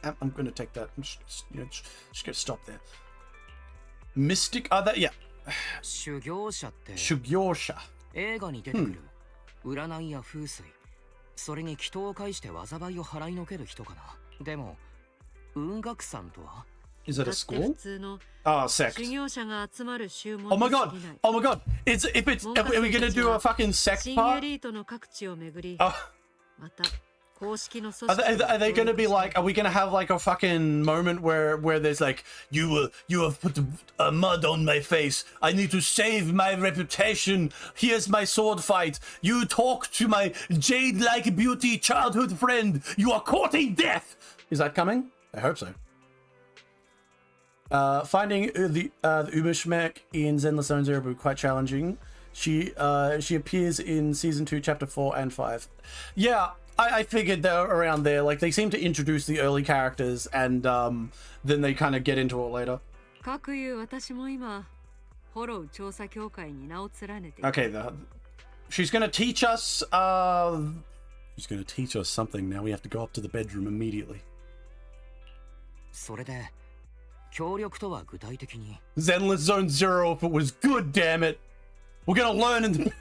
I'm gonna take that. I'm just gonna stop there. Mystic, that, yeah. Shugyosha. 映画に出てくる占いや風水、それに祈祷を介して災いを払いのける人かな。でも Is it a school? Oh, sect. Oh my god! Oh my god! Are we gonna do a fucking sect part? Oh. Are they gonna be like, are we gonna have like a fucking moment where there's like, you have put mud on my face, I need to save my reputation, here's my sword fight, you talk to my jade-like beauty childhood friend, you are courting death! Is that coming? I hope so. Finding the Uberschmeck in Zenless Zone Zero will be quite challenging. She appears in Season 2, Chapter 4 and 5. Yeah, I figured they're around there. Like, they seem to introduce the early characters and then they kind of get into it later. Okay, she's going to teach us... she's going to teach us something. Now we have to go up to the bedroom immediately. Zenless Zone Zero if it was good, damn it! We're gonna learn in the...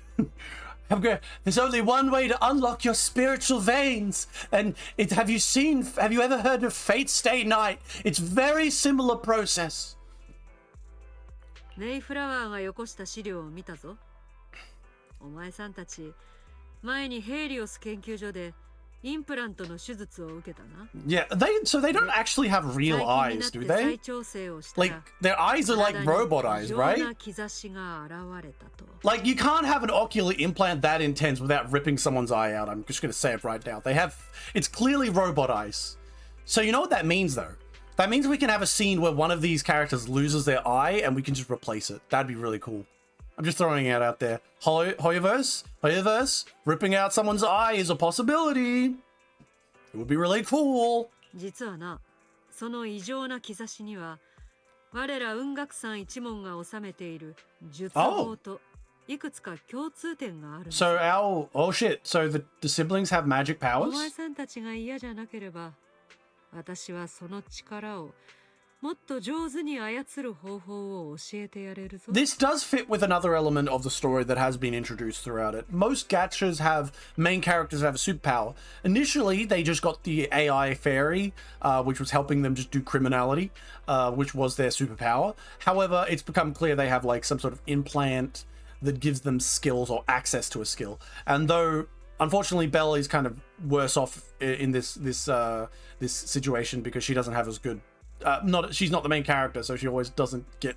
There's only one way to unlock your spiritual veins, and have you ever heard of Fate Stay Night? It's very similar process. メイフラワーがよこした資料を見たぞ。お前さんたち、前にヘイリオス研究所でインプラントの手術を受けたな。Yeah, so they don't actually have real eyes, do they? Like, their eyes are like robot eyes, right? Like, you can't have an ocular implant that intense without ripping someone's eye out. I'm just gonna say it right now. It's clearly robot eyes. So you know what that means, though? That means we can have a scene where one of these characters loses their eye and we can just replace it. That'd be really cool. I'm just throwing it out there. Hoyoverse, ripping out someone's eye is a possibility. It would be really cool. 実はな、その異常な兆しには、我ら雲岳山一門が治めている術法といくつか共通点がある。So oh shit. So the siblings have magic powers? お前さんたちが嫌じゃなければ、私はその力を This does fit with another element of the story that has been introduced throughout it. Most gachas main characters have a superpower. Initially, they just got the AI fairy, which was helping them just do criminality, which was their superpower. However, it's become clear they have like some sort of implant that gives them skills or access to a skill. And though unfortunately Belle is kind of worse off in this situation because she doesn't have as good she's not the main character, so she always doesn't get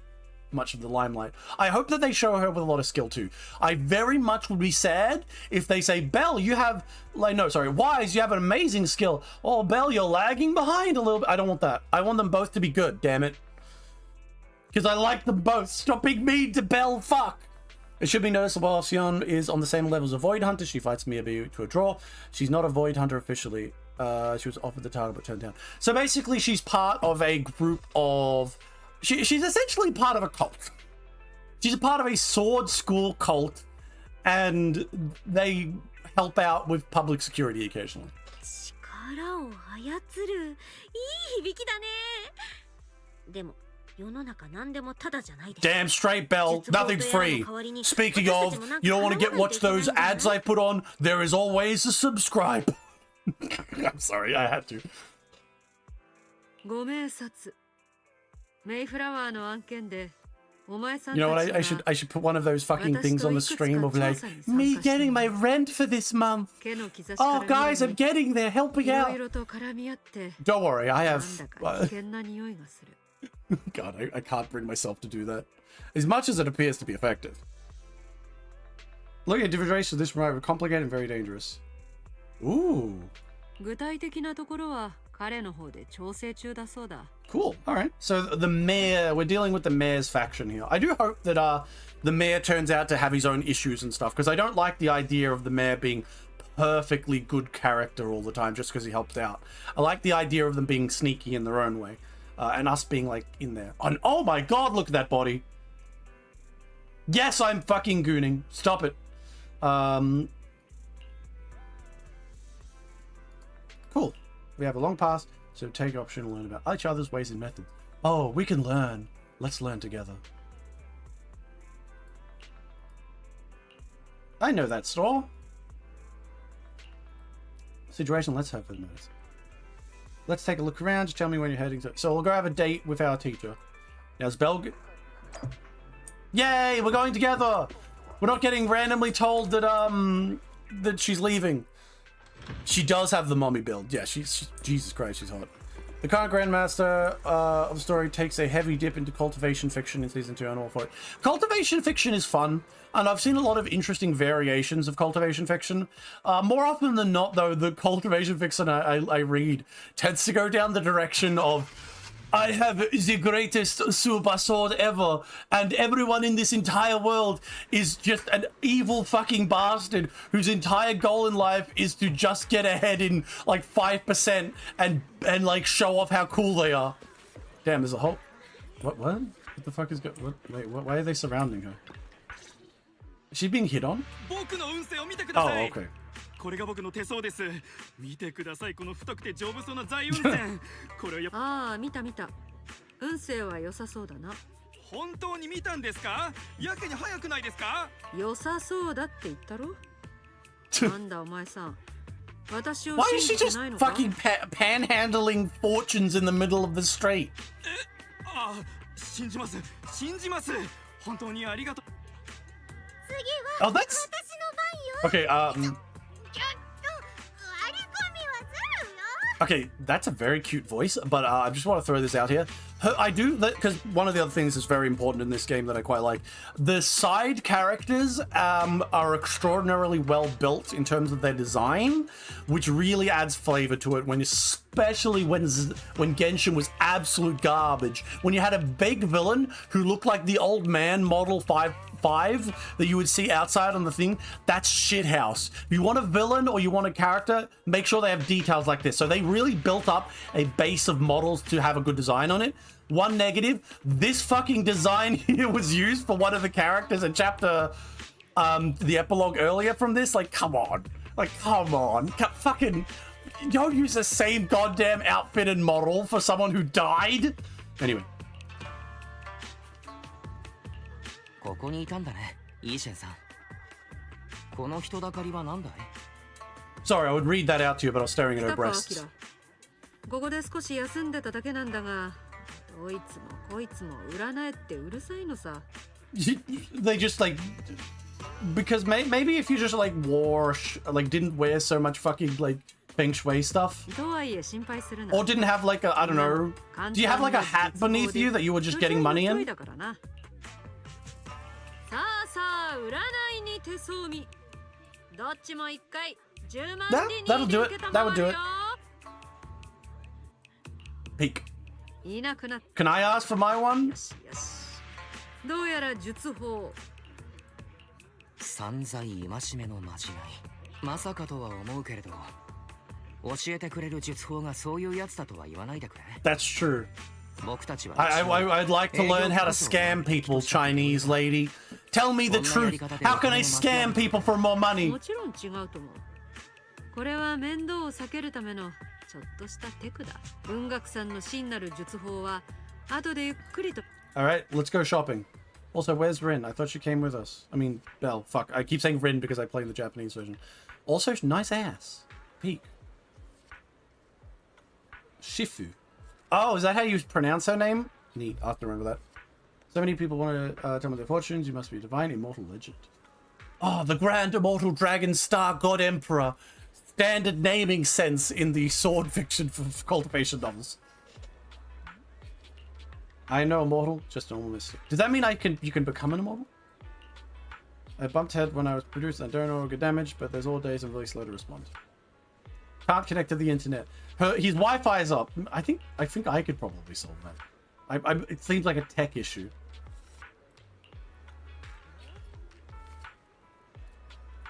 much of the limelight. I hope that they show her with a lot of skill too. I very much would be sad if they say, Belle, you have Wise, you have an amazing skill. Oh, Belle, you're lagging behind a little bit. I don't want that. I want them both to be good, damn it. Because I like them both. Stop being mean to Belle, fuck. It should be noticeable Sion is on the same level as a Void Hunter. She fights Miyabi to a draw. She's not a Void Hunter officially. She was offered the target but turned down. So basically she's part of a group of... She's essentially part of a cult. She's a part of a sword school cult, and they help out with public security occasionally. Damn straight, Belle. Nothing's free. Speaking of, you don't want to watch those ads I put on? There is always a subscribe. I'm sorry, I had to. You know what? I should put one of those fucking things on the stream of like me getting my rent for this month. Oh, guys, I'm getting there, helping out. Don't worry, I have. God, I can't bring myself to do that. As much as it appears to be effective. Looking at different races, this might be complicated and very dangerous. Ooh. Cool. All right. So the mayor, we're dealing with the mayor's faction here. I do hope that the mayor turns out to have his own issues and stuff, because I don't like the idea of the mayor being perfectly good character all the time just because he helped out. I like the idea of them being sneaky in their own way, and us being like in there. And oh my god, look at that body. Yes, I'm fucking gooning. Stop it. Cool. We have a long past, so take option and learn about each other's ways and methods. Oh, we can learn. Let's learn together. I know that store. Situation, let's hope for the minutes. Let's take a look around. Just tell me when you're heading to... So we'll go have a date with our teacher. Now, is Belle... Yay! We're going together! We're not getting randomly told that, that she's leaving. She does have the mommy build. Yeah, she's Jesus Christ, she's hot. The current Grandmaster of the story takes a heavy dip into cultivation fiction in Season 2 and all for it. Cultivation fiction is fun, and I've seen a lot of interesting variations of cultivation fiction. More often than not, though, the cultivation fiction I read tends to go down the direction of I have the greatest super sword ever, and everyone in this entire world is just an evil fucking bastard whose entire goal in life is to just get ahead in like 5% and like show off how cool they are. Damn, there's a whole... What the fuck is going... Wait, why are they surrounding her? Is she being hit on? Oh, okay. これが僕の手相です。見てください、この太くて丈夫そうな財運線。これをああ、見た。運勢は良さそうだな。本当に見たんですか？やけに早くないですか？良さそうだって言ったろ。なんだお前さん。私を Why 信 is じ she て just ないのか fucking panhandling fortunes in the middle of the street? あ、信じます。信じます。本当にありがとう。 Oh, that's okay. Okay, that's a very cute voice, but I just want to throw this out here. I do, because one of the other things that's very important in this game that I quite like, the side characters are extraordinarily well built in terms of their design, which really adds flavor to it, especially when Genshin was absolute garbage. When you had a big villain who looked like the old man model 5 that you would see outside on the thing, that's shithouse. If you want a villain or you want a character, make sure they have details like this. So they really built up a base of models to have a good design on it. One negative, this fucking design here was used for one of the characters in chapter, the epilogue earlier from this. Like, come on. Like, come on. Fucking, don't use the same goddamn outfit and model for someone who died. Anyway. ここにいたんだね、イーシェンさん。この人だかりは何だい？ Sorry, I would read that out to you, but I was staring at her 北川 breasts. 明。ここで少し休んでただけなんだが、どいつもこいつも占えってうるさいのさ。They just like, because maybe if you just like wore, like didn't wear so much fucking like feng shui stuff, とはいえ心配するな。 or didn't have like a, I don't know, do you have like a hat beneath you that you were just getting money in? だからな。さあさあ占いに手相見。どっちも一回10万人に That'll do it. That would do it. Peek. いなくなった。 Can I ask for my one? よしよし。どうやら術法。散財戒めのまじない。まさかとは思うけれど、教えてくれる術法がそういうやつだとは言わないでくれ。 That's true. 僕たちは I'd like to learn how to scam people, Chinese lady. Tell me the truth. How can I scam people for more money? もちろん違うと思う。これは面倒を避けるためのちょっとしたテクだ。文学さんの真なる術法は後でゆっくりと。All right, let's go shopping. Also, where's Rin? I thought she came with us. I mean, Belle. Fuck. I keep saying Rin because I play the Japanese version. Also, nice ass. Peek. Shifu. Oh, is that how you pronounce her name? Neat. I have to remember that. So many people want to tell me their fortunes. You must be a divine, immortal legend. Oh, the grand immortal dragon star god emperor. Standard naming sense in the sword fiction for cultivation novels. I know immortal, just normal mystic. Does that mean you can become an immortal? I bumped head when I was produced. I don't know or get damaged, but there's all days I'm really slow to respond. Can't connect to the internet. His Wi-Fi is up. I think I could probably solve that. It seems like a tech issue.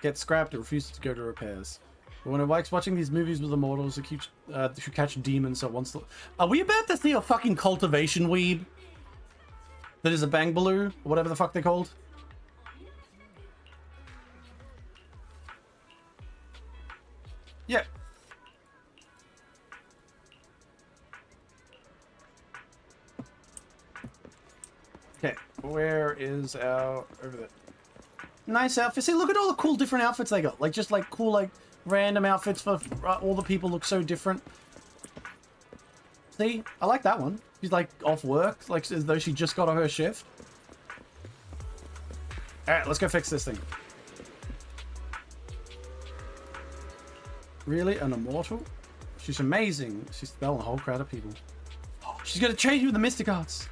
Get scrapped. It refuses to go to repairs. But when it likes watching these movies with immortals, it keeps who catch demons. So it wants to. Are we about to see a fucking cultivation weeb? That is a bangbaloo, or whatever the fuck they're called. Yeah. Okay, where is our... over there. Nice outfits. See, look at all the cool different outfits they got. Like, just like cool, like, random outfits for all the people look so different. See, I like that one. She's like off work, like as though she just got on her shift. Alright, let's go fix this thing. Really? An immortal? She's amazing. She's spelling a whole crowd of people. She's gonna change you with the mystic arts.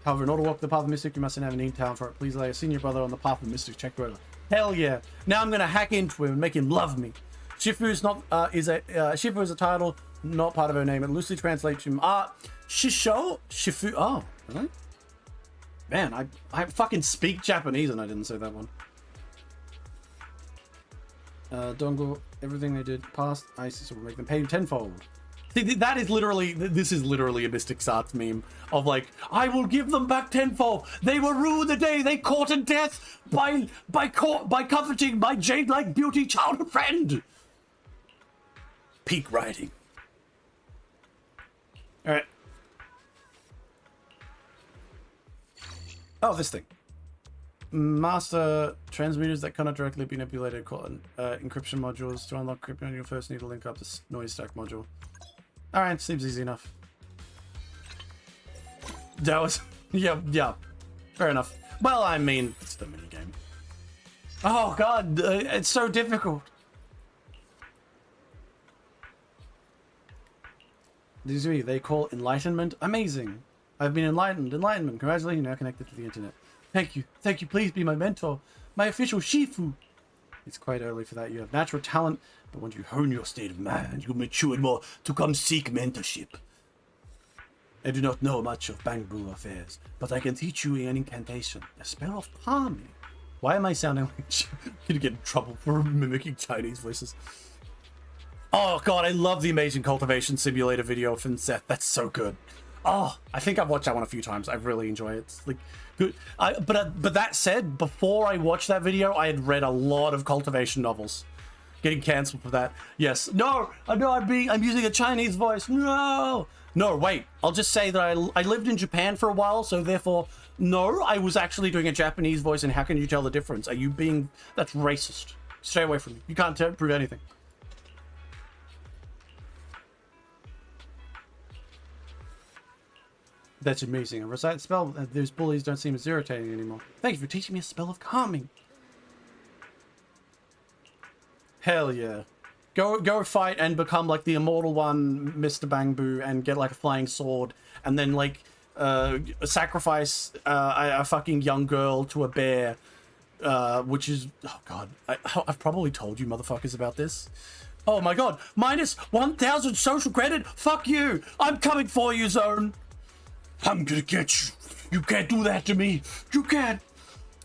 However, in order to walk the path of mystic, you mustn't have an need talent for it. Please lay a senior brother on the path of mystic. Check you over. Hell yeah! Now I'm gonna hack into him and make him love me. Shifu is not Shifu is a title, not part of her name. It loosely translates to Shisho Shifu. Oh, really? Man, I fucking speak Japanese and I didn't say that one. Dongo, everything they did past ISIS will make them pay tenfold. See, that is literally, this is literally a Mystic Arts meme of like, I will give them back tenfold. They will rue the day they courted death by coveting my jade-like beauty childhood friend. Peak writing. All right. Oh, this thing. master transmitters that cannot directly be manipulated, called encryption modules. To unlock encryption, you'll first need to link up this noise stack module. Alright, seems easy enough. That was... yeah. Fair enough. Well, I mean, it's the minigame. Oh god, it's so difficult. These are they call enlightenment. Amazing. I've been enlightened. Enlightenment. Congratulations, you're now connected to the internet. Thank you. Thank you. Please be my mentor. My official Shifu. It's quite early for that. You have natural talent, but once you hone your state of mind, you mature more to come seek mentorship. I do not know much of Bangbu affairs, but I can teach you an incantation. A spell of calming. Why am I sounding like I'm gonna get in trouble for mimicking Chinese voices? Oh god, I love the Amazing Cultivation Simulator video from Seth. That's so good. Oh, I think I've watched that one a few times. I really enjoy it. It's like good. But that said, before I watched that video, I had read a lot of cultivation novels. Getting cancelled for that. Yes. No, I'm using a Chinese voice. No, wait. I'll just say that I lived in Japan for a while, so therefore, no, I was actually doing a Japanese voice, and how can you tell the difference? Are you being... That's racist. Stay away from me. You can't prove anything. That's amazing. A recite spell. Those bullies don't seem as irritating anymore. Thank you for teaching me a spell of calming. Hell yeah. Go fight and become like the immortal one, Mr. Bangbu, and get like a flying sword, and then like sacrifice a fucking young girl to a bear, which is... Oh god. I've probably told you motherfuckers about this. Oh my god. Minus 1,000 social credit? Fuck you. I'm coming for you, Zone. I'm gonna get you. You can't do that to me. You can't.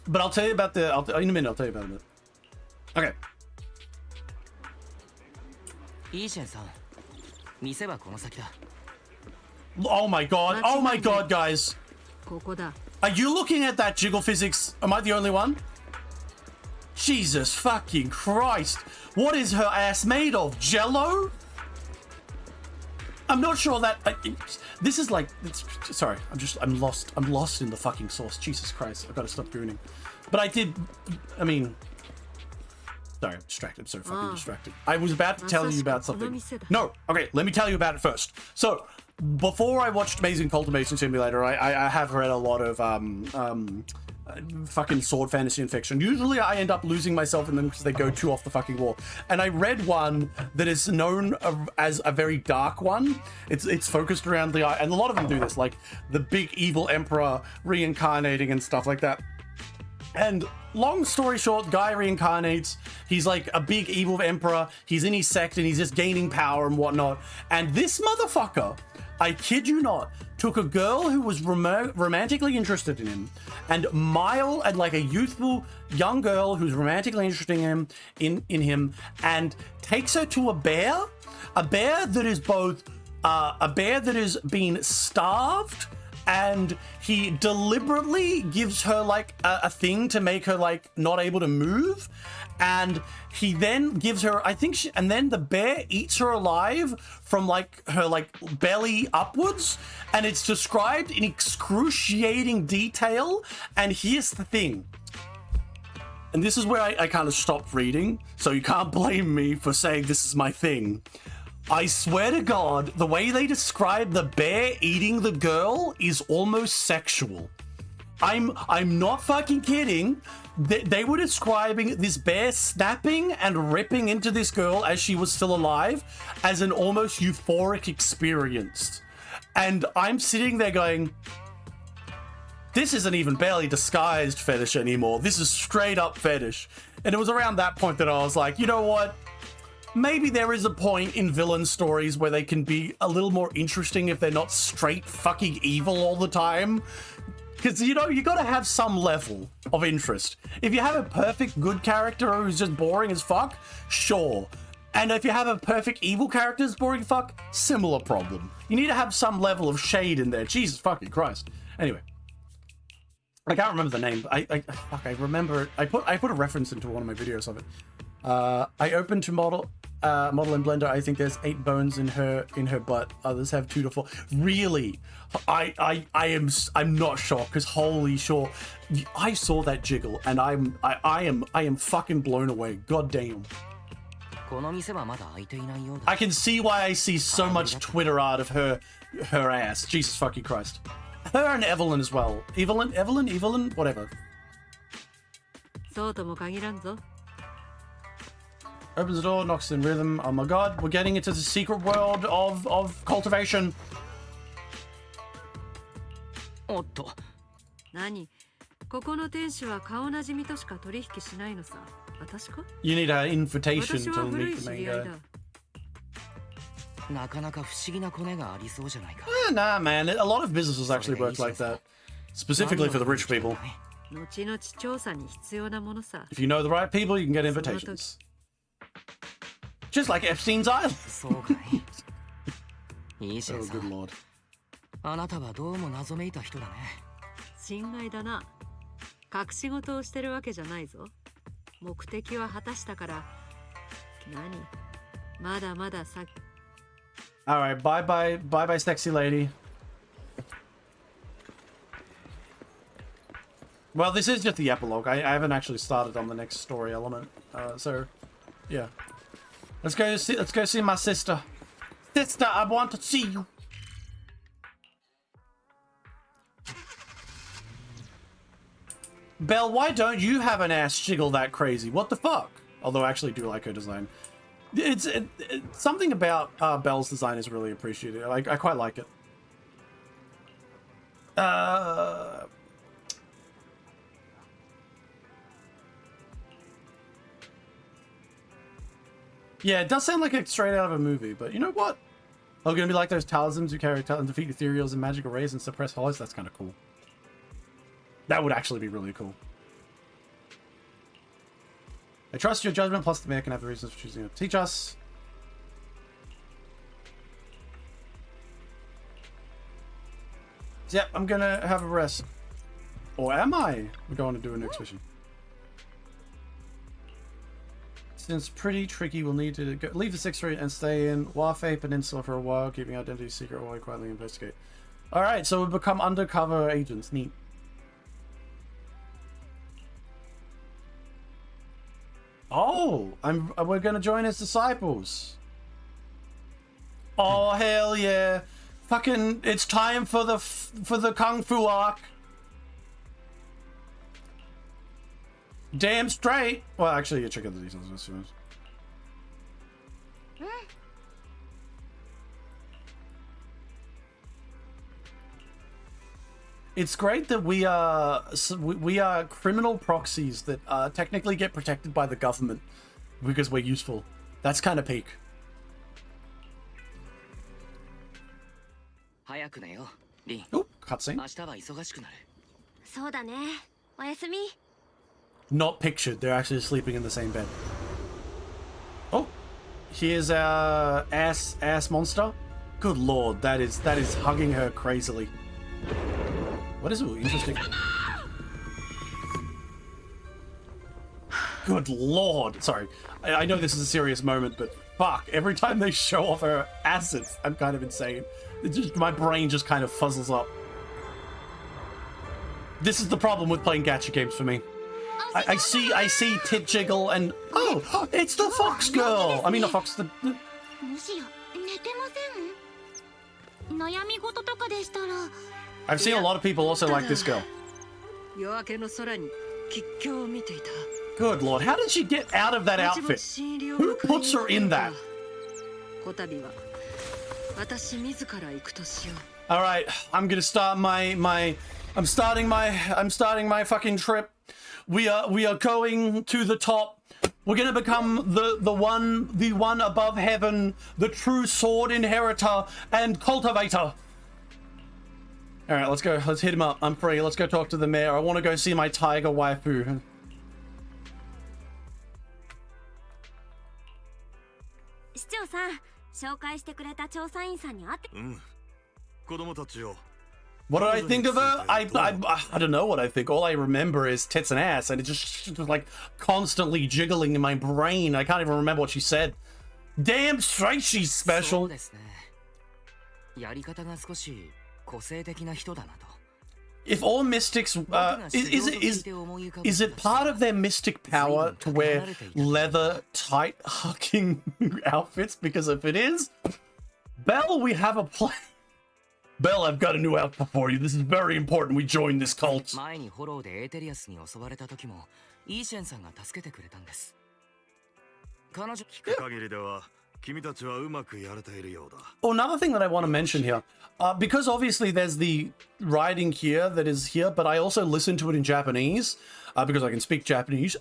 But I'll tell you about the... in a minute, I'll tell you about it. Okay. Oh my god. Oh my god, guys. Are you looking at that jiggle physics? Am I the only one? Jesus fucking Christ. What is her ass made of? Jello? I'm not sure that... this is like... sorry, I'm lost in the fucking sauce. Jesus Christ, I've got to stop gooning. But I mean... Sorry, I'm distracted. I'm so fucking distracted. I was about to tell you about something. No, okay, let me tell you about it first. So, before I watched Amazing Cultivation Simulator, I have read a lot of fucking sword fantasy and fiction. Usually I end up losing myself in them because they go too off the fucking wall. And I read one that is known as a very dark one. It's focused around the eye, and a lot of them do this, like the big evil emperor reincarnating and stuff like that. And long story short, guy reincarnates. He's like a big evil emperor. He's in his sect and he's just gaining power and whatnot. And this motherfucker, I kid you not, took a girl who was romantically interested in him, and like a youthful young girl who's romantically interested in him, and takes her to a bear that is both a bear that is being starved, and he deliberately gives her like a thing to make her like not able to move, and he then gives her, and then the bear eats her alive from like her like belly upwards, and it's described in excruciating detail. And here's the thing, and this is where I kind of stopped reading, so you can't blame me for saying this is my thing. I swear to God, the way they describe the bear eating the girl is almost sexual. I'm not fucking kidding. They were describing this bear snapping and ripping into this girl as she was still alive as an almost euphoric experience. And I'm sitting there going, this isn't even barely disguised fetish anymore. This is straight up fetish. And it was around that point that I was like, you know what? Maybe there is a point in villain stories where they can be a little more interesting if they're not straight fucking evil all the time. Because, you know, you gotta have some level of interest. If you have a perfect good character who's just boring as fuck, sure. And if you have a perfect evil character who's boring as fuck, similar problem. You need to have some level of shade in there. Jesus fucking Christ. Anyway. I can't remember the name, but I remember it. I put a reference into one of my videos of it. I opened to model in Blender. I think there's 8 bones in her butt. Others have 2 to 4. Really? I'm not shocked because holy shit, I saw that jiggle and I am fucking blown away. God damn. I can see why I see so much Twitter art of her ass. Jesus fucking Christ. Her and Evelyn as well. Evelyn, whatever. Opens the door, knocks in rhythm. Oh my god, we're getting into the secret world of cultivation. You need an invitation to meet the main guy. Nah, man. A lot of businesses actually work like that. Specifically for the rich people. If you know the right people, you can get invitations. Just like Epstein's Island. Oh, good lord. あなたはどうも謎めいた人だね。心外だな。隠し事をしてるわけじゃないぞ。目的は果たしたから。何？まだまださ。Alright, bye bye, sexy lady. Well, this is just the epilogue. I haven't actually started on the next story element. So, yeah. Let's go see my sister. Sister, I want to see you. Belle, why don't you have an ass jiggle that crazy? What the fuck? Although I actually do like her design. It's something about Belle's design is really appreciated. I quite like it. Yeah, it does sound like it's straight out of a movie, but you know what? Oh, gonna be like those talismans who carry and defeat ethereals and magical rays and suppress hollows? That's kind of cool. That would actually be really cool. I trust your judgment, plus the mayor can have the reasons for choosing to teach us. Yep, I'm gonna have a rest. Or am I? We're going to do an exhibition. Since pretty tricky, we'll need to leave the 6th Street and stay in Wafe Peninsula for a while, keeping identity secret while we quietly investigate. Alright, so we've become undercover agents. Neat. Oh, we're gonna join as disciples. Oh hell yeah! Fucking, it's time for the kung fu arc. Damn straight. Well, actually, you check out the details. I suppose. It's great that we are criminal proxies that technically get protected by the government because we're useful. That's kind of peak. Oh, cutscene. Not pictured. They're actually sleeping in the same bed. Oh, here's our ass monster. Good lord, that is hugging her crazily. What is it? Interesting. Good lord. Sorry. I know this is a serious moment, but fuck. Every time they show off her assets, I'm kind of insane. My brain just kind of fuzzles up. This is the problem with playing gacha games for me. I see tit jiggle and oh, it's the fox girl. I mean, the fox. I've seen a lot of people also like this girl. Good lord, how did she get out of that outfit? Who puts her in that? All right, I'm gonna start I'm starting my fucking trip. We are going to the top. We're gonna become the one above heaven, the true sword inheritor and cultivator. All right, let's go. Let's hit him up. I'm free. Let's go talk to the mayor. I want to go see my tiger waifu. 市長さん、紹介してくれた調査員さんに会って。うん。子供たちよ。What did I think of her? I don't know what I think. All I remember is tits and ass, and it just was like constantly jiggling in my brain. I can't even remember what she said. Damn straight, she's special. If all mystics, is it part of their mystic power to wear leather tight hucking outfits? Because if it is, Belle, we have a plan. Belle, I've got a new outfit for you. This is very important. We join this cult. Oh, another thing that I want to mention here, because obviously there's the writing here that is here, but I also listen to it in Japanese, because I can speak Japanese.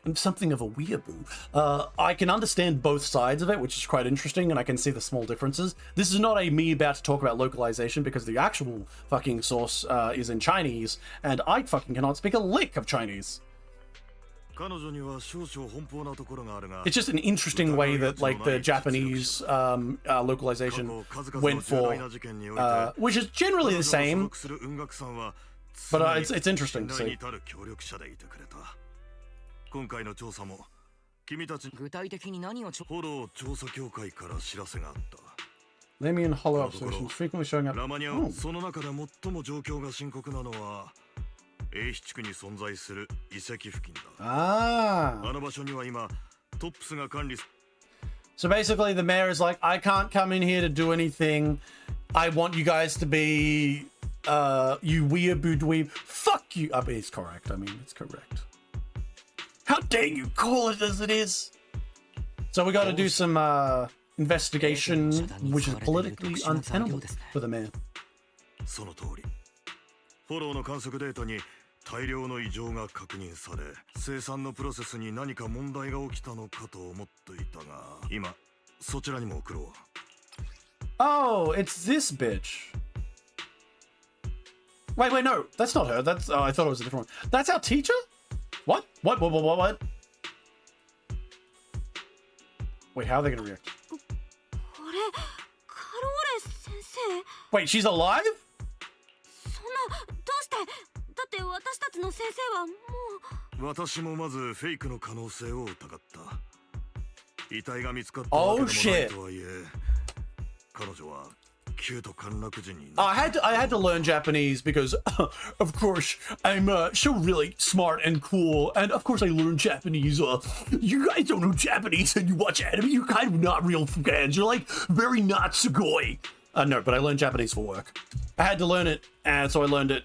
I'm something of a weeaboo. I can understand both sides of it, which is quite interesting, and I can see the small differences. This is not a me about to talk about localization, because the actual fucking source is in Chinese, and I fucking cannot speak a lick of Chinese. It's just an interesting way that, like, the Japanese localization went for, which is generally the same, but it's interesting to see. Lemmy and Hollow observations frequently showing up. So basically the mayor is like, I can't come in here to do anything. I want you guys to be you weeaboo dweeb. Fuck you. I mean, it's correct. I mean, it's correct. How dare you call it as it is? So we got to do some investigation, which is politically untenable for the mayor. 大量の異常が確認され、生産のプロセスに何か問題が起きたのかと思っていたが、今そちらにも送ろう。Oh, it's this bitch. Wait, no, that's not her. That's I thought it was a different one. That's our teacher? What? What? Wait, how are they gonna react? Wait, she's alive? 私もまずフェイクの可能性を疑った。遺体が見つかったわけでもないとはいえ、彼女は急と陥落時に。I had to learn Japanese because, of course, I'm so really smart and cool, and of course I learned Japanese. You guys don't know Japanese and you watch anime. You're kind of not real fans. You're like very not sugoi. No, but I learned Japanese for work. I had to learn it, and so I learned it.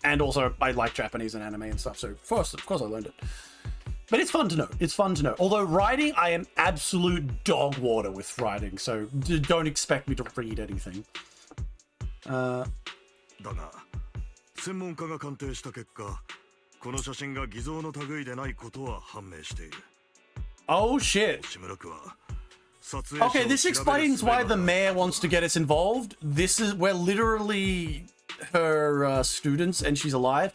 And also, I like Japanese and anime and stuff, so first, of course I learned it. But it's fun to know. It's fun to know. Although writing, I am absolute dog water with writing, so don't expect me to read anything. Oh shit. Okay, this explains why the mayor wants to get us involved. We're literally her students and she's alive.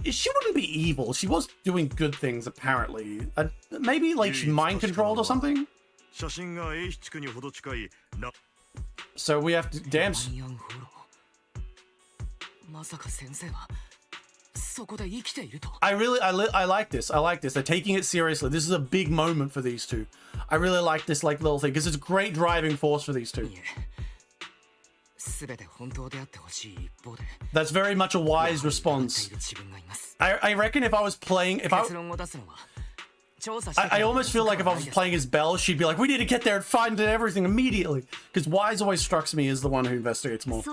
She wouldn't be evil. She was doing good things apparently. Maybe like she's mind controlled or something. So we have to dance. I like this. I like this. They're taking it seriously. This is a big moment for these two. I really like this like little thing because it's a great driving force for these two. That's very much a wise response. I reckon if I was playing, I almost feel like if I was playing as Belle, she'd be like, we need to get there and find everything immediately. Because Wise always strikes me as the one who investigates more.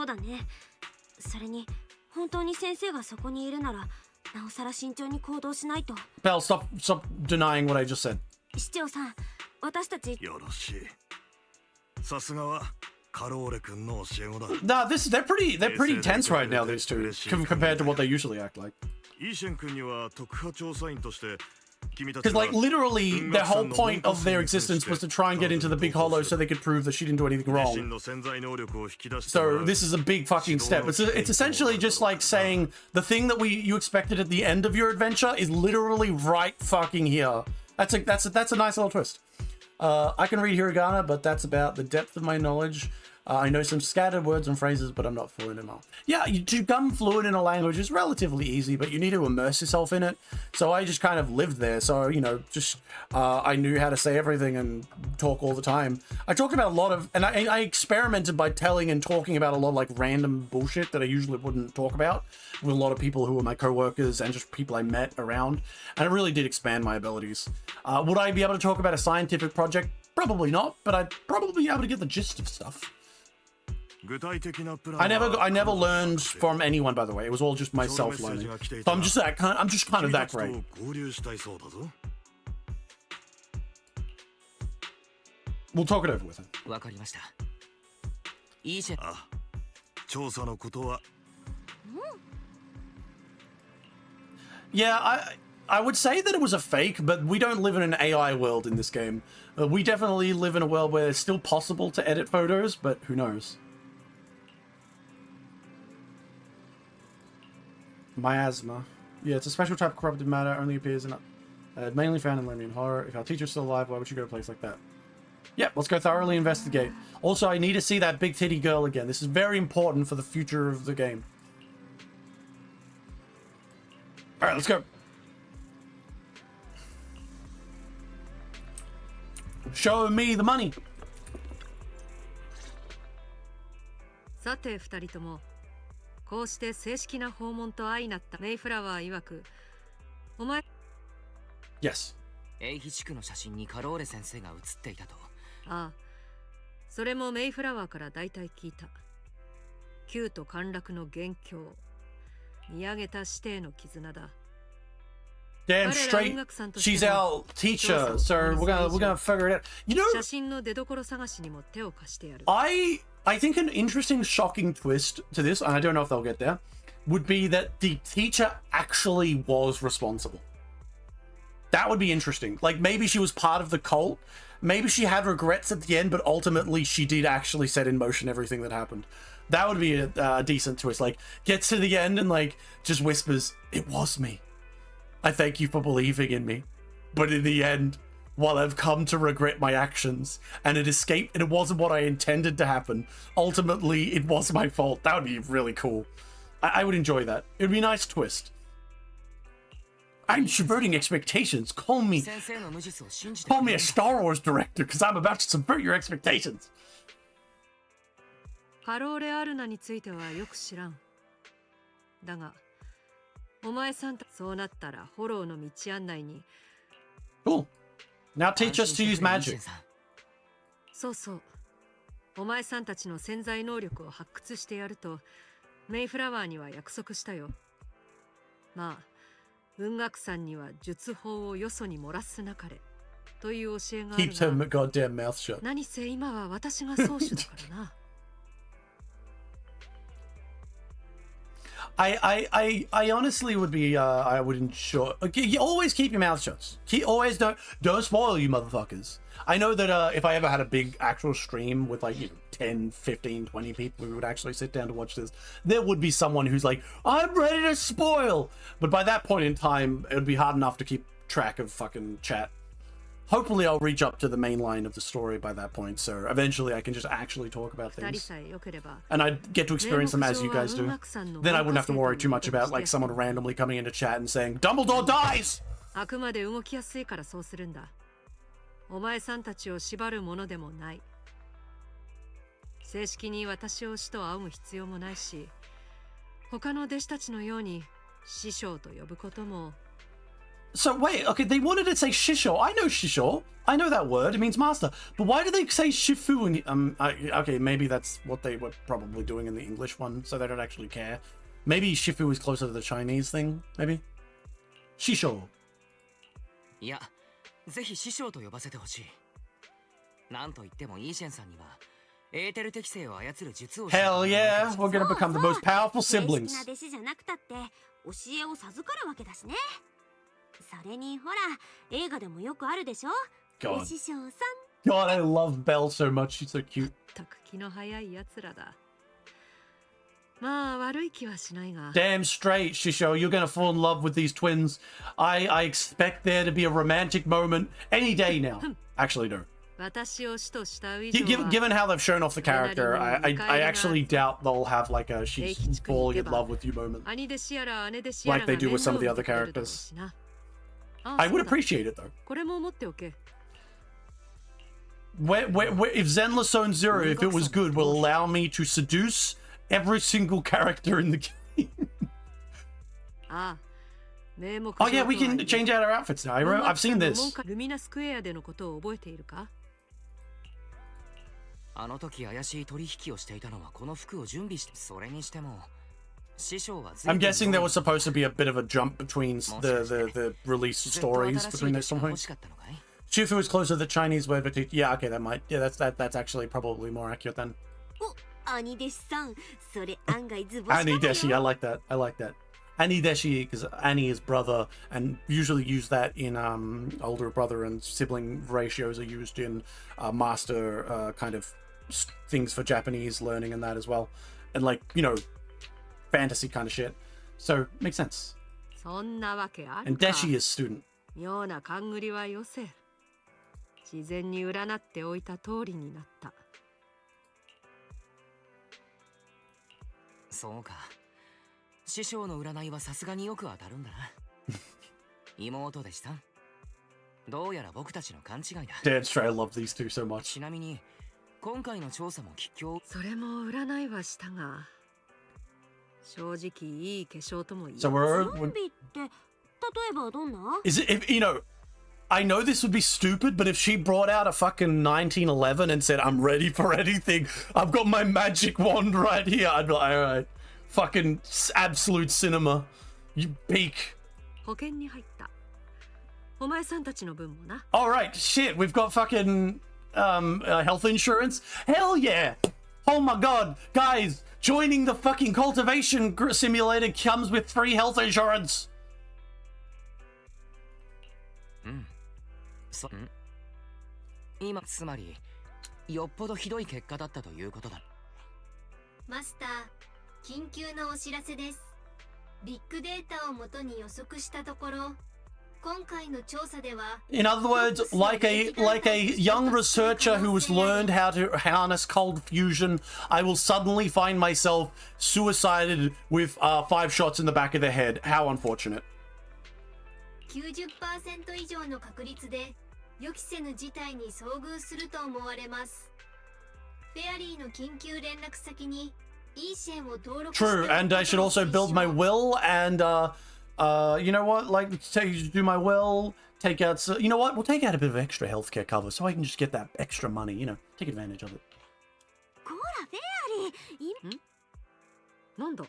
Belle, stop denying what I just said. Nah, they're pretty tense right now, these two, compared to what they usually act like. Because like literally the whole point of their existence was to try and get into the big hollow so they could prove that she didn't do anything wrong. So this is a big fucking step. It's essentially just like saying the thing that you expected at the end of your adventure is literally right fucking here. That's a nice little twist. I can read hiragana, but that's about the depth of my knowledge. I know some scattered words and phrases, but I'm not fluent in all. Yeah, to become fluent in a language is relatively easy, but you need to immerse yourself in it. So I just kind of lived there. So, you know, just I knew how to say everything and talk all the time. I talked about a lot of, and I experimented by telling and talking about a lot of like random bullshit that I usually wouldn't talk about with a lot of people who were my coworkers and just people I met around. And it really did expand my abilities. Would I be able to talk about a scientific project? Probably not, but I'd probably be able to get the gist of stuff. I never learned from anyone, by the way. It was all just myself learning. So I'm just kind of that great. We'll talk it over with him. Yeah, I would say that it was a fake, but we don't live in an AI world in this game. We definitely live in a world where it's still possible to edit photos, but who knows? Miasma. Yeah, it's a special type of corrupted matter, only appears in mainly found in Lemnian horror. If our teacher's still alive, why would you go to a place like that? Yep, let's go thoroughly investigate. Also, I need to see that big titty girl again. This is very important for the future of the game. Alright, let's go. Show me the money. さて2人ともこうして正式な訪問と相なったメイフラワー曰くお前 Yes エイヒ地区の写真にカローレ先生が写っていたと。ああそれもメイフラワーから大体聞いた。旧と陥落の元凶見上げた師弟の絆だ。Damn straight. She's our teacher, so we're gonna figure it out. You know, 写真の出所探しにも手を貸してやる。I think an interesting, shocking twist to this, and I don't know if they'll get there, would be that the teacher actually was responsible. That would be interesting. Like, maybe she was part of the cult. Maybe she had regrets at the end, but ultimately she did actually set in motion everything that happened. That would be a decent twist. Like, gets to the end and, like, just whispers, "It was me. I thank you for believing in me. But in the end, while I've come to regret my actions, and it escaped, and it wasn't what I intended to happen, ultimately, it was my fault." That would be really cool. I would enjoy that. It would be a nice twist. I'm subverting expectations. Call me a Star Wars director, because I'm about to subvert your expectations. カローレ・アルナについてはよく知らん。だが、お前さんとそうなったらフォローの道案内に。Cool. Now teach us to use magic. そうそう。お前さんたちの潜在能力を発掘してやると、メイフラワーには約束したよ。まあ、文学さんには術法をよそに漏らすなかれという教えがあるが。Keep her goddamn mouth shut. 何せ今は私が宗主だからな。I honestly would be I would ensure you always keep your mouth shut. Always don't spoil, you motherfuckers. I know that if I ever had a big actual stream with like 10, 15, 20 people who would actually sit down to watch this, there would be someone who's like, "I'm ready to spoil." But by that point in time, it would be hard enough to keep track of fucking chat. Hopefully I'll reach up to the main line of the story by that point, so eventually I can just actually talk about things. And I'd get to experience them as you guys do. Then I wouldn't have to worry too much about like someone randomly coming into chat and saying, "Dumbledore dies!" あくまで動きやすいからそうするんだ。お前さんたちを縛るものでもない。正式に私を師と仰ぐ必要もないし、他の弟子たちのように師匠と呼ぶことも。So wait, okay, they wanted to say Shisho. I know Shisho. I know that word. It means master. But why do they say Shifu? Okay, maybe that's what they were probably doing in the English one, so they don't actually care. Maybe Shifu is closer to the Chinese thing. Maybe Shisho. いや、ぜひ師匠と呼ばせてほしい。なんと言ってもイーシェンさんにはエーテル適性を操る術を。Hell yeah, we're gonna become the most powerful siblings. 正式な弟子じゃなくたって教えを授かるわけだしね。それにほら映画でもよくあるでしょ。師匠さん。God, I love Belle so much. She's so cute. たく気の早い奴らだ。まあ悪い気はしないが。Damn straight, Shisho. You're gonna fall in love with these twins. I expect there to be a romantic moment any day now. Actually, no. 私を主とした以上 Given は how they've shown off the character, I actually doubt they'll have like a she's falling in love with you moment 兄弟子やら姉弟子やら like they が do with some of the 面 other 倒を見てくれるだろう characters. しな。あ、 I そう would だ。 appreciate it though. これも持っておけ。 If Zenless Zone Zero, if it was good, will allow me to seduce every single character in the game. ああ、名目 Oh yeah, 上 we とは can いえ change out our outfits now. I've seen 文学者 this. の門下ルミナスクエアでのことを覚えているか？あの時怪しい取引をしていたのはこの服を準備して、それにしても師匠は I'm guessing there was supposed to be a bit of a jump between the release stories between those some points. Shifu is closer to the Chinese word, but yeah, okay, that's actually probably more accurate then. お、兄弟子さん、それ案外ズボシ Annie かも Deshi, よ。 I like that. Annie Deshi, because Annie is brother, and usually use that in older brother and sibling ratios are used in master kind of things for Japanese learning and that as well, and like fantasy kind of shit. So makes sense. そんなわけある And か。 Deshi is student. 妙な勘繰りはよせ。事前に占っておいた通りになった。そうか。師匠の占いはさすがによく当たるんだな。妹弟子さん。どうやら僕たちの勘違いだ。 Damn straight, I love these two so much. ちなみに今回の調査も吉祥。それも占いはしたが、正直いい化粧とも言え So ゾ we're ンビって例えばどんな？ is it if I know this would be stupid, but if she brought out a fucking 1911 and said, I'm ready for anything, I've got my magic wand right here, I'd be like, alright, fucking absolute cinema. You peak. 保険に入った。お前さんたちの分もな。 Alright, shit, we've got fucking health insurance? Hell yeah! Oh my god, guys, joining the fucking cultivation simulator comes with free health insurance! 今つまりよっぽどひどい結果だったということだ。マスター、緊急のお知らせです。ビッグデータをもとに予測したところ、今回の調査では In other words, like a young researcher who has learned how to harness cold fusion, I will suddenly find myself suicided with 5 shots in the back of the head. How unfortunate. 90% 以上の確率で予期せぬ事態に遭遇すると思われます。フェアリーの緊急連絡先にいい支援を登録しておく True, and I should also build my will and you know what? Like, do my will, take out. You know what? We'll take out a bit of extra healthcare cover so I can just get that extra money. Take advantage of it. こらフェアリー、なんだ、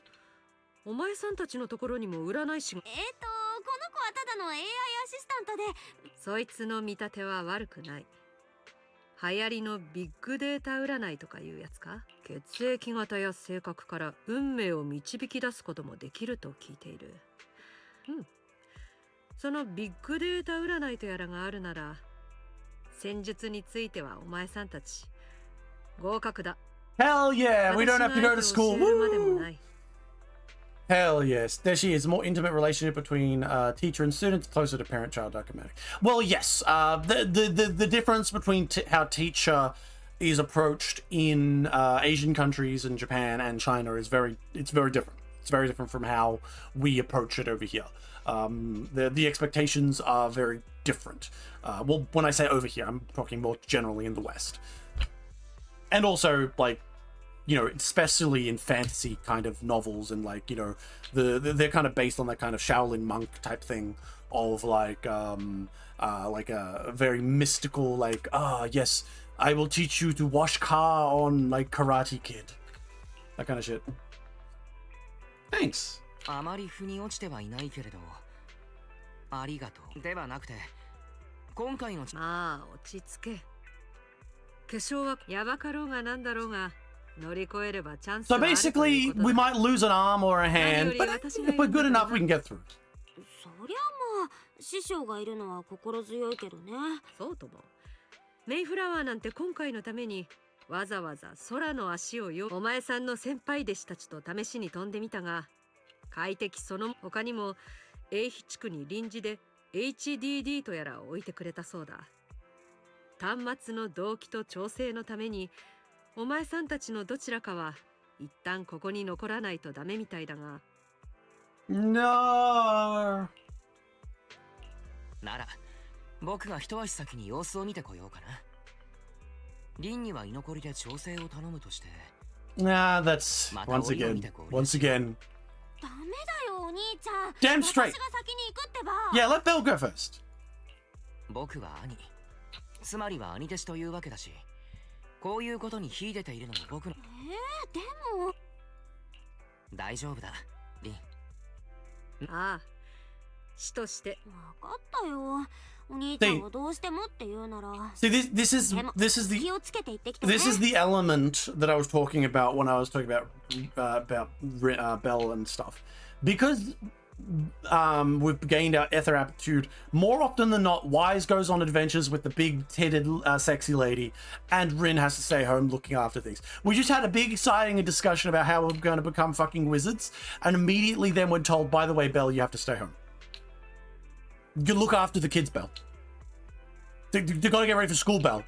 お前さんたちのところにも占い師が。この子はただの AI アシスタントで。そいつの見立ては悪くない。流行りのビッグデータ占いとかいうやつか。血液型や性格から運命を導き出すこともできると聞いている。そのビッグデータ占いとやらがあるなら、戦術についてはお前さんたち合格だ。 Hell yeah! We don't have to go to 私 school. が教えるまでも Woo! ない。 Hell yes. There she is. A more intimate relationship between teacher and student, closer to parent-child dynamic. Well, yes. The difference between how teacher is approached in Asian countries and Japan and China is very different. It's very different from how we approach it over here. The expectations are very different. Well, when I say over here, I'm talking more generally in the West. And also, like, especially in fantasy kind of novels and like, they're kind of based on that kind of Shaolin monk type thing of like a very mystical, like, yes, I will teach you to wash car on like Karate Kid. That kind of shit. Thanks. あまり腑に落ちてはいないけれど、ありがとう。ではなくて、今回のまあ落ち着け。化粧はやばかろうがなんだろうが乗り越えればチャンス So はあるという basically, ことだ。 we might lose an arm or a hand, but if we're good enough, we can get through. そりゃまあ師匠がいるのは心強いけどね。そうとも。メイフラワーなんて今回のためにわざわざ空の足をお前さんの先輩弟子たちと試しに飛んでみたが、快適その他にも英比地区に臨時で HDD とやらを置いてくれたそうだ。端末の同期と調整のためにお前さんたちのどちらかは一旦ここに残らないとダメみたいだが。 No. なら僕が一足先に様子を見てこようかな。リンには居残りで調整を頼むとして。 Nah, that's once again. ダメだよお兄ちゃん。 Damn 私 straight. が先に行くってば。 Yeah, let Belle go first. 僕は兄、つまりは兄弟子というわけだし、こういうことに秀でているのも僕の。でも大丈夫だ、リン。ああ、師として分かったよ。お兄ちゃんはどうしてもって言うなら。 See, this is でも the 気をつけて行ってきてね。 this is the element that I was talking about when I was talking about Belle and stuff, because we've gained our ether aptitude. More often than not, Wise goes on adventures with the big-titted, sexy lady, and Rin has to stay home looking after things. We just had a big, exciting discussion about how we're going to become fucking wizards, and immediately then we're told, by the way, Belle, you have to stay home. You look after the kids, Belle. They gotta get ready for school, Belle.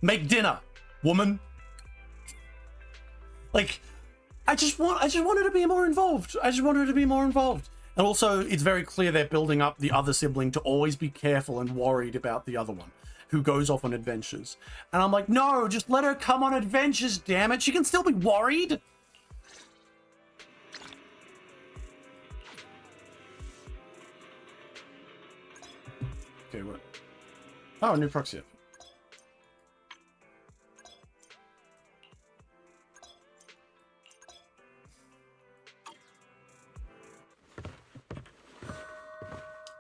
Make dinner, woman. Like, I just want her to be more involved. I just want her to be more involved. And also, it's very clear they're building up the other sibling to always be careful and worried about the other one, who goes off on adventures. And I'm like, no, just let her come on adventures, damn it. She can still be worried. Okay, what? Oh, new proxy.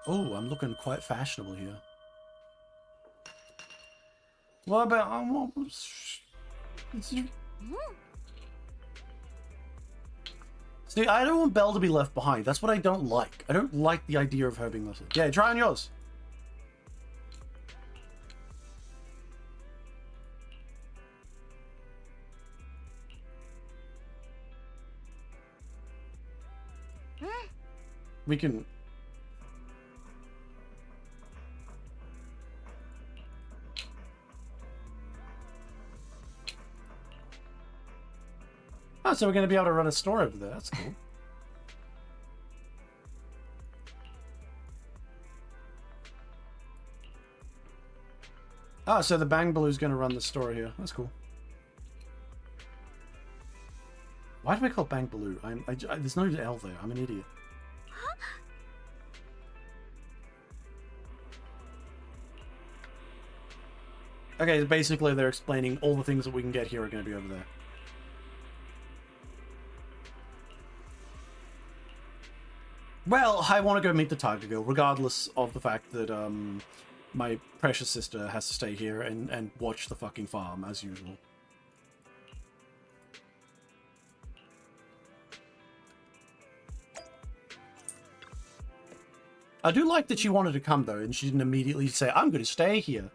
Oh, I'm looking quite fashionable here. What about... See, I don't want Belle to be left behind. That's what I don't like. I don't like the idea of her being left. Yeah, try on yours. We can... Oh, so we're going to be able to run a store over there. That's cool. Oh, so the Bang Baloo's going to run the store here. That's cool. Why do we call it Bang Baloo? There's no L there. I'm an idiot. Okay, basically they're explaining all the things that we can get here are going to be over there. Well, I want to go meet the Tiger Girl, regardless of the fact that my precious sister has to stay here and watch the fucking farm, as usual. I do like that she wanted to come, though, and she didn't immediately say, I'm going to stay here.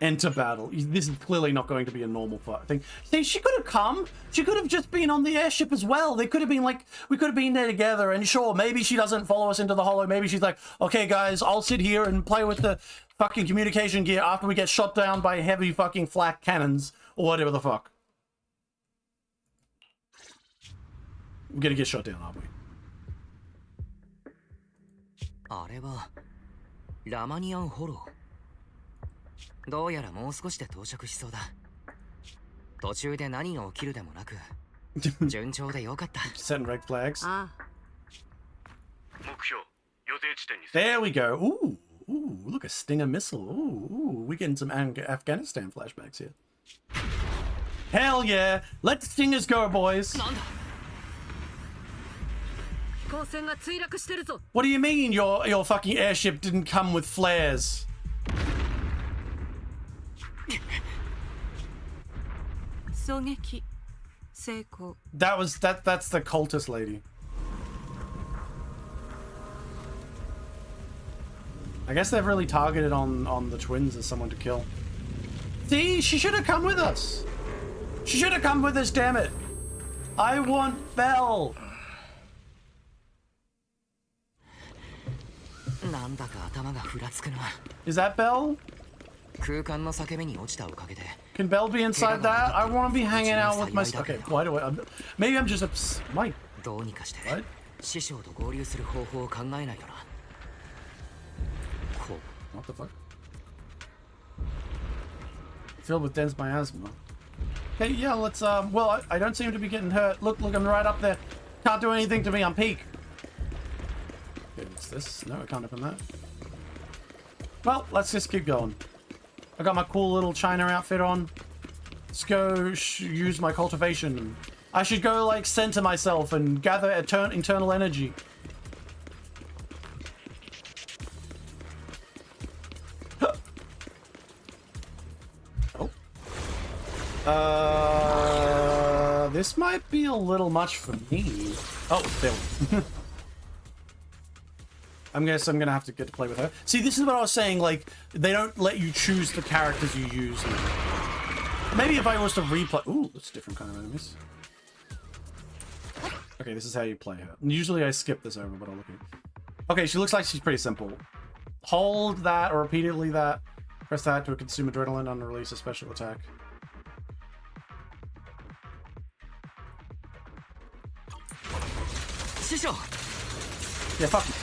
Enter battle. This is clearly not going to be a normal thing. See, she could have come. She could have just been on the airship as well. They could have been like, we could have been there together. And sure, maybe she doesn't follow us into the hollow. Maybe she's like, okay, guys, I'll sit here and play with the fucking communication gear after we get shot down by heavy fucking flak cannons or whatever the fuck. We're gonna get shot down, aren't we? あれはラマニアンホロー。どうやらもう少しで到着しそうだ。途中で何が起きるでもなく、順調でよかった。Setting red flags. ああ。目標予定地点に。 There we go. Ooh, ooh, look, a Stinger missile. Ooh, we're getting some Afghanistan flashbacks here. Hell yeah! Let the Stingers go, boys. なんだ。 飛行船が墜落してるぞ。 What do you mean your fucking airship didn't come with flares? 狙撃成功。 That's the cultist lady. I guess they've really targeted on the twins as someone to kill. See, she should have come with us. She should have come with us, damn it. I want Belle. なんだか頭がふらつくな。 Is that Belle? 空間の裂け目に落ちたおかげで。 Can Belle be inside that? I want to be hanging out with my. Okay, why do I? Maybe I'm just my. どうにかして What? 師匠と合流する方法を考えないとな。こう。 What the fuck? Filled with dense miasma. Okay, yeah, let's. Well, I don't seem to be getting hurt. Look, I'm right up there. Can't do anything to me. I'm peak. Okay, what's this? No, I can't open that. Well, let's just keep going. I got my cool little China outfit on. Let's go use my cultivation. I should go, like, center myself and gather internal energy. Oh. This might be a little much for me. Oh, there. I'm gonna have to get to play with her. See, this is what I was saying, like, they don't let you choose the characters you use. Maybe if I was to replay... Ooh, that's a different kind of enemies. Okay, this is how you play her. Usually I skip this over, but I'll look at it. Okay, she looks like she's pretty simple. Hold that, or repeatedly that. Press that to consume adrenaline and release a special attack. Yeah, fuck you.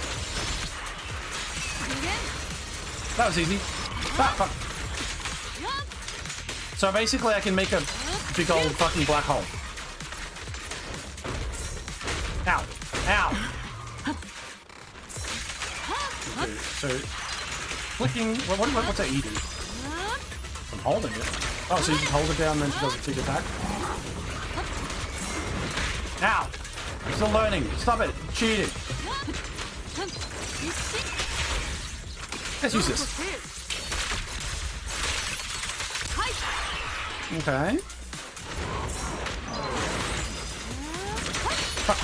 That was easy. Ah, fuck. So basically I can make a big old fucking black hole. Ow. Ow. Okay, so flicking... What's that E do? I'm holding it. Oh, so you just hold it down and then she does a big attack? Ow. I'm still learning. Stop it. Cheating. Let's use this. Okay. Fuck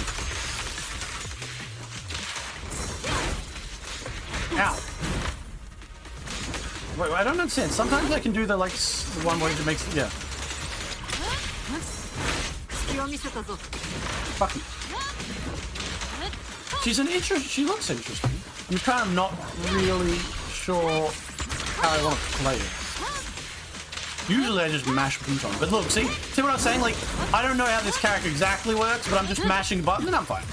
you. Ow. Wait, I don't understand. Sometimes I can do the, like, the one where it makes... Yeah. Fuck you. She looks interesting. I'm kind of not really sure how I want to play it. Usually I just mash buttons on. But look, see what I'm saying? Like, I don't know how this character exactly works, but I'm just mashing a button and I'm fine.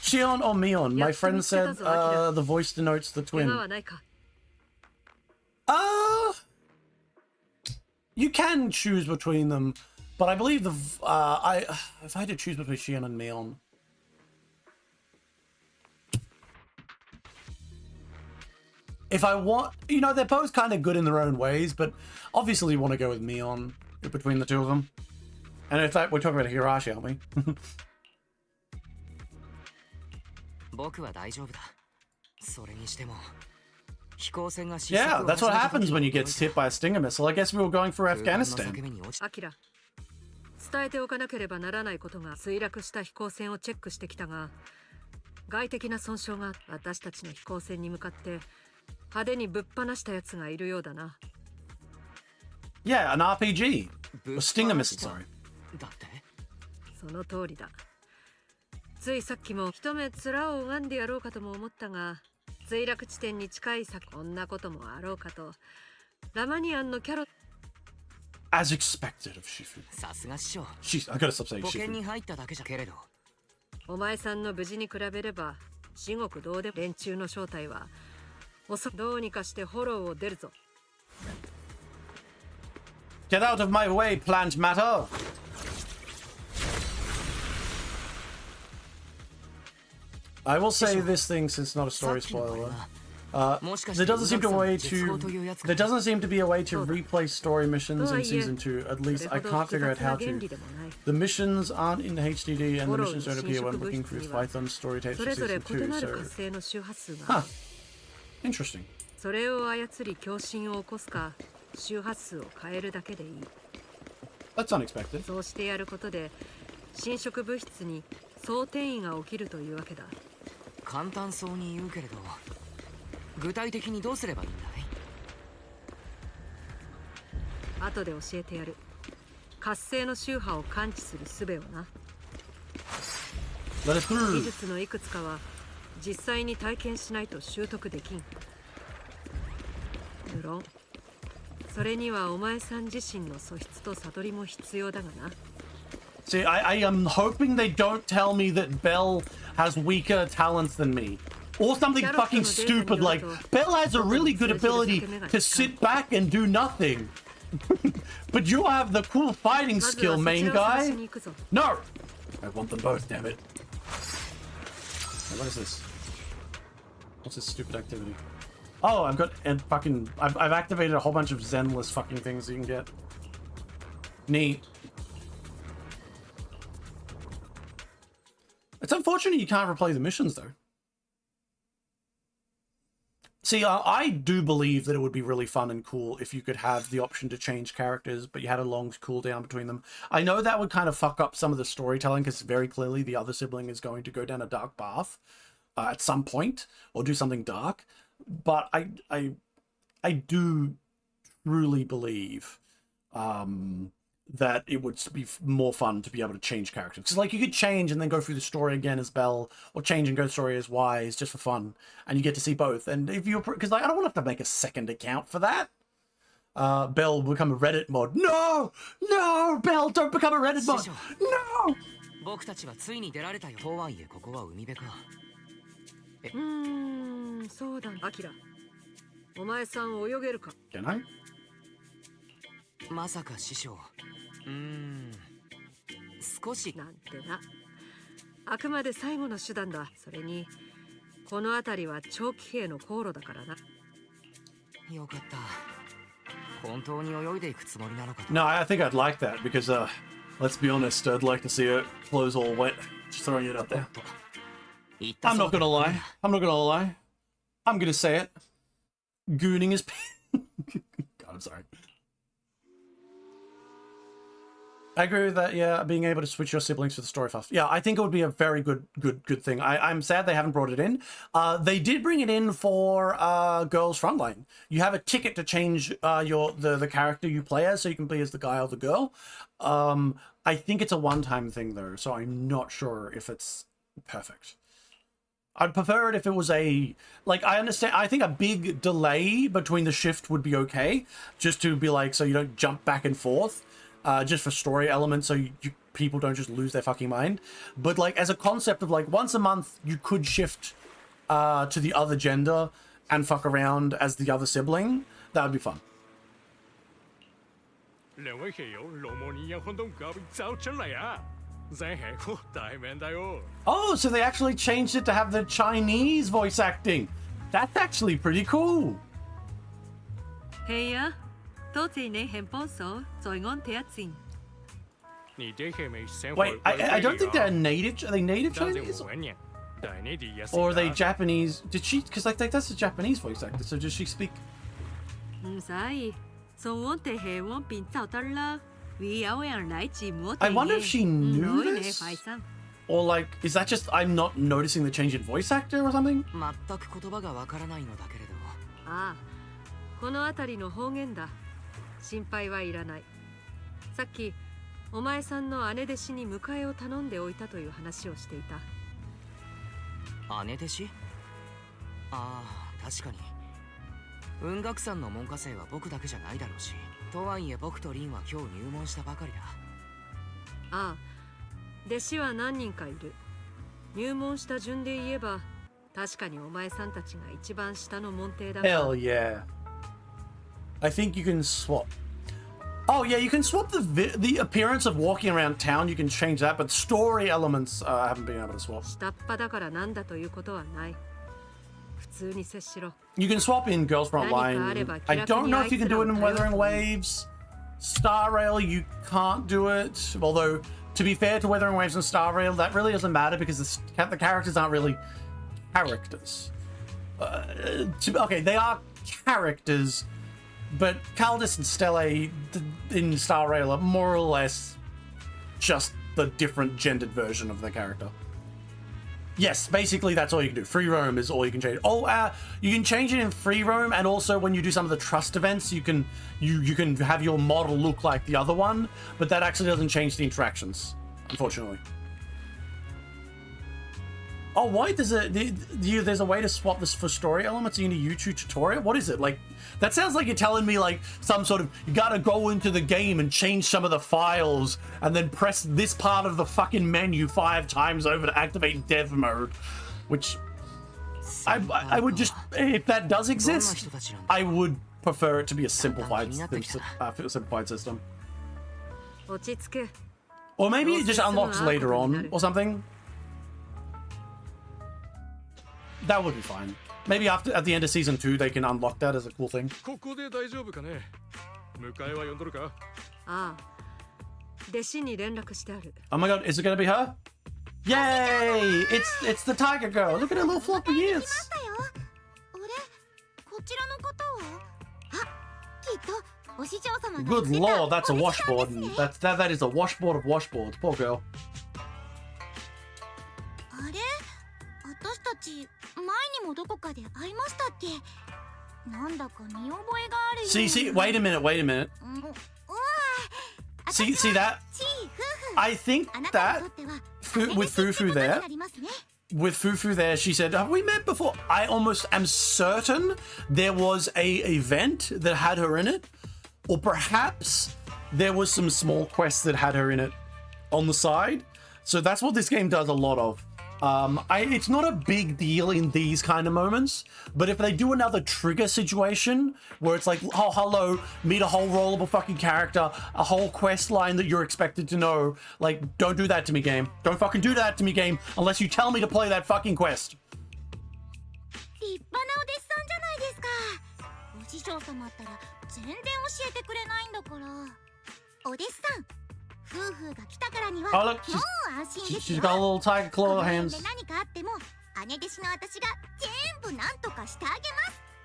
Shion or Mion? My friend said the voice denotes the twin. You can choose between them, but I believe if I had to choose between Shion and Mion. If I want, you know, they're both kind of good in their own ways, but obviously you want to go with Mion between the two of them. And in fact, we're talking about Hirashi, aren't we? Yeah, that's what happens when you get hit by a Stinger missile. I guess we were going for Afghanistan. 伝えておかなければならないことが墜落した飛行船をチェックしてきたが、外的な損傷が私たちの飛行船に向かって派手にぶっ放したやつがいるようだな。Yeah, an RPG. A Stinger missile, sorry. その通りだ。ついさっきも一目面を拝んでやろうかとも思ったが、墜落地点に近い先こんなこともあろうかと、ラマニアンのキャロ As expected of Shifu. I gotta stop saying Shifu. お前さんの無事に比べれば至極どうでも連中の正体はどうにかしてフォローを出るぞ。 Get out of my way, plant matter! I will say this thing since it's not a story spoiler. There doesn't seem to be a way to replay story missions in season 2. At least I can't figure out how to. The missions aren't in HDD and the missions don't appear when looking through Python story tapes for season 2. So, huh. Interesting. それを操り共振を起こすか周波数を変えるだけでいい。 That's unexpected. そうしてやることで侵食物質に総転移が起きるというわけだ。簡単そうに言うけれど、具体的にどうすればいいんだい？後で教えてやる。活性の周波を感知する術をな。 Let it 技 through. 術のいくつかは実際に体験しないと習得できん。無論それにはお前さん自身の素質と悟りも必要だがな。 See, I am hoping they don't tell me that Belle has weaker talents than me. Or something fucking stupid like, Belle has a really good ability to sit back and do nothing. But you have the cool fighting skill, main guy. No! I want them both, damn it. What is this? What's this stupid activity? Oh, I've got and fucking I've activated a whole bunch of Zenless fucking things you can get. Neat. It's unfortunate you can't replay the missions though. See, I do believe that it would be really fun and cool if you could have the option to change characters, but you had a long cooldown between them. I know that would kind of fuck up some of the storytelling because very clearly the other sibling is going to go down a dark path at some point or do something dark. But I do truly believe that it would be more fun to be able to change characters. Because like you could change and then go through the story again as Belle, or change and go story as Wise just for fun, and you get to see both. And if you're, because like I don't want to have to make a second account for that. Belle will become a Reddit mod. No, no, Belle, don't become a Reddit mod. No. 僕たちはついに出られたよ。とはいえここは海辺か。そうだ、アキラ。お前さん泳げるか？ Can I? まさか師匠。少しなんてな。あくまで最後の手段だ。それにこの辺りは長期兵の航路だからな。よかった。本当に泳いでいくつもりなのかと。 No, I think I'd like that because let's be honest, I'd like to see her clothes all wet. Just throwing it out there. I'm not gonna lie. I'm not gonna lie. I'm gonna say it. Gooning is. God, I'm sorry. I agree with that. Yeah, being able to switch your siblings for the story fast. Yeah, I think it would be a very good thing. I'm sad they haven't brought it in. They did bring it in for Girls Frontline. You have a ticket to change the character you play as, so you can play as the guy or the girl. I think it's a one-time thing though, so I'm not sure if it's perfect. I'd prefer it if it was a, like, I understand, I think a big delay between the shift would be okay, just to be like, so you don't jump back and forth, just for story elements, so people don't just lose their fucking mind. But like, as a concept of like, once a month, you could shift to the other gender and fuck around as the other sibling, that would be fun. 兩位戲友羅摩尼亞看到搞走出嚟啊！真係好大名大哦！ Oh, so they actually changed it to have the Chinese voice acting. That's actually pretty cool. 係啊，多謝你肯幫手，在安睇一戰。你哋係咪想 Wait, I don't think they're native. Are they native Chinese? Or are they Japanese? Did she? Because like that's a Japanese voice actor. So does she speak? 唔使，從安睇係安邊走得啦。I wonder if she knew this? Or like, is that just I'm not noticing the change in voice actor or something? 全く言葉がわからないのだけれど。ああ、この辺りの方言だ。心配はいらない。さっきお前さんの姉弟子に迎えを頼んでおいたという話をしていた。姉弟子？ああ、確かに。雲岳山の門下生は僕だけじゃないだろうし。とはいえ僕とリンは今日入門したばかりだ。ああ、弟子は何人かいる。入門した順で言えば、確かにお前さんたちが一番下の門弟だ。Hell yeah. I think you can swap. Oh yeah, you can swap the appearance of walking around town. You can change that, but story elements I haven't been able to swap. 下っ端だからなんだということはない。普通に接しろ。You can swap in Girls Frontline. I don't know if you can do it in Weathering Waves. Star Rail, you can't do it. Although, to be fair to Weathering Waves and Star Rail, that really doesn't matter because the characters aren't really characters. Okay, they are characters, but Caldas and Stelle in Star Rail are more or less just the different gendered version of the character. Yes, basically that's all you can do. Free roam is all you can change. Oh, you can change it in free roam, and also when you do some of the trust events, you can have your model look like the other one, but that actually doesn't change the interactions, unfortunately. Oh, why there's a way to swap this for story elements in a YouTube tutorial? What is it? Like, that sounds like you're telling me like some sort of, you gotta go into the game and change some of the files and then press this part of the fucking menu 5 times over to activate dev mode, which I would just, if that does exist, I would prefer it to be a simplified system. Or maybe it just unlocks later on or something. That would be fine. Maybe at the end of season 2 they can unlock that as a cool thing. Oh my god, is it gonna be her? Yay! It's the tiger girl. Look at her little floppy ears. Good lord, that's a washboard. That is a washboard of washboards. Poor girl. See, wait a minute. See that? I think that with Fufu there, she said, have we met before? I almost am certain there was a event that had her in it, or perhaps there was some small quests that had her in it on the side. So that's what this game does a lot of. It's not a big deal in these kind of moments, but if they do another trigger situation where it's like, oh, hello, meet a whole rollable fucking character, a whole quest line that you're expected to know, like, don't do that to me, game. Don't fucking do that to me, game, unless you tell me to play that fucking quest. Oh look, she's got a little tiger claw hands.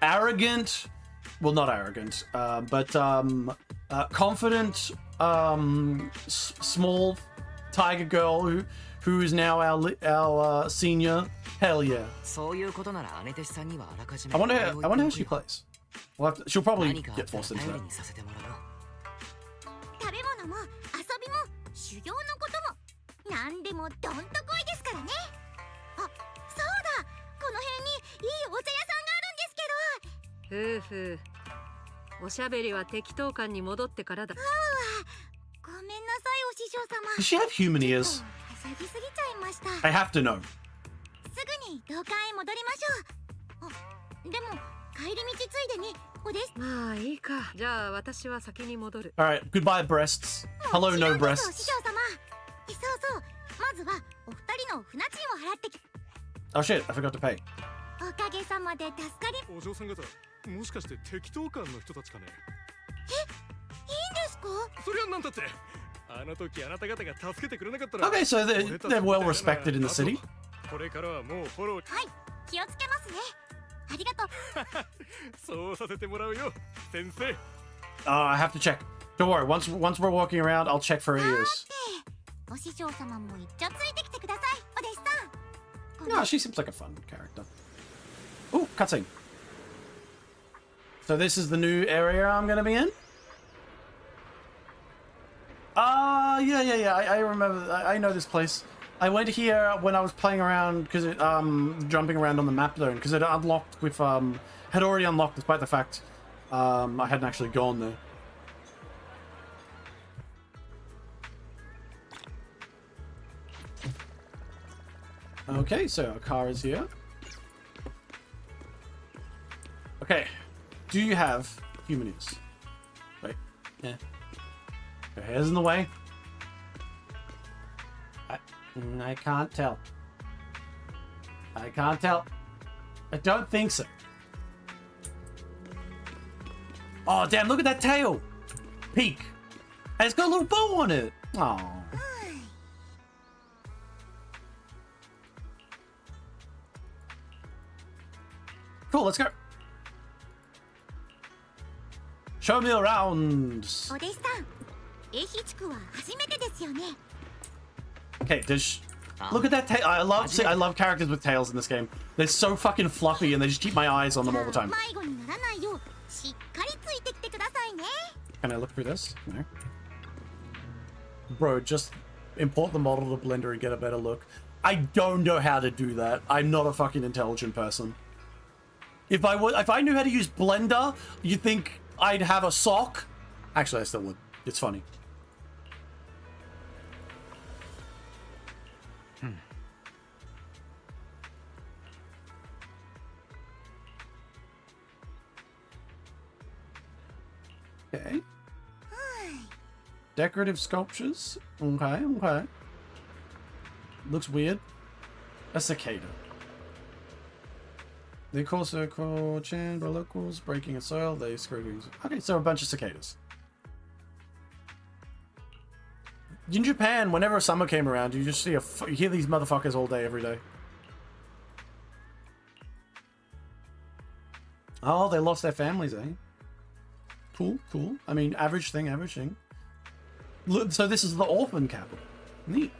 Arrogant, well, not arrogant, but confident, small tiger girl who is now our senior. Hell yeah. I wonder how she plays. She'll probably get forced into that. Does she have human ears? I have to know. Alright, goodbye breasts. Hello, no breasts. Oh shit, I forgot to pay. Okay, so they're well respected in the city. I have to check. Don't worry, once we're walking around, I'll check for ears. No, she seems like a fun character. Ooh, cutscene. So this is the new area I'm gonna be in? Yeah. I remember. I know this place. I went here when I was playing around because it jumping around on the map zone because it unlocked with had already unlocked despite the fact I hadn't actually gone there. Okay, so our car is here. Okay, do you have human ears? Wait, yeah. Your hair's in the way. I can't tell. I can't tell. I don't think so. Oh, damn, look at that tail. Peak. And it's got a little bow on it. Oh. Cool, let's go. Show me around. Okay, Look at that tail. I love characters with tails in this game. They're so fucking fluffy and they just keep my eyes on them all the time. 迷子にならないようしっかりついてきてくださいね。 Can I look through this? No. Bro, just import the model to Blender and get a better look. I don't know how to do that. I'm not a fucking intelligent person. If I knew how to use Blender, you'd think I'd have a sock. Actually, I still would. It's funny. Okay. Decorative sculptures. Okay, okay. Looks weird. A cicada. They call circle chain by locals, breaking a soil, they screw. Okay, so a bunch of cicadas. In Japan, whenever summer came around, you just see you hear these motherfuckers all day, every day. Oh, they lost their families, eh? Cool, cool. I mean, average thing, average thing. Look, so this is the orphan capital. Neat.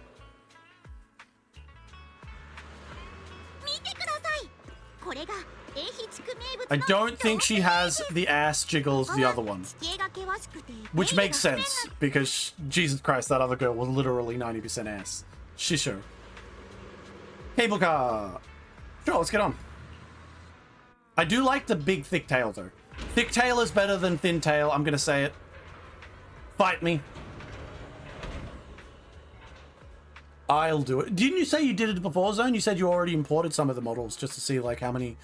I don't think she has the ass jiggles the other one. Which makes sense, because, Jesus Christ, that other girl was literally 90% ass. Shisho. Cable car! Sure, let's get on. I do like the big, thick tail, though. Thick tail is better than thin tail, I'm gonna say it. Fight me. I'll do it. Didn't you say you did it before, Zone? You said you already imported some of the models just to see, like, how many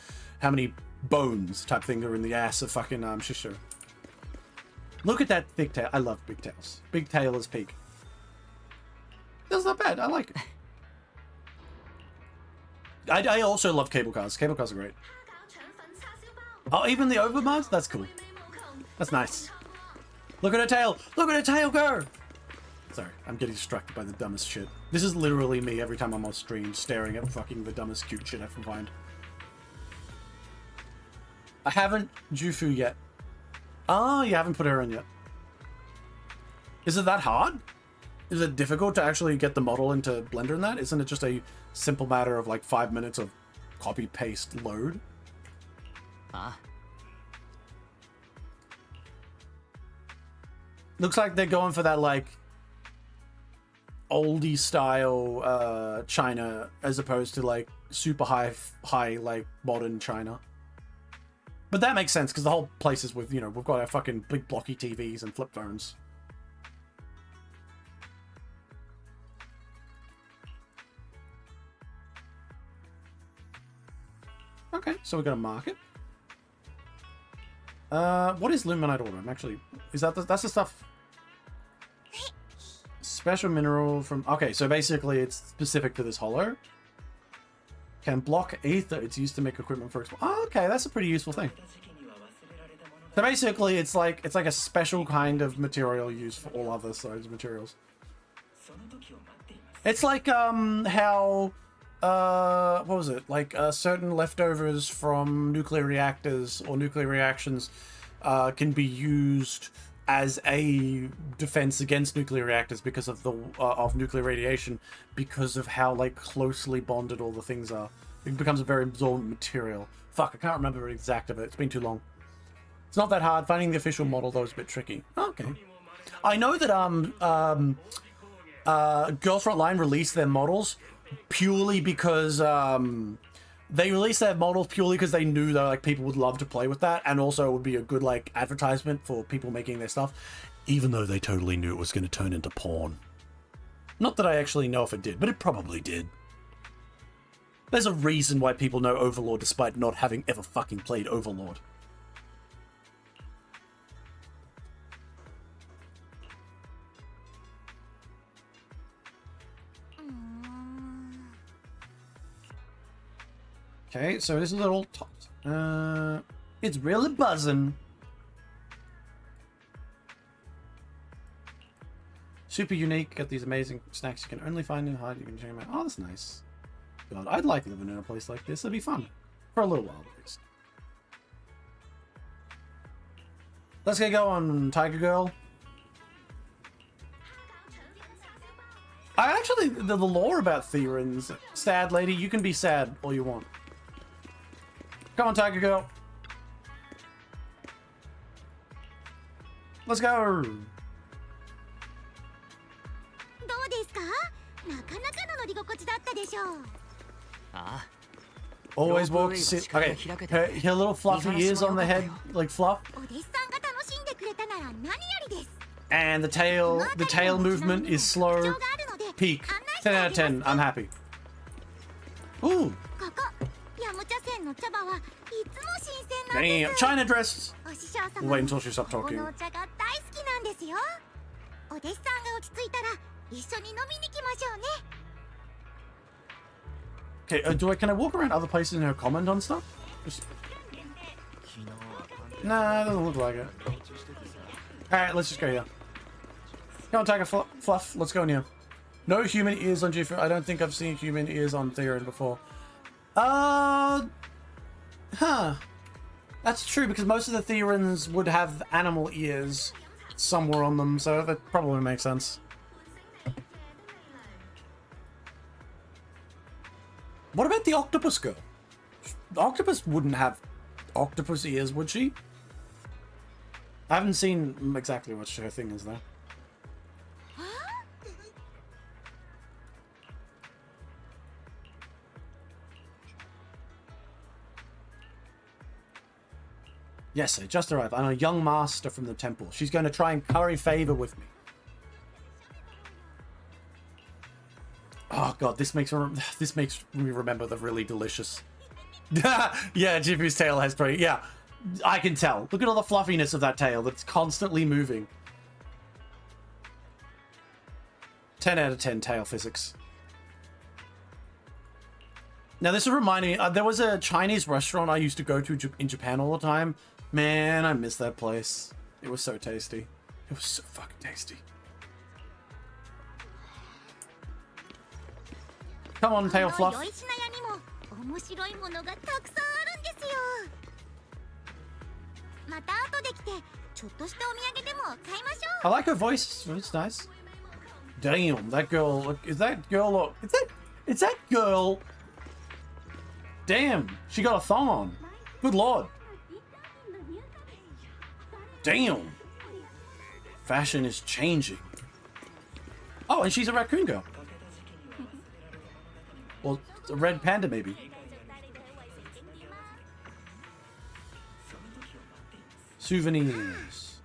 bones type thing are in the ass of fucking Shisho. Look at that thick tail. I love big tails. Big tail is peak. That's not bad. I like it. I also love cable cars. Cable cars are great. Oh, even the overmods? That's cool. That's nice. Look at her tail. Look at her tail go. Sorry, I'm getting distracted by the dumbest shit. This is literally me every time I'm on stream, staring at fucking the dumbest cute shit I can find. I haven't Jufu yet. Oh, you haven't put her in yet. Is it that hard? Is it difficult to actually get the model into Blender in that? Isn't it just a simple matter of like 5 minutes of copy, paste, load? Looks like they're going for that like oldie style China as opposed to like super high like modern China. But that makes sense because the whole place is with, you know, we've got our fucking big blocky TVs and flip phones. Okay, so we're gonna mark it. What is Luminite Order? I'm actually, is that that's the stuff? Special mineral from, okay, so basically it's specific to this hollow. Can block ether. It's used to make equipment for. Oh, okay, that's a pretty useful thing. So basically, it's like a special kind of material used for all other sides of materials. It's like how what was it? Like certain leftovers from nuclear reactors or nuclear reactions can be used as a defense against nuclear reactors because of the of nuclear radiation, because of how like closely bonded all the things are. It becomes a very absorbent material. Fuck, I can't remember the exact of it. It's been too long. It's not that hard. Finding the official model though is a bit tricky. Okay. I know that Girls Frontline released their models purely because they released their models purely because they knew that like people would love to play with that, and also it would be a good like advertisement for people making their stuff, even though they totally knew it was going to turn into porn. Not that I actually know if it did, but it probably did. There's a reason why people know Overlord despite not having ever fucking played Overlord. Okay, so this is a little top. It's really buzzing. Super unique. Got these amazing snacks you can only find in Hyde. You can check them out. Oh, that's nice. God, I'd like living in a place like this. It'd be fun. For a little while, at least. Let's get going, Tiger Girl. I actually, the lore about Therans. Sad lady, you can be sad all you want. Come on, Tiger Girl. Let's go. どうですか？なかなかの乗り心地だったでしょう。ああ Always walks. Okay, her little fluffy ears on the head, like fluff. お弟子さんが楽しんでくれたなら何よりです。 And the tail movement is slow. Peak. 10 out of 10. I'm happy. Ooh. ここヤム茶泉の茶葉はいつも新鮮なんで Damn. す。 China dress. お師匠様 Wait until she stops ここ talking. のお茶が大好きなんですよ。お弟子さんが落ち着いたら一緒に飲みに来ましょうね。 Okay, can I walk around other places and her comment on stuff? Just... Nah, it doesn't look like it. Alright, let's just go here. Come on, Tiger Fluff. Let's go in here. No human ears on Jifu. I don't think I've seen human ears on Theron before. Huh. That's true, because most of the Therans would have animal ears somewhere on them, so that probably makes sense. What about the octopus girl? The octopus wouldn't have octopus ears, would she? I haven't seen exactly what her thing is, though. Yes, I just arrived. I'm a young master from the temple. She's going to try and curry favor with me. Oh god, this makes me remember the really delicious. Yeah, Jifu's tail has pretty. Yeah, I can tell. Look at all the fluffiness of that tail that's constantly moving. 10 out of 10 tail physics. Now this is reminding me, there was a Chinese restaurant I used to go to in Japan all the time. Man, I miss that place. It was so tasty. It was so fucking tasty. Come on, tail fluff. 良い品屋にも面白いものがたくさんあるんですよ。また後で来てちょっとしたお土産でも買いましょう。 I like her voice. It's nice. Damn, that girl. Look, is that girl? Is that girl? Damn, she got a thong on. Good lord. Damn. Fashion is changing. Oh, and she's a raccoon girl. Or a red panda, maybe. Souvenirs.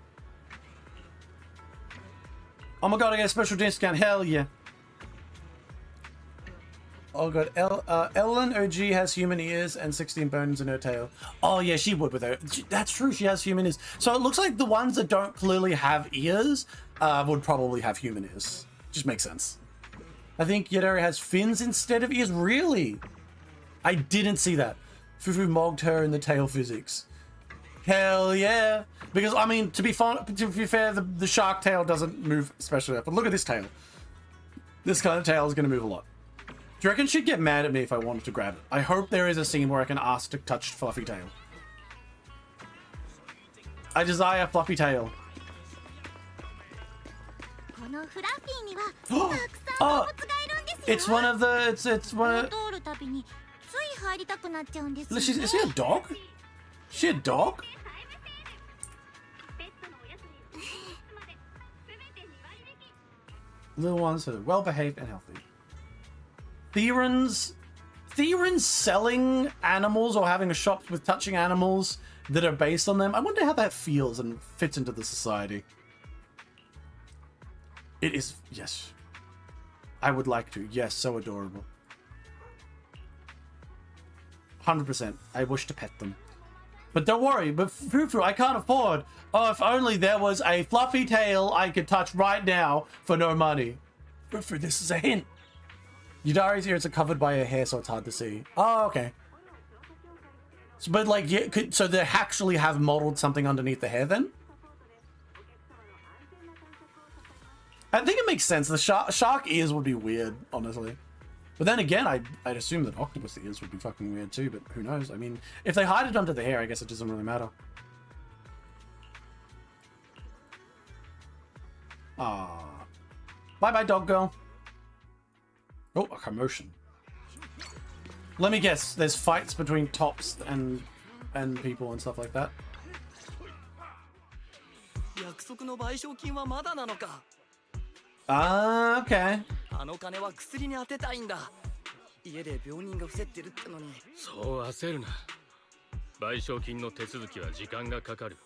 Oh my god, I get a special discount. Hell yeah. Oh god, Ellen OG has human ears and 16 bones in her tail. Oh yeah, she would with her. That's true, she has human ears. So it looks like the ones that don't clearly have ears would probably have human ears. Just makes sense. I think Yadari has fins instead of ears. Really? I didn't see that. Fufu mogged her in the tail physics. Hell yeah. Because, I mean, to be fair, the shark tail doesn't move especially up. But look at this tail. This kind of tail is going to move a lot. Do you reckon she'd get mad at me if I wanted to grab it? I hope there is a scene where I can ask to touch fluffy tail. I desire fluffy tail. Oh, it's one of the, it's one of, is she a dog? Is she a dog? Little ones are well behaved and healthy. Therans selling animals or having a shop with touching animals that are based on them. I wonder how that feels and fits into the society. It is, yes. I would like to. Yes, so adorable. 100%. I wish to pet them. But don't worry, but Fufu, I can't afford. Oh, if only there was a fluffy tail I could touch right now for no money. Fufu, this is a hint. Yudari's ears are covered by her hair, so it's hard to see. Oh, okay. So, but like, yeah, so they actually have modeled something underneath the hair then? I think it makes sense. The shark ears would be weird, honestly. But then again, I'd assume that octopus ears would be fucking weird too, but who knows? I mean, if they hide it under the hair, I guess it doesn't really matter. Ah. Bye-bye, dog girl. commotion. Let me guess. There's fights between tops and people and stuff like that. 約束の賠償金はまだなのか。Ah, okay. あの金は薬に当てたいんだ。家で病人が伏せってるってのに。そう焦るな。賠償金の手続きは時間がかかる。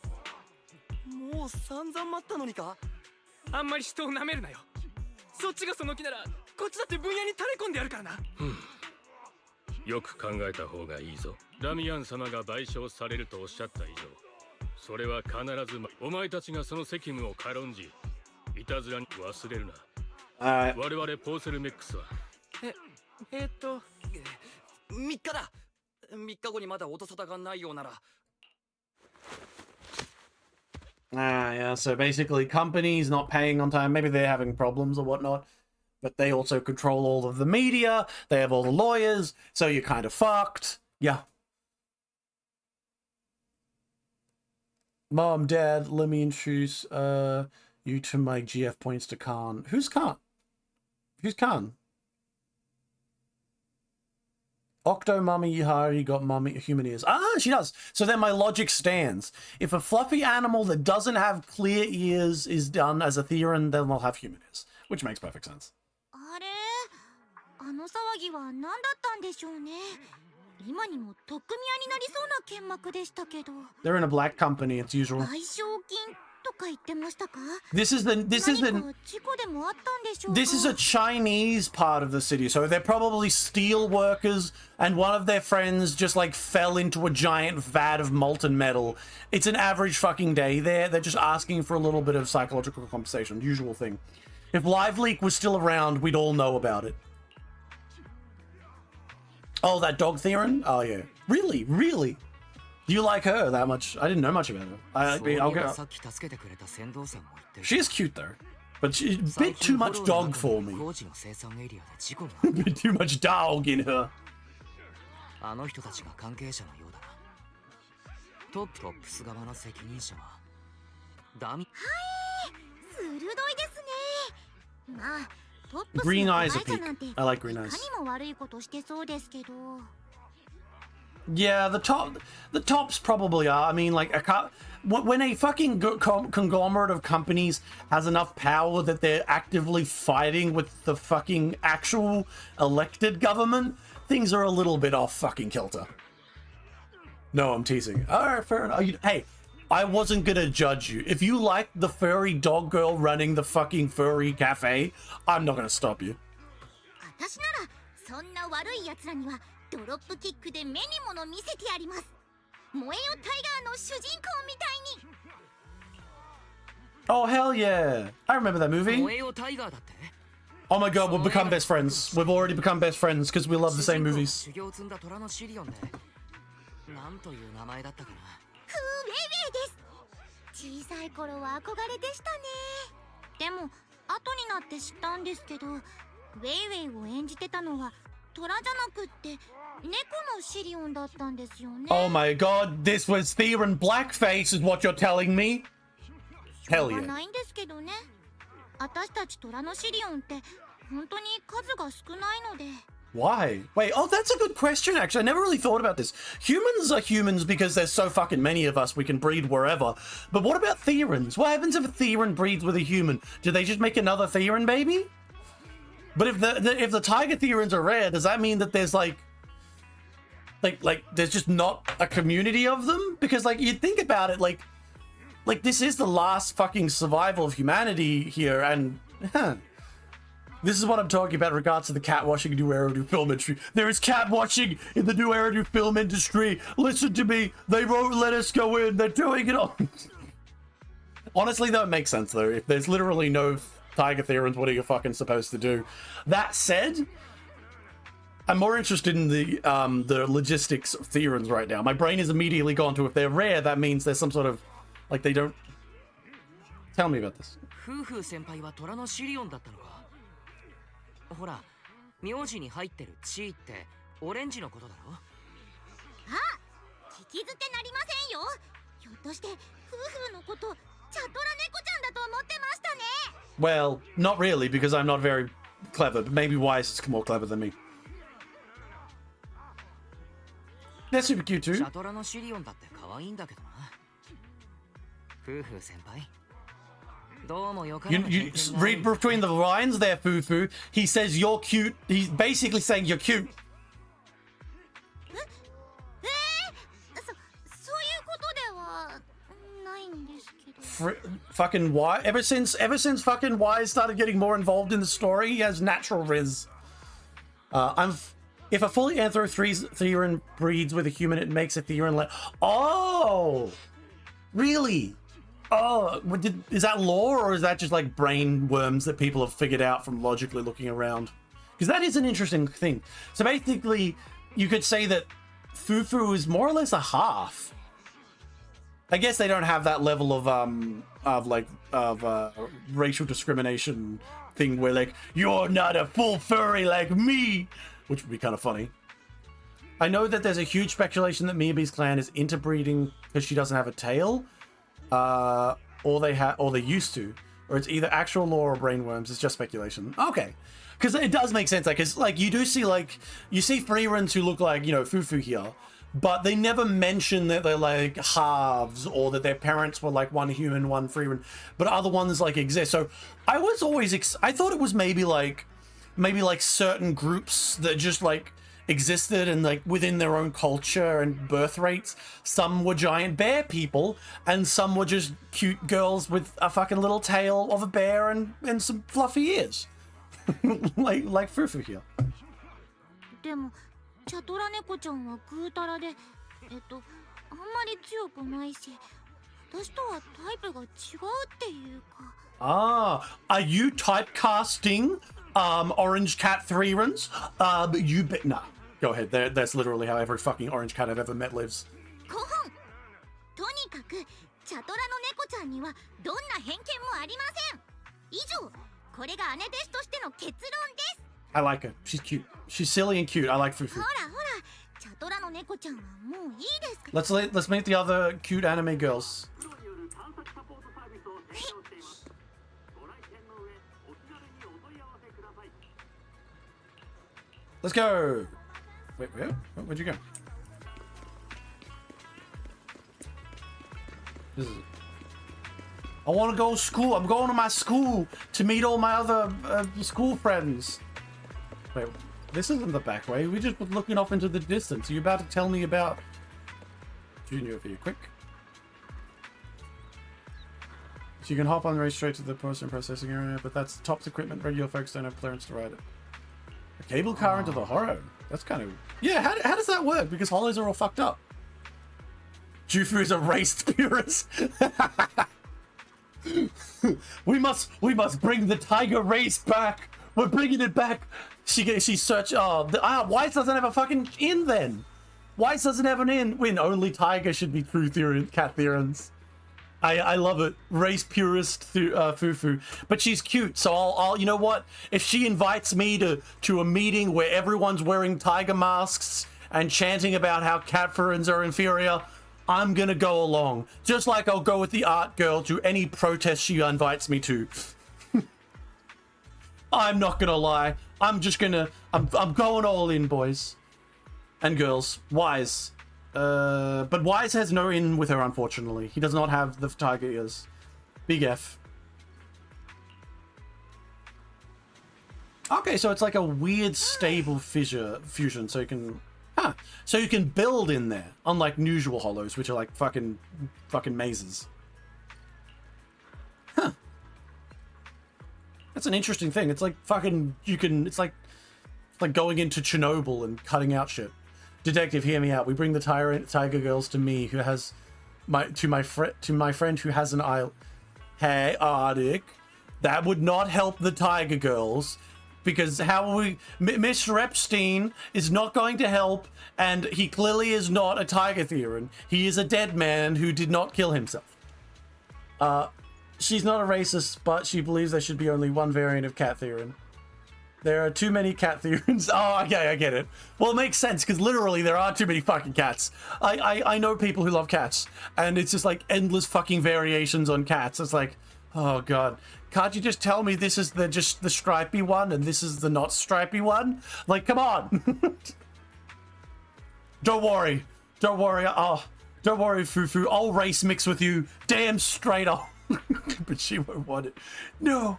もう散々待ったのにか。あんまり人を舐めるなよ。そっちがその気ならこっちだって分野に垂れ込んでやるからな。よく考えた方がいいぞ。ラミアン様が賠償されるとおっしゃった以上、それは必ずお前たちがその責務を軽んじ、いたずらに忘れるな。我々ポーセルメックスは3日だ。3日後にまだ音沙汰がないようなら。Yeah, so basically companies not paying on time, maybe they're having problems or whatnot, but they also control all of the media, they have all the lawyers, so you're kind of fucked. Yeah. Mom, Dad, let me introduce you to my GF points to Khan. Who's Khan? Who's Khan? Octo Mummy Yahari got mummy human ears. Ah, she does. So then my logic stands. If a fluffy animal that doesn't have clear ears is done as a Theron, then they'll have human ears. Which makes perfect sense. あれ、あの騒ぎは何だったんでしょうね。今にも取っ組み合いになりそうな剣幕でしたけど。They're in a black company, it's usual. 賠償金とか言ってましたか？ This is the 事故でもあったんでしょうか？ This is a Chinese part of the city, so they're probably steel workers, and one of their friends just like fell into a giant vat of molten metal. It's an average fucking day there. They're just asking for a little bit of psychological compensation, usual thing. If Live Leak was still around, we'd all know about it. Oh, that dog Theron? Oh yeah. Really? Really? Do you like her that much? I didn't know much about her. I'll go. She is cute though, but she's a bit too much dog for me. A bit too much dog in her. あの人たちが関係者のようだな。トップス側の責任者はダミ。鋭いですね。まあ、トップス Green の eyes 会 are 社 peak. なんてい I like green か eyes. にも悪いことしてそうですけど。Yeah, the tops probably are. I mean, like when a fucking conglomerate of companies has enough power that they're actively fighting with the fucking actual elected government, things are a little bit off fucking kilter. No, I'm teasing. All right, fair enough. Hey, I wasn't gonna judge you. If you like the furry dog girl running the fucking furry cafe, I'm not gonna stop you. 私ならそんな悪い奴らにはドロップキックで目に物見せてやります。燃えよタイガーの主人公みたいに。Oh hell yeah! I remember that movie. 燃えよタイガーだって。Oh my god, we've become best friends. We've already become best friends because we love the same movies. 修行を積んだ虎のシリオンで、なんという名前だったかな。ウェイウェイです。小さい頃は憧れでしたね。でも後になって知ったんですけど、ウェイウェイを演じてたのは虎じゃなくって猫のシリオンだったんですよね。Oh my god, this was Theron Blackface is what you're telling me? Hell しょうが yeah. ないんですけどね。私たち虎のシリオンって本当に数が少ないので。Why? Wait, oh, that's a good question, actually. I never really thought about this. Humans are humans because there's so fucking many of us, we can breed wherever. But what about Therons? What happens if a Theron breeds with a human? Do they just make another Theron baby? But if the Tiger Therons are rare, does that mean that there's like there's just not a community of them? Because like you think about it, like this is the last fucking survival of humanity here, and this is what I'm talking about in regards to the cat washing new Eridu film industry. There is cat washing in the new Eridu film industry. Listen to me, they won't let us go in. They're doing it on. Honestly, that would make sense though. If there's literally no Tiger Therons, what are you fucking supposed to do? That said, I'm more interested in the logistics of Therons right now. My brain is immediately gone to if they're rare, that means there's some sort of like they don't. Tell me about this. 夫婦先輩は虎のシリオンだったのか。ほら、名字に入ってるチーってオレンジのことだろ。あ、聞き捨てなりませんよ。ひょっとして夫婦のことチャトラ猫ちゃんだと思ってましたね。Well, not really, because I'm not very clever, but maybe Wise is more clever than me. They're super cute too. シャトラのシリオンだって可愛いんだけどな。夫婦先輩。どうもよからぬ You read between the lines there, Fufu. He says you're cute. He's basically saying you're cute. そういうことではないんですけど。Fucking Wise. Ever since fucking Wise started getting more involved in the story, he has natural riz. If a fully anthro Theron breeds with a human, it makes a Theron Oh! Really? Oh, is that lore, or is that just like brain worms that people have figured out from logically looking around? Because that is an interesting thing. So basically, you could say that Fufu is more or less a half. I guess they don't have that level of racial discrimination thing where like, you're not a full furry like me, which would be kind of funny. I know that there's a huge speculation that Miyabi's clan is interbreeding because she doesn't have a tail. Or they used to, or it's either actual lore or brainworms. It's just speculation. Okay, because it does make sense. Because like you do see you see Freerans who look like Fufu here, but they never mention that they're like halves or that their parents were like one human, one Freeran, but other ones like exist. So I was always I thought it was maybe like certain groups that just like existed and like within their own culture and birth rates. Some were giant bear people and some were just cute girls with a fucking little tail of a bear and some fluffy ears. like Fufu here. でもチャトラ猫ちゃんはグータラであんまり強くないし私とはタイプが違うっていうか Ah, are you typecasting orange cat Threrans? You bet. Nah, go ahead. That's literally how every fucking orange cat I've ever met lives. 5本とにかくチャトラの猫ちゃんにはどんな偏見もありません以上これが姉弟子としての結論です I like her. She's cute. She's silly and cute. I like Fufu. ほらチャトラの猫ちゃんはもういいですか Let's meet the other cute anime girls. Let's go. Wait, where? Where'd you go? This is... I want to go to school. I'm going to my school to meet all my other school friends. Wait, this isn't the back way. We just were looking off into the distance. Are you about to tell me about Junior over here? Quick. So you can hop on the race straight to the post and processing area, but that's top equipment. Regular folks don't have clearance to ride it. A cable car into the Hollow. That's kind of... Yeah, how does that work? Because Hollows are all fucked up. Jufu is a race purist. we must bring the tiger race back. We're bringing it back. She search. Weiss doesn't have a fucking in then. Weiss doesn't have an in. Win. Only tiger should be true cat Therans. I love it. Race purist Fufu. But she's cute, so I'll you know what? If she invites me to a meeting where everyone's wearing tiger masks and chanting about how cat Therans are inferior, I'm gonna go along. Just like I'll go with the art girl to any protest she invites me to. I'm not gonna lie. I'm going all in, boys. And girls. Wise. But Wise has no in with her, unfortunately. He does not have the tiger ears. Big F. Okay, so it's like a weird stable fusion, so you can... Huh. So you can build in there, unlike usual hollows, which are like fucking mazes. Huh. That's an interesting thing. It's like fucking... It's like going into Chernobyl and cutting out shit. Detective, hear me out. We bring the tiger girls to me, who has to my friend who has an eye. Hey, Arctic, that would not help the tiger girls, because how we Mr. Epstein is not going to help, and he clearly is not a tiger Theron. He is a dead man who did not kill himself. She's not a racist, but she believes there should be only one variant of cat Theron. There are too many cat Therons. Oh, okay, I get it. Well, it makes sense, because literally there are too many fucking cats. I know people who love cats, and it's just like endless fucking variations on cats. It's like, Oh god. Can't you just tell me this is just the stripy one and this is the not stripy one? Like, come on. Don't worry. Don't worry. Oh, don't worry, Fufu. I'll race mix with you. Damn straight up. But she won't want it. No,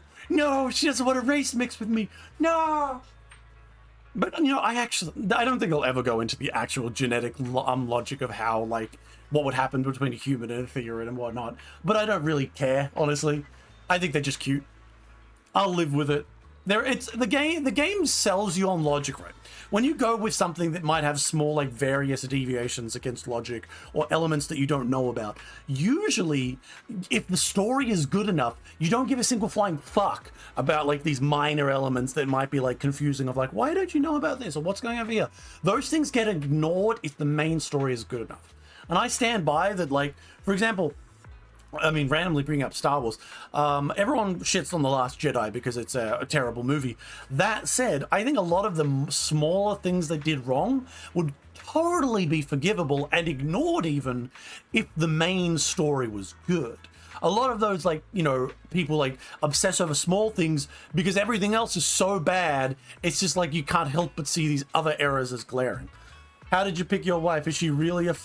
she doesn't want to race mix with me. No. But, you know, I don't think I'll ever go into the actual genetic logic of how, like, what would happen between a human and a theorem and whatnot. But I don't really care, honestly. I think they're just cute. I'll live with it. The game sells you on logic, right? When you go with something that might have small, like, various deviations against logic or elements that you don't know about, usually, if the story is good enough, you don't give a single flying fuck about, like, these minor elements that might be, like, confusing of, like, why don't you know about this or what's going on here? Those things get ignored if the main story is good enough. And I stand by that, like, for example, I mean, randomly bringing up Star Wars, everyone shits on The Last Jedi because it's a terrible movie. That said, I think a lot of the smaller things they did wrong would totally be forgivable and ignored even if the main story was good. A lot of those, like, you know, people, like, obsess over small things because everything else is so bad, it's just like you can't help but see these other errors as glaring. How did you pick your wife? Is she really a...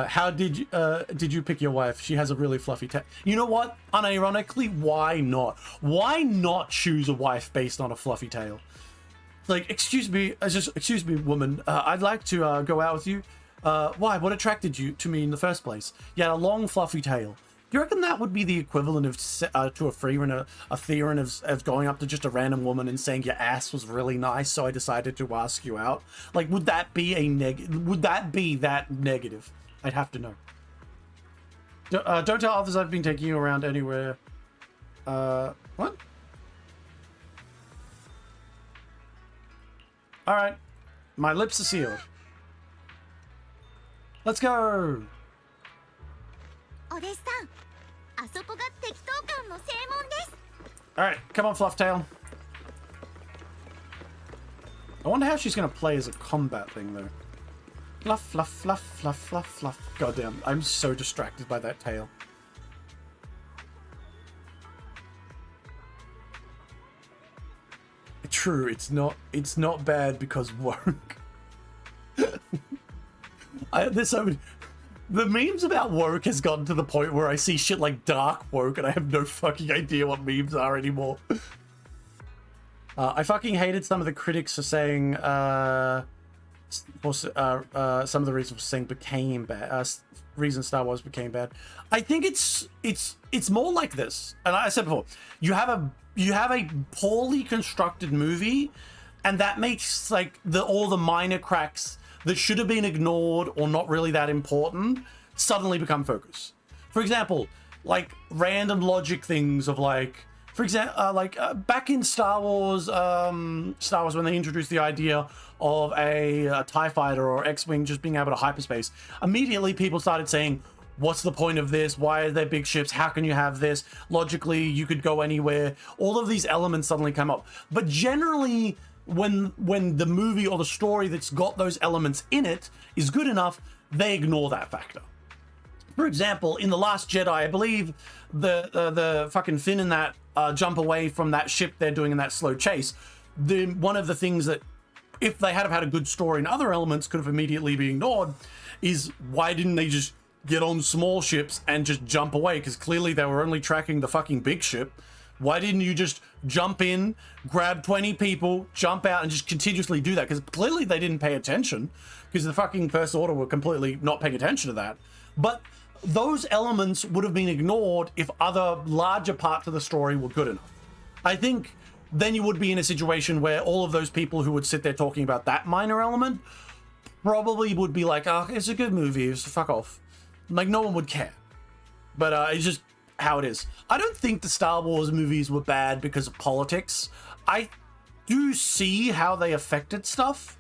how did you pick your wife? She has a really fluffy tail. You know what? Unironically, why not? Why not choose a wife based on a fluffy tail? Like, excuse me, woman. I'd like to go out with you. Why? What attracted you to me in the first place? You had a long fluffy tail. Do you reckon that would be the equivalent of to a theorem of going up to just a random woman and saying your ass was really nice, so I decided to ask you out? Like, would that be would that be that negative? I'd have to know. Don't tell others I've been taking you around anywhere. What? Alright. My lips are sealed. Let's go! Alright, come on, Flufftail. I wonder how she's gonna play as a combat thing, though. Fluff, fluff, fluff, fluff, fluff, fluff. Goddamn, I'm so distracted by that tail. True, it's not bad because woke. There's so many... The memes about woke has gotten to the point where I see shit like dark woke and I have no fucking idea what memes are anymore. I fucking hated some of the critics for saying, some of the reasons for saying became bad, reasons Star Wars became bad. I think it's more like this. And I said before, you have a poorly constructed movie, and that makes like all the minor cracks that should have been ignored or not really that important suddenly become focus. For example, like random logic things of like, for example, back in Star Wars when they introduced the idea of a TIE fighter or X-Wing just being able to hyperspace, immediately people started saying, what's the point of this? Why are there big ships? How can you have this? Logically, you could go anywhere. All of these elements suddenly come up. But generally, when the movie or the story that's got those elements in it is good enough, they ignore that factor. For example, in The Last Jedi, I believe the fucking Finn in that jump away from that ship they're doing in that slow chase, one of the things that, if they had have had a good story and other elements could have immediately been ignored, is why didn't they just get on small ships and just jump away? Because clearly they were only tracking the fucking big ship. Why didn't you just jump in, grab 20 people, jump out, and just continuously do that? Because clearly they didn't pay attention, because the fucking First Order were completely not paying attention to that. But those elements would have been ignored if other larger parts of the story were good enough. I think then you would be in a situation where all of those people who would sit there talking about that minor element probably would be like, oh, it's a good movie, so fuck off. Like, no one would care. But it's just how it is. I don't think the Star Wars movies were bad because of politics. I do see how they affected stuff,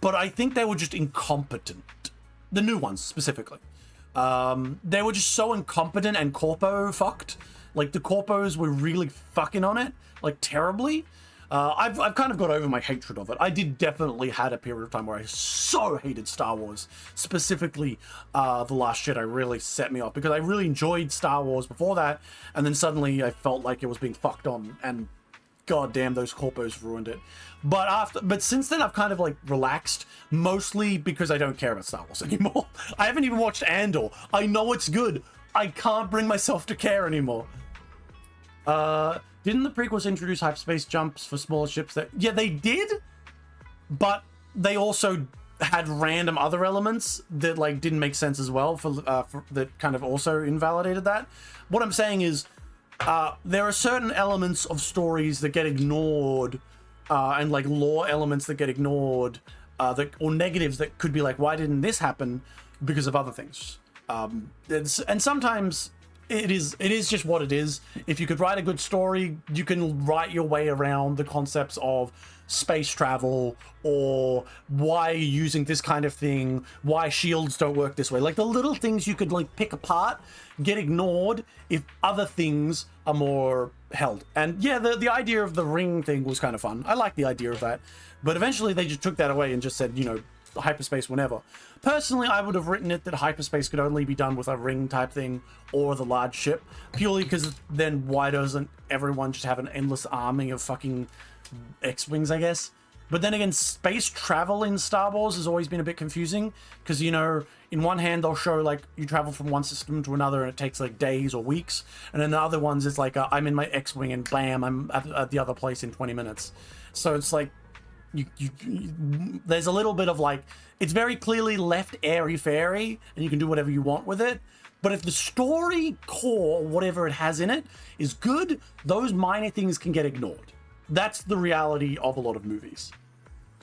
but I think they were just incompetent. The new ones, specifically. They were just so incompetent and corpo fucked. Like, the corpos were really fucking on it, like, terribly. I've kind of got over my hatred of it. I did definitely had a period of time where I so hated Star Wars. Specifically, The Last Jedi really set me off because I really enjoyed Star Wars before that, and then suddenly I felt like it was being fucked on, and god damn, those corpos ruined it. But since then I've kind of like relaxed, mostly because I don't care about Star Wars anymore. I haven't even watched Andor. I know it's good. I can't bring myself to care anymore. Didn't the prequels introduce hyperspace jumps for smaller ships? Yeah, they did, but they also had random other elements that like didn't make sense as well for that kind of also invalidated that. What I'm saying is there are certain elements of stories that get ignored, and like lore elements that get ignored, or negatives that could be like, why didn't this happen? Because of other things. And sometimes it is just what it is. If you could write a good story, you can write your way around the concepts of space travel, or why you're using this kind of thing, why shields don't work this way. Like the little things you could like pick apart get ignored if other things are more held. And yeah, the idea of the ring thing was kind of fun. I like the idea of that. But eventually they just took that away and just said, you know, hyperspace whenever. Personally, I would have written it that hyperspace could only be done with a ring type thing or the large ship, purely because then why doesn't everyone just have an endless army of fucking X-Wings, I guess? But then again, space travel in Star Wars has always been a bit confusing, because, you know, in one hand they'll show like you travel from one system to another and it takes like days or weeks, and then the other ones it's like I'm in my X-Wing and bam, I'm at the other place in 20 minutes. So it's like there's a little bit of like, it's very clearly left airy-fairy and you can do whatever you want with it. But if the story core, whatever it has in it, is good, those minor things can get ignored. That's the reality of a lot of movies.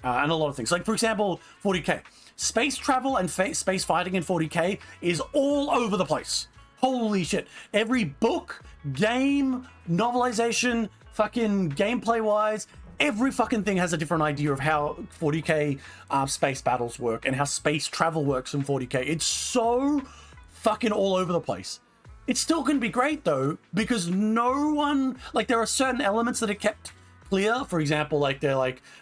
And a lot of things. Like, for example, 40K. Space travel and space fighting in 40K is all over the place. Holy shit. Every book, game, novelization, fucking gameplay-wise, every fucking thing has a different idea of how 40K space battles work and how space travel works in 40K. It's so fucking all over the place. It's still going to be great though, because no one, like, there are certain elements that are kept clear. For example, like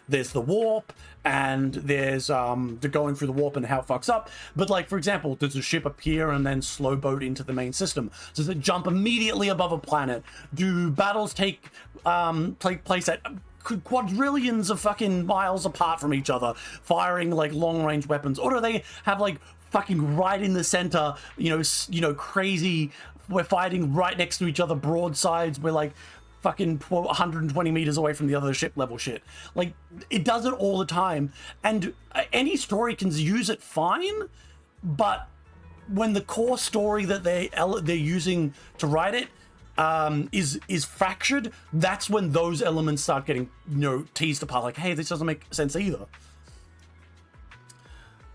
there's the warp and there's the going through the warp and how it fucks up. But like, for example, does the ship appear and then slow boat into the main system? Does it jump immediately above a planet? Do battles take place at quadrillions of fucking miles apart from each other, firing like long range weapons? Or do they have like fucking right in the center, you know, crazy, we're fighting right next to each other, broadsides, we're like fucking 120 meters away from the other ship level shit? Like, it does it all the time, and any story can use it fine, but when the core story that they're using to write it is fractured, that's when those elements start getting, you know, teased apart. Like, hey, this doesn't make sense either.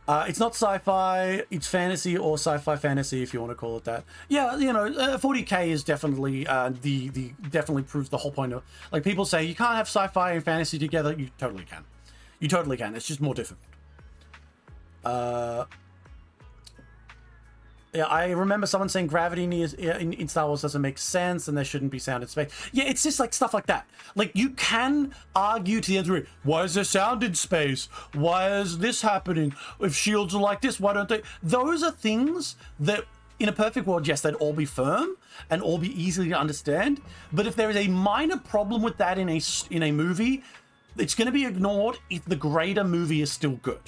It's not sci-fi, it's fantasy, or sci-fi fantasy, if you want to call it that. Yeah, you know, 40K is definitely definitely proves the whole point of, like, people say you can't have sci-fi and fantasy together. You totally can. You totally can. It's just more difficult. Yeah, I remember someone saying gravity in Star Wars doesn't make sense and there shouldn't be sound in space. Yeah, it's just like stuff like that. Like, you can argue to the end of it, why is there sound in space? Why is this happening? If shields are like this, why don't they? Those are things that, in a perfect world, yes, they'd all be firm and all be easy to understand. But if there is a minor problem with that in a movie, it's going to be ignored if the greater movie is still good.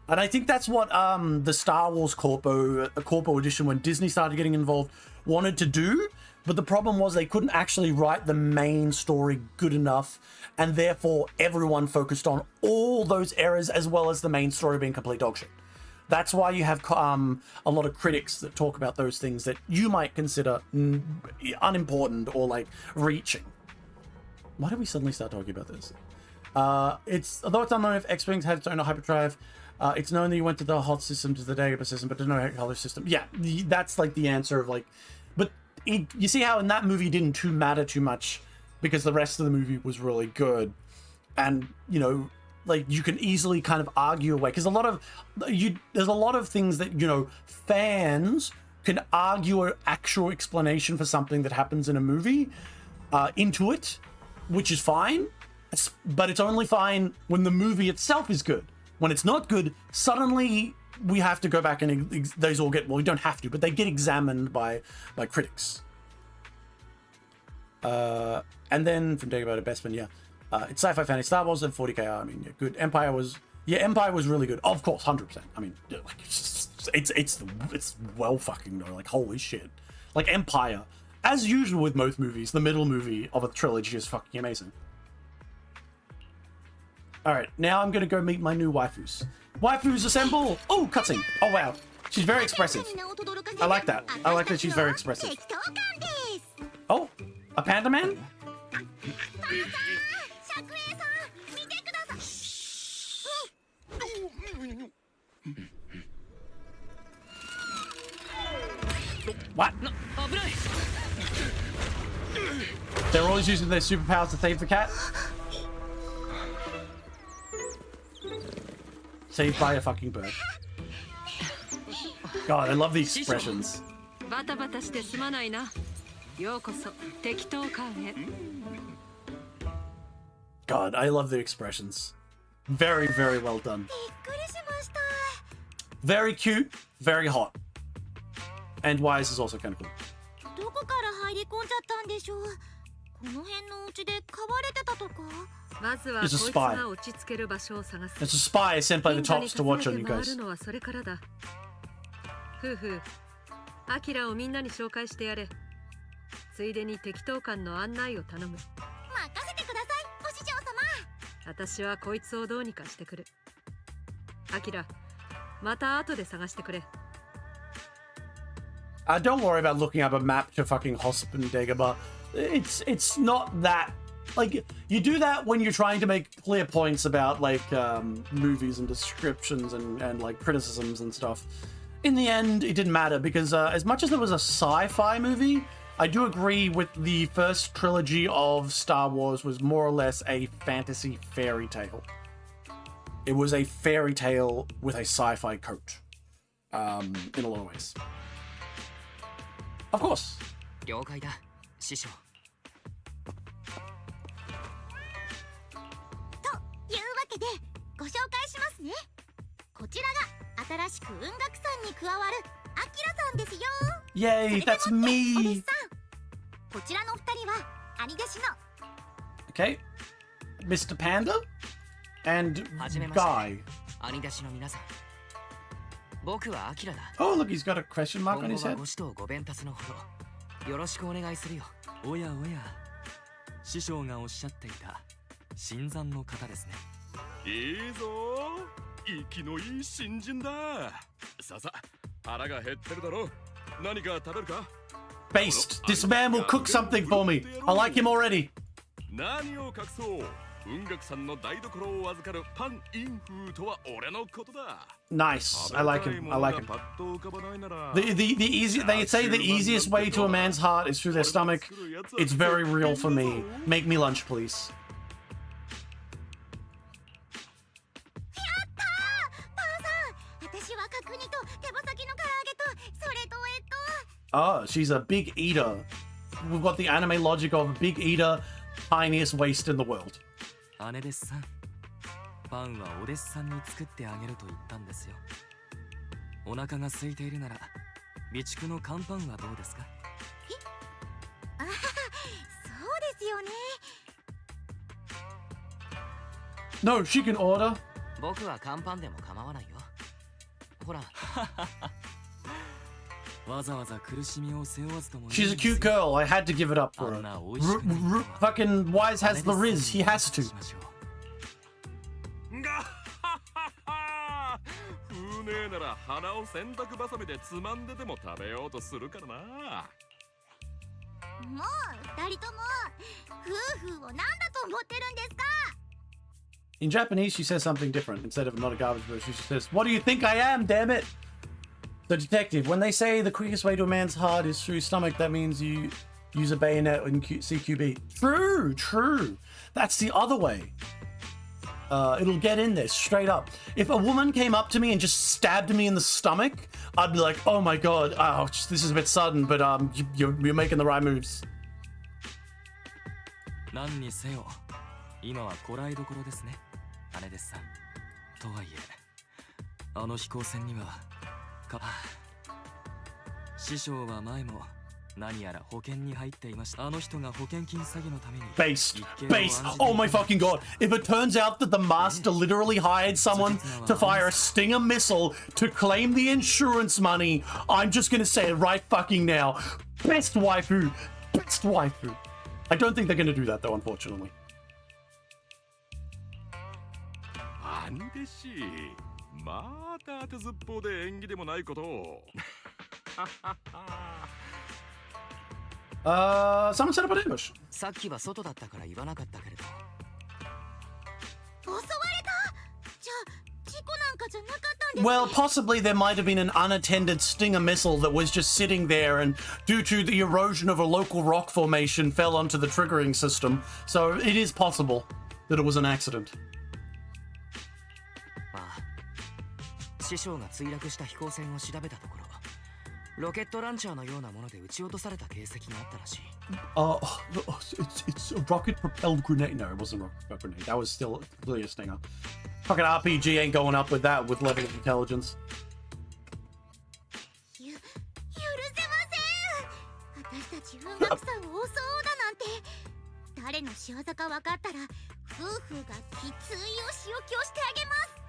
And I think that's what the Star Wars Corpo edition, when Disney started getting involved, wanted to do. But the problem was they couldn't actually write the main story good enough, and therefore everyone focused on all those errors as well as the main story being complete dogshit. That's why you have a lot of critics that talk about those things that you might consider unimportant or like reaching. Why did we suddenly start talking about this? Although it's unknown if X-Wings had its own hyperdrive, it's known that you went to the hot system, to the Dagobah system, but to no color system. Yeah, that's like the answer of like, but you see how in that movie didn't matter too much because the rest of the movie was really good. And, you know, like, you can easily kind of argue away, because there's a lot of things that, you know, fans can argue an actual explanation for something that happens in a movie into it, which is fine. But it's only fine when the movie itself is good. When it's not good, suddenly we have to go back and those all get, well, we don't have to, but they get examined by critics. And then from Dagobah to Bestman, yeah. It's sci-fi fantasy, Star Wars and 40k. I mean, yeah, good. Empire was really good. Of course, 100%. I mean, like, it's well fucking known. Like, holy shit. Like, Empire, as usual with most movies, the middle movie of a trilogy is fucking amazing. All right, now I'm gonna go meet my new waifus. Waifus assemble! Oh, cutscene. Oh wow, she's very expressive. I like that. I like that she's very expressive. Oh, a panda man? What? They're always using their superpowers to save the cat? Saved by a fucking bird. God, I love the expressions. God, I love the expressions. Very, very well done. Very cute, very hot. And Wise is also kind of cool. It's a spy. It's a spy sent by the tops to watch on you guys. Don't worry about looking up a map to fucking Hosp and Dagobah. It's not that, like, you do that when you're trying to make clear points about, like, movies and descriptions and like criticisms and stuff. In the end, it didn't matter because as much as it was a sci-fi movie, I do agree with the first trilogy of Star Wars was more or less a fantasy fairy tale. It was a fairy tale with a sci-fi coat, in a lot of ways. Of course. 了解だ、師匠。というわけでご紹介しますね。こちらが新しく雲楽さんに加わるアキラさんですよ。Yay, that's me. お弟子さん、こちらの二人は兄弟子の。Okay, Mr. Panda and Guy. 兄弟子の皆さん。僕はアキラだ。Oh, look, he's got a question mark on his 今後は head. ご指導ご鞭達のほどよろしくお願いするよ。おやおや、師匠がおっしゃっていた新参の方ですね。いいぞ、息のいい新人だ。さあさあ、腹が減ってるだろ。何か食べるか？ Based. This man will cook something for me. I like him already. 何を隠そう。雲楽さんの台所を預かるパンインフーとは俺のことだ。Nice. I like him. I like him. The easy, they say the easiest way to a man's heart is through their stomach. It's very real for me. Make me lunch, please. Oh, she's a big eater. We've got the anime logic of a big eater, tiniest waist in the world. 姉ですさん、パンはお弟子さんに作ってあげると言ったんですよ。お腹が空いているなら備蓄の乾パンはどうですか？ああ、そうですよね。No, she can order. 僕は乾パンでも構わないよ。ほら。わざわざ苦しみを背負わずとも。She's a cute girl. I had to give it up for her. Fucking Wise has the Riz. He has to. 風ねえなら鼻を洗濯バサミでつまんででも食べようとするからな。もう二人とも夫婦を何だと思ってるんですか？ In Japanese, she says something different. Instead of not a garbage version, she says, "What do you think I am, damn it?" The detective, when they say the quickest way to a man's heart is through stomach, that means you use a bayonet in CQB. True, true. That's the other way. It'll get in there straight up. If a woman came up to me and just stabbed me in the stomach, I'd be like, oh my god, ouch, this is a bit sudden, but you're making the right moves. 何にせよ、今はこらえどころですね、姉ですさん。とはいえ、あの飛行船には師匠は前も何やら保険に入っていました。あの人が保険金詐欺のために Base. Oh my fucking god. If it turns out that the master literally hired someone to fire a Stinger missile to claim the insurance money, I'm just gonna say it right fucking now. Best waifu. Best waifu. I don't think they're gonna do that though, unfortunately. 兄弟子、また当てずっぽうで縁起でもないことを。Someone set up an ambush. さっきは外だったから言わなかったけれど。襲われた。じゃあ事故なんかじゃなかったんですね。 Well, possibly there might have been an unattended Stinger missile that was just sitting there and due to the erosion of a local rock formation fell onto the triggering system. So it is possible that it was an accident. まあ、師匠が墜落した飛行船を調べたところ、ロケットランチャーのようなもので撃ち落とされた形跡があったらしい。It's a rocket-propelled grenade. No, it wasn't a rocket grenade. That was still clearly a Stinger. Fucking RPG ain't going up with that with level of intelligence. 許せません。私たち文学さんを襲おうだなんて。誰の仕業か分かったら、夫婦がきついお仕置きをしてあげます。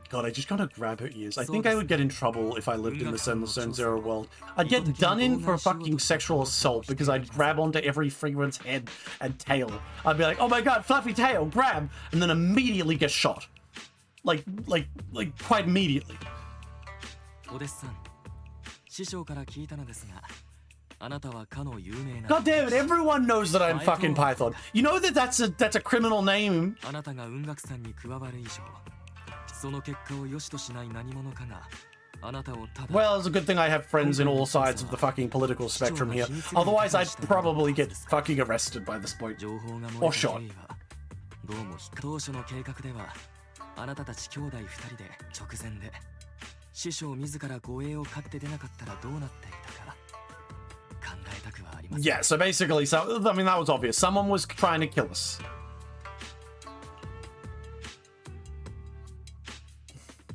God, I just gotta grab her ears. I think I would get in trouble if I lived in the Zenless Zero world. I'd get done in for fucking sexual assault because I'd grab onto every frequent's head and tail. I'd be like, oh my god, fluffy tail, grab! And then immediately get shot. Like quite immediately. お弟子さん、師匠から聞いたのですが、あなたはかの有名な God damn it, everyone knows that I'm fucking Python. You know that that's a criminal name. あなたが雲岳さんに加わる以上、その結果を良しとしない何者かがあなたをただ Well, it's a good thing I have friends in all sides of the fucking political spectrum here. Otherwise, I'd probably get fucking arrested by this point. 情報が Or 漏 shot. れた経緯はどうも当初の計画ではあなたたち兄弟2人で直前で師匠自ら護衛を買って出なかったらどうなっていたか考えたくはありません。 Yeah, so basically, I mean, that was obvious. Someone was trying to kill us.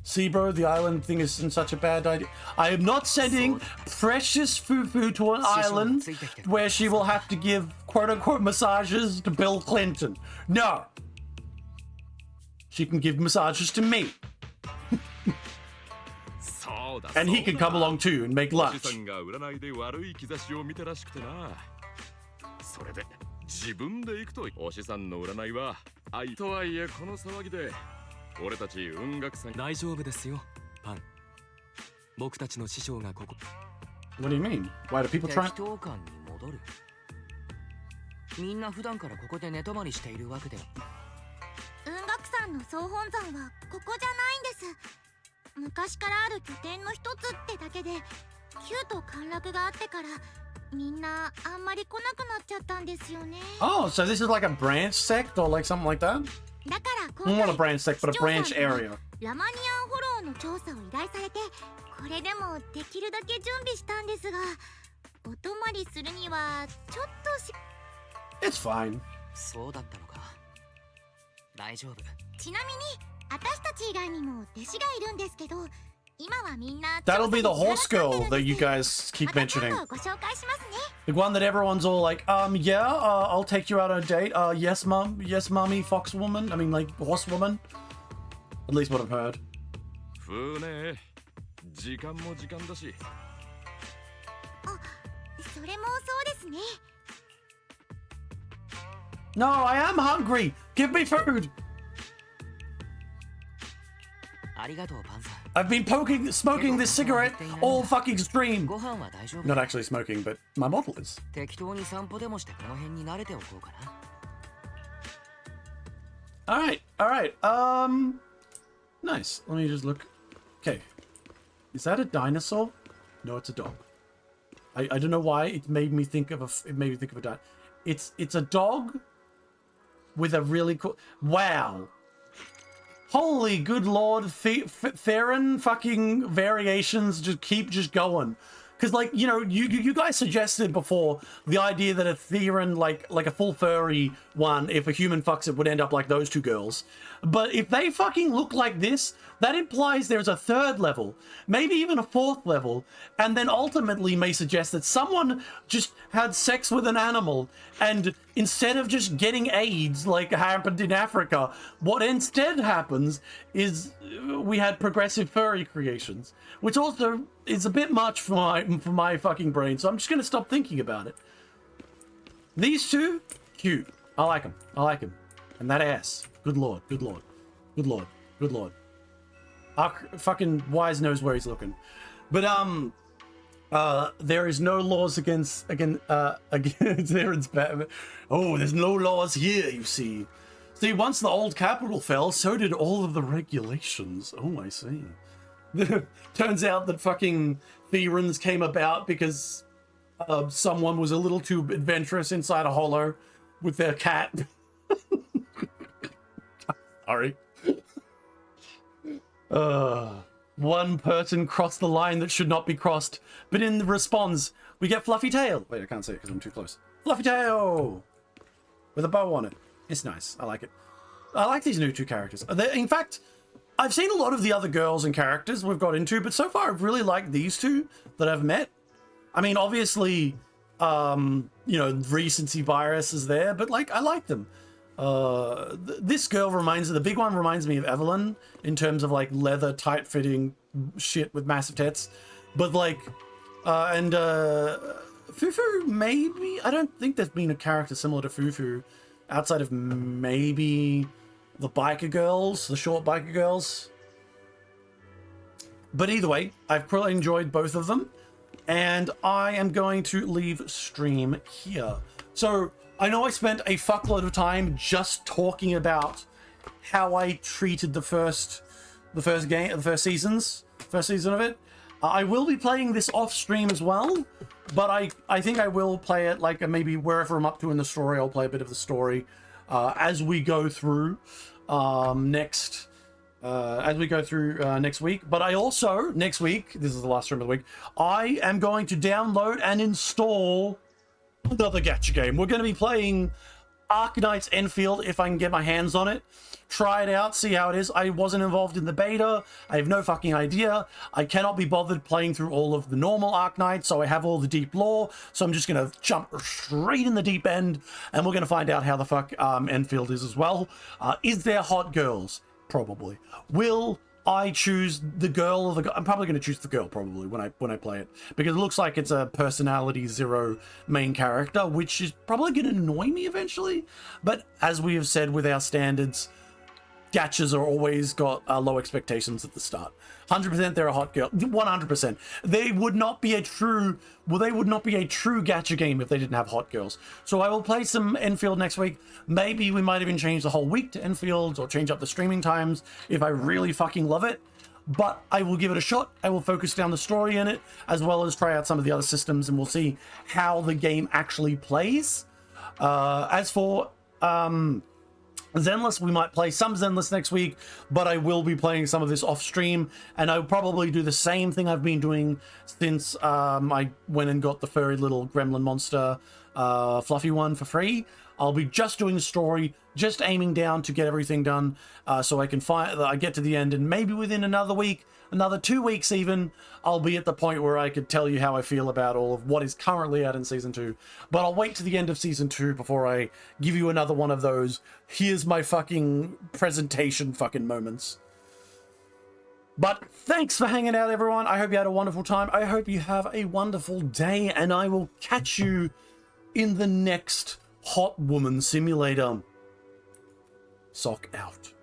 See, bro, the island thing isn't such a bad idea. I am not sending precious Fufu to an island where she will have to give quote-unquote massages to Bill Clinton. No. She can give massages to me. And he can come along too and make lunch. さんが占いで悪い兆しを見たらしくてな。それで自分で行くとお師さんの占いは愛とはいえこの騒ぎで俺たち雲岳さん大丈夫ですよ、パン。僕たちの師匠がここ。What do you mean? Why do people try? 適当感に戻る。みんな普段からここで寝泊まりしているわけでは。雲岳さんの総本山はここじゃないんです。昔からある拠点の一つってだけで、旧と陥落があってからみんなあんまり来なくなっちゃったんですよね。Oh, so this is like a branch sect or like something like that? だから今 Not a 回 branch sect, but a branch area. ラマニアンフォローの調査を依頼されて、これでもできるだけ準備したんですが、お泊まりするにはちょっとし It's fine. そうだったのか。大丈夫。ちなみに私たち以外にも弟子がいるんですけど、今はみんな That'll be the horse girl that you guys keep また mentioning. 今度ご紹介しますね。 The one that everyone's all like, yeah, I'll take you out on a date. Yes, mom, yes, mommy, fox woman. I mean, like, horse woman. At least what I've heard. ふうね。時間も時間だし。あ、それもそうですね。No, I am hungry. Give me food. ありがとう、パンさん。 I've been smoking this cigarette all fucking stream. ご飯は大丈夫。 Not actually smoking, but my model is. 適当に散歩でもしてこの辺に慣れておこうかな。All right. Nice. Let me just look. Okay. Is that a dinosaur? No, it's a dog. I don't know why it made me think of a dinosaur. It's a dog with a really cool. Wow. Holy good lord, Theron fucking variations just keep going. Because, like, you know, you guys suggested before the idea that a Theron, like a full furry one, if a human fucks it, would end up like those two girls. But if they fucking look like this, that implies there's a third level, maybe even a fourth level, and then ultimately may suggest that someone just had sex with an animal, and instead of just getting AIDS like happened in Africa, what instead happens is we had progressive furry creations, which also is a bit much for my fucking brain, so I'm just gonna stop thinking about it. These two, cute. I like them. I like them. And that ass. Good lord. Good lord. Good lord. Good lord. Fucking Wise knows where he's looking. But there is no laws against Aaron's Batman. Oh, there's no laws here, you see. See, once the old capital fell, so did all of the regulations. Oh, I see. Turns out that fucking Therans came about because someone was a little too adventurous inside a hollow with their cat. Sorry. One person crossed the line that should not be crossed, but in the response, we get Fluffy Tail. Wait, I can't say it because I'm too close. Fluffy Tail! With a bow on it. It's nice. I like it. I like these new two characters. In fact, I've seen a lot of the other girls and characters we've got into, but so far I've really liked these two that I've met. I mean, obviously, you know, recency bias is there, but like, I like them. This girl the big one reminds me of Evelyn in terms of like leather tight-fitting shit with massive tits, but like, Fufu maybe, I don't think there's been a character similar to Fufu outside of maybe the biker girls, the short biker girls. But either way, I've really enjoyed both of them, and I am going to leave stream here. So I know I spent a fuckload of time just talking about how I treated the first season of it. I will be playing this off stream as well, but I think I will play it like maybe wherever I'm up to in the story. I'll play a bit of the story as we go through next week. But I also next week, this is the last stream of the week, I am going to download and install another gacha game. We're going to be playing Arknights Enfield if I can get my hands on it. Try it out, see how it is. I wasn't involved in the beta. I have no fucking idea. I cannot be bothered playing through all of the normal Arknights, so I have all the deep lore. So I'm just going to jump straight in the deep end, and we're going to find out how the fuck Enfield is as well. Is there hot girls? Probably. Will I choose the girl or the guy? I'm probably going to choose the girl probably when I play it, because it looks like it's a personality zero main character, which is probably going to annoy me eventually. But as we have said with our standards, gachas are always got low expectations at the start. 100% they're a hot girl. 100%. They would not be a true gacha game if they didn't have hot girls. So I will play some Enfield next week. Maybe we might even change the whole week to Enfield or change up the streaming times if I really fucking love it. But I will give it a shot. I will focus down the story in it, as well as try out some of the other systems, and we'll see how the game actually plays. As for Zenless, we might play some Zenless next week, but I will be playing some of this off stream, and I'll probably do the same thing I've been doing since I went and got the furry little gremlin monster fluffy one for free. I'll be just doing the story, just aiming down to get everything done, so I can I get to the end, and maybe within another week, another 2 weeks even, I'll be at the point where I could tell you how I feel about all of what is currently out in Season 2. But I'll wait to the end of Season 2 before I give you another one of those, here's my fucking presentation fucking moments. But thanks for hanging out, everyone. I hope you had a wonderful time. I hope you have a wonderful day, and I will catch you in the next Hot Woman Simulator. Sock out.